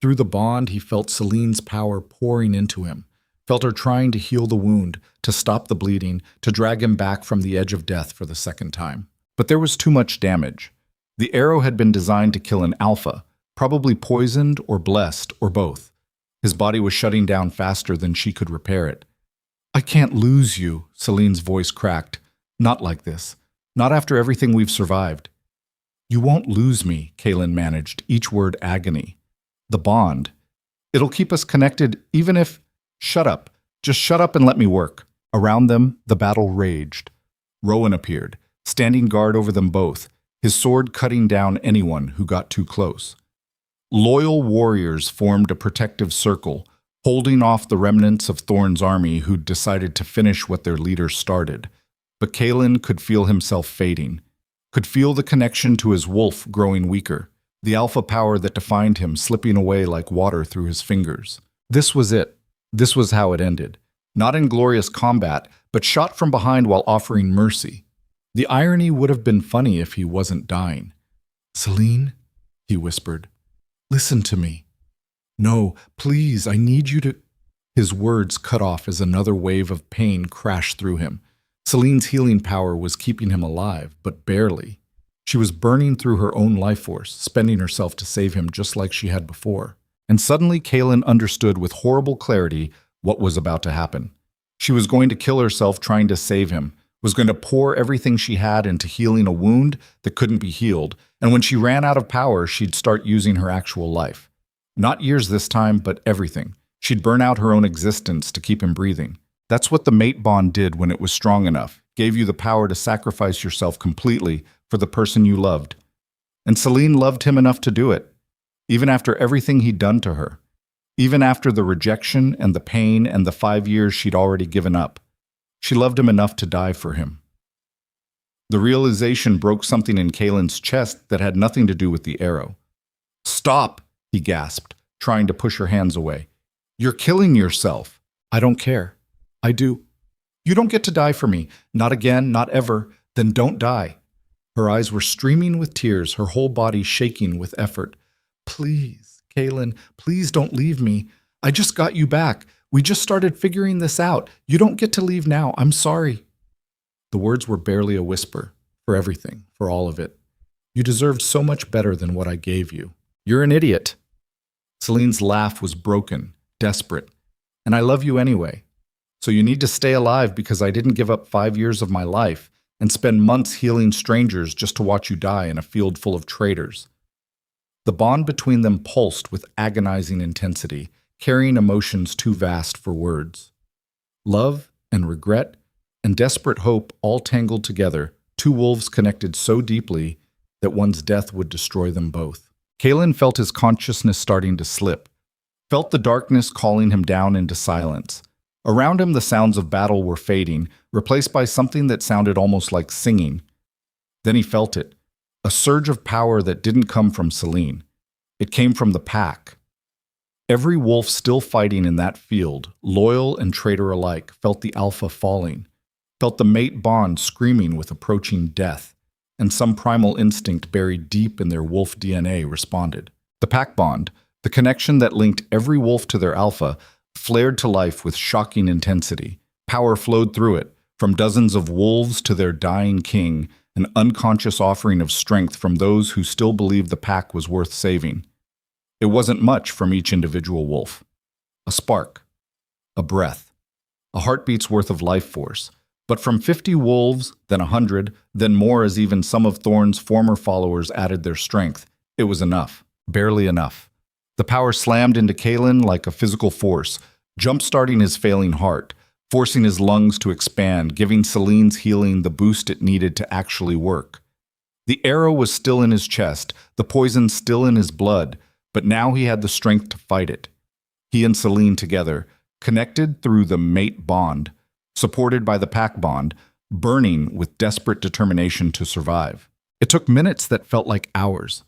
Through the bond, he felt Celine's power pouring into him, felt her trying to heal the wound, to stop the bleeding, to drag him back from the edge of death for the second time. But there was too much damage. The arrow had been designed to kill an alpha, probably poisoned or blessed or both. His body was shutting down faster than she could repair it. "I can't lose you," Celine's voice cracked. "Not like this. Not after everything we've survived." "You won't lose me," Kalen managed, each word agony. "The bond. It'll keep us connected even if—" "Shut up. Just shut up and let me work." Around them, the battle raged. Rowan appeared, standing guard over them both, his sword cutting down anyone who got too close. Loyal warriors formed a protective circle, holding off the remnants of Thorn's army who'd decided to finish what their leader started. But Kalen could feel himself fading, could feel the connection to his wolf growing weaker, the alpha power that defined him slipping away like water through his fingers. This was it. This was how it ended. Not in glorious combat, but shot from behind while offering mercy. The irony would have been funny if he wasn't dying. "Celine," he whispered, "listen to me. No, please, I need you to—" His words cut off as another wave of pain crashed through him. Celine's healing power was keeping him alive, but barely. She was burning through her own life force, spending herself to save him just like she had before. And suddenly Kalen understood with horrible clarity what was about to happen. She was going to kill herself trying to save him, was going to pour everything she had into healing a wound that couldn't be healed, and when she ran out of power, she'd start using her actual life. Not years this time, but everything. She'd burn out her own existence to keep him breathing. That's what the mate bond did when it was strong enough, gave you the power to sacrifice yourself completely for the person you loved. And Celine loved him enough to do it, even after everything he'd done to her, even after the rejection and the pain and the 5 years she'd already given up. She loved him enough to die for him. The realization broke something in Kalen's chest that had nothing to do with the arrow. "Stop!" he gasped, trying to push her hands away. "You're killing yourself." "I don't care." I do. You don't get to die for me. Not again, not ever. Then don't die. Her eyes were streaming with tears, her whole body shaking with effort. Please, Kaylin, please don't leave me. I just got you back. We just started figuring this out. You don't get to leave now. I'm sorry. The words were barely a whisper. For everything, for all of it. You deserved so much better than what I gave you. You're an idiot. Celine's laugh was broken, desperate. And I love you anyway. So you need to stay alive because I didn't give up 5 years of my life and spend months healing strangers just to watch you die in a field full of traitors. The bond between them pulsed with agonizing intensity, carrying emotions too vast for words. Love and regret and desperate hope all tangled together, two wolves connected so deeply that one's death would destroy them both. Kaylin felt his consciousness starting to slip, felt the darkness calling him down into silence. Around him, the sounds of battle were fading, replaced by something that sounded almost like singing. Then he felt it, a surge of power that didn't come from Celine. It came from the pack. Every wolf still fighting in that field, loyal and traitor alike, felt the alpha falling, felt the mate bond screaming with approaching death, and some primal instinct buried deep in their wolf DNA responded. The pack bond, the connection that linked every wolf to their alpha, flared to life with shocking intensity. Power flowed through it, from dozens of wolves to their dying king, an unconscious offering of strength from those who still believed the pack was worth saving. It wasn't much from each individual wolf. A spark, a breath, a heartbeat's worth of life force. But from 50 wolves, then 100, then more as even some of Thorn's former followers added their strength, it was enough, barely enough. The power slammed into Kaylin like a physical force, jump-starting his failing heart, forcing his lungs to expand, giving Celine's healing the boost it needed to actually work. The arrow was still in his chest, the poison still in his blood, but now he had the strength to fight it. He and Celine together, connected through the mate bond, supported by the pack bond, burning with desperate determination to survive. It took minutes that felt like hours.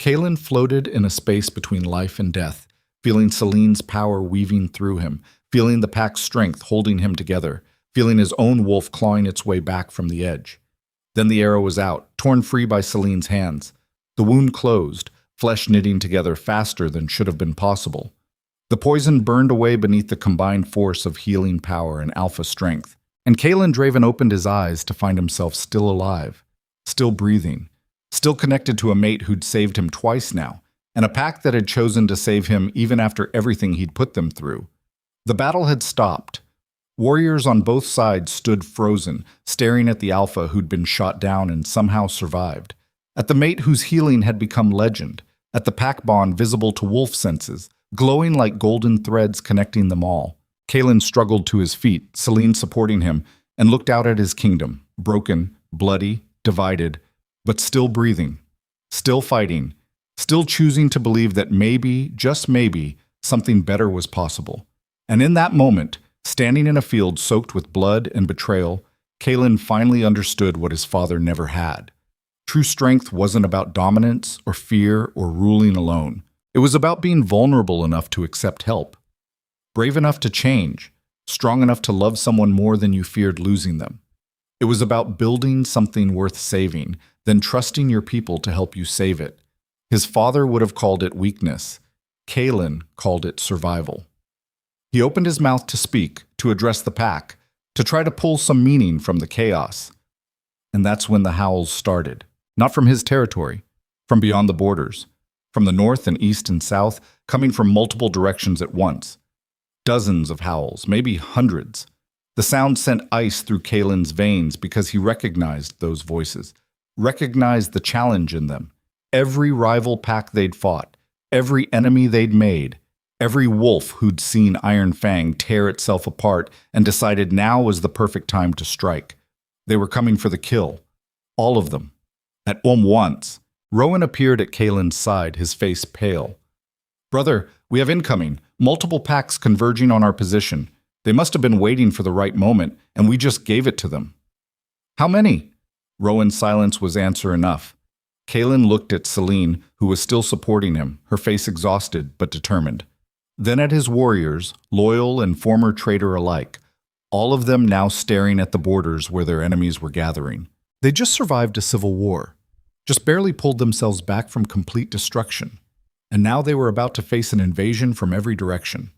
Kaylin floated in a space between life and death, feeling Celine's power weaving through him, feeling the pack's strength holding him together, feeling his own wolf clawing its way back from the edge. Then the arrow was out, torn free by Celine's hands. The wound closed, flesh knitting together faster than should have been possible. The poison burned away beneath the combined force of healing power and alpha strength, and Kaylin Draven opened his eyes to find himself still alive, still breathing, still connected to a mate who'd saved him twice now, and a pack that had chosen to save him even after everything he'd put them through. The battle had stopped. Warriors on both sides stood frozen, staring at the alpha who'd been shot down and somehow survived, at the mate whose healing had become legend, at the pack bond visible to wolf senses, glowing like golden threads connecting them all. Kaylin struggled to his feet, Celine supporting him, and looked out at his kingdom, broken, bloody, divided, but still breathing, still fighting, still choosing to believe that maybe, just maybe, something better was possible. And in that moment, standing in a field soaked with blood and betrayal, Kaylin finally understood what his father never had. True strength wasn't about dominance or fear or ruling alone. It was about being vulnerable enough to accept help, brave enough to change, strong enough to love someone more than you feared losing them. It was about building something worth saving, then trusting your people to help you save it. His father would have called it weakness. Kaylin called it survival. He opened his mouth to speak, to address the pack, to try to pull some meaning from the chaos. And that's when the howls started. Not from his territory, from beyond the borders, from the north and east and south, coming from multiple directions at once. Dozens of howls, maybe hundreds. The sound sent ice through Kaylin's veins because he recognized those voices, recognized the challenge in them. Every rival pack they'd fought, every enemy they'd made, every wolf who'd seen Iron Fang tear itself apart and decided now was the perfect time to strike. They were coming for the kill. All of them. At once. Rowan appeared at Kaylin's side, his face pale. "Brother, we have incoming. Multiple packs converging on our position. They must have been waiting for the right moment, and we just gave it to them." "How many?" Rowan's silence was answer enough. Kaylin looked at Celine, who was still supporting him, her face exhausted but determined. Then at his warriors, loyal and former traitor alike. all of them now staring at the borders where their enemies were gathering. They just survived a civil war, just barely pulled themselves back from complete destruction, and now they were about to face an invasion from every direction.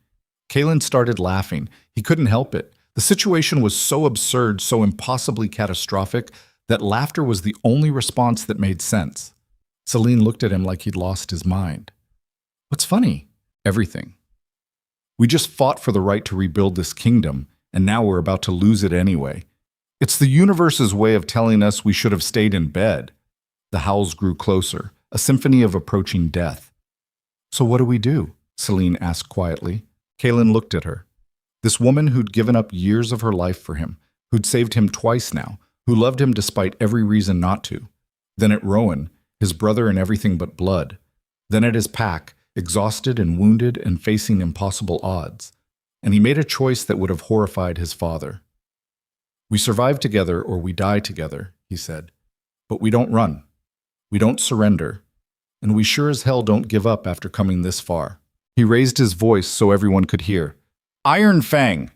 Kalen started laughing. He couldn't help it. The situation was so absurd, so impossibly catastrophic, that laughter was the only response that made sense. Celine looked at him like he'd lost his mind. What's funny? Everything. We just fought for the right to rebuild this kingdom, and now we're about to lose it anyway. It's the universe's way of telling us we should have stayed in bed. The howls grew closer, a symphony of approaching death. So what do we do? Celine asked quietly. Kalen looked at her. This woman who'd given up years of her life for him, who'd saved him twice now, who loved him despite every reason not to. Then at Rowan, his brother in everything but blood. Then at his pack, exhausted and wounded and facing impossible odds. And he made a choice that would have horrified his father. We survive together or we die together, he said. But we don't run. We don't surrender. And we sure as hell don't give up after coming this far. He raised his voice so everyone could hear. Iron Fang!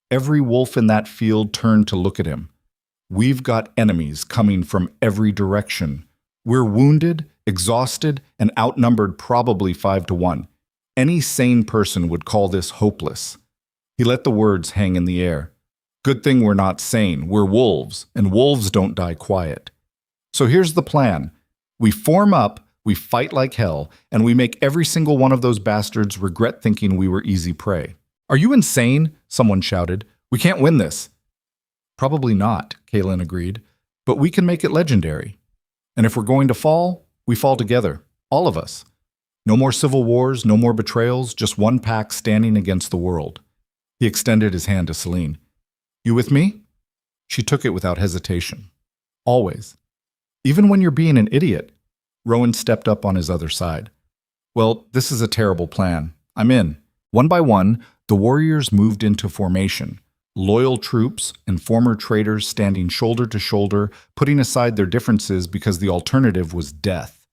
Every wolf in that field turned to look at him. We've got enemies coming from every direction. We're wounded, exhausted, and outnumbered probably 5-1. Any sane person would call this hopeless. He let the words hang in the air. Good thing we're not sane. We're wolves, and wolves don't die quiet. So here's the plan. We form up, we fight like hell, and we make every single one of those bastards regret thinking we were easy prey. Are you insane? Someone shouted. We can't win this. Probably not, Kalen agreed, but we can make it legendary. And if we're going to fall, we fall together, all of us. No more civil wars, no more betrayals, just one pack standing against the world. He extended his hand to Celine. You with me? She took it without hesitation. Always. Even when you're being an idiot. Rowan stepped up on his other side. Well, this is a terrible plan. I'm in. One by one, the warriors moved into formation. Loyal troops and former traitors standing shoulder to shoulder, putting aside their differences because the alternative was death.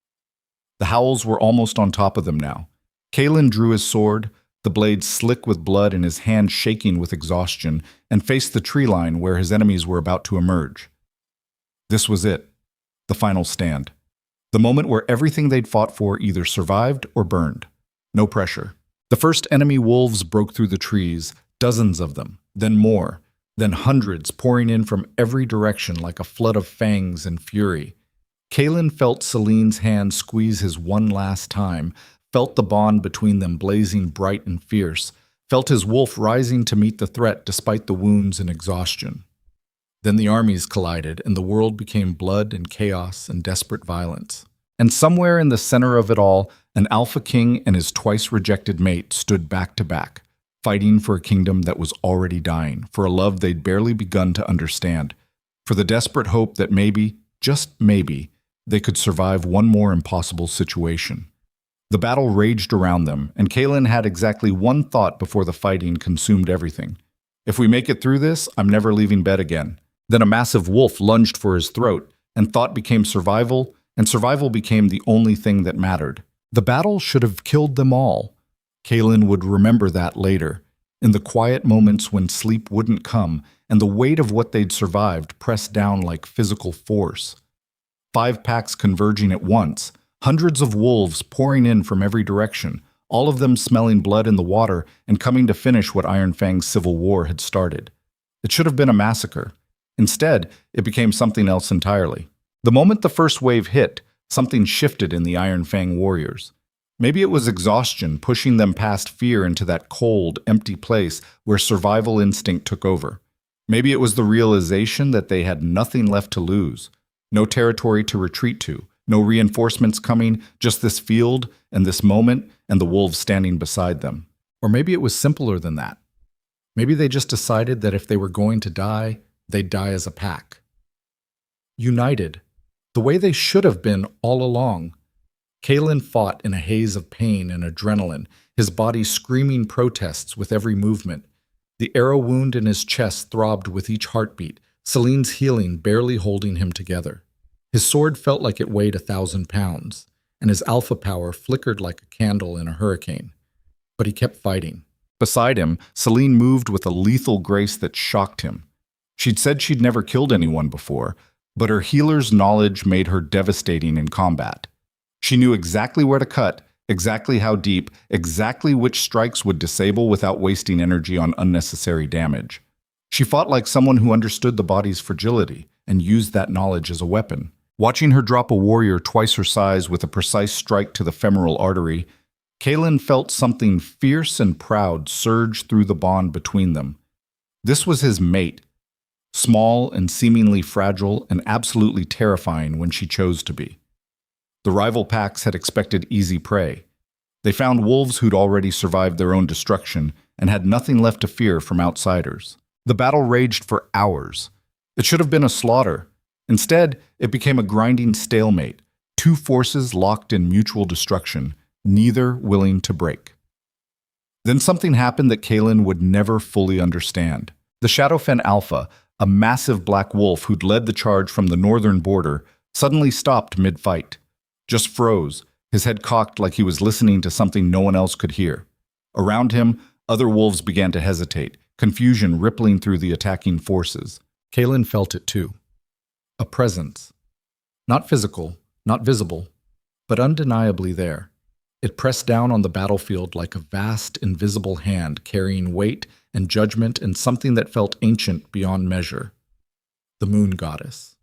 The howls were almost on top of them now. Kalen drew his sword, the blade slick with blood and his hand shaking with exhaustion, and faced the tree line where his enemies were about to emerge. This was it. The final stand. The moment where everything they'd fought for either survived or burned. No pressure. The first enemy wolves broke through the trees, dozens of them, then more, then hundreds pouring in from every direction like a flood of fangs and fury. Kalen felt Celine's hand squeeze his one last time, felt the bond between them blazing bright and fierce, felt his wolf rising to meet the threat despite the wounds and exhaustion. Then the armies collided, and the world became blood and chaos and desperate violence. And somewhere in the center of it all, an alpha king and his twice-rejected mate stood back to back, fighting for a kingdom that was already dying, for a love they'd barely begun to understand, for the desperate hope that maybe, just maybe, they could survive one more impossible situation. The battle raged around them, and Kalen had exactly one thought before the fighting consumed everything. If we make it through this, I'm never leaving bed again. Then a massive wolf lunged for his throat, and thought became survival, and survival became the only thing that mattered. The battle should have killed them all. Kalen would remember that later, in the quiet moments when sleep wouldn't come, and the weight of what they'd survived pressed down like physical force. 5 packs converging at once, hundreds of wolves pouring in from every direction, all of them smelling blood in the water and coming to finish what Iron Fang's civil war had started. It should have been a massacre. Instead, it became something else entirely. The moment the first wave hit, something shifted in the Iron Fang warriors. Maybe it was exhaustion pushing them past fear into that cold, empty place where survival instinct took over. Maybe it was the realization that they had nothing left to lose. No territory to retreat to, no reinforcements coming, just this field and this moment and the wolves standing beside them. Or maybe it was simpler than that. Maybe they just decided that if they were going to die, they'd die as a pack. United, the way they should have been all along. Kalen fought in a haze of pain and adrenaline, his body screaming protests with every movement. The arrow wound in his chest throbbed with each heartbeat, Celine's healing barely holding him together. His sword felt like it weighed 1,000 pounds, and his alpha power flickered like a candle in a hurricane. But he kept fighting. Beside him, Celine moved with a lethal grace that shocked him. She'd said she'd never killed anyone before, but her healer's knowledge made her devastating in combat. She knew exactly where to cut, exactly how deep, exactly which strikes would disable without wasting energy on unnecessary damage. She fought like someone who understood the body's fragility and used that knowledge as a weapon. Watching her drop a warrior twice her size with a precise strike to the femoral artery, Kaelin felt something fierce and proud surge through the bond between them. This was his mate, small and seemingly fragile and absolutely terrifying when she chose to be. The rival packs had expected easy prey. They found wolves who'd already survived their own destruction and had nothing left to fear from outsiders. The battle raged for hours. It should have been a slaughter. Instead, it became a grinding stalemate, two forces locked in mutual destruction, neither willing to break. Then something happened that Kaelin would never fully understand. The Shadowfen Alpha, a massive black wolf who'd led the charge from the northern border, suddenly stopped mid-fight. Just froze, his head cocked like he was listening to something no one else could hear. Around him, other wolves began to hesitate, confusion rippling through the attacking forces. Kaelin felt it too. A presence. Not physical, not visible, but undeniably there. It pressed down on the battlefield like a vast, invisible hand carrying weight and judgment and something that felt ancient beyond measure. The moon goddess.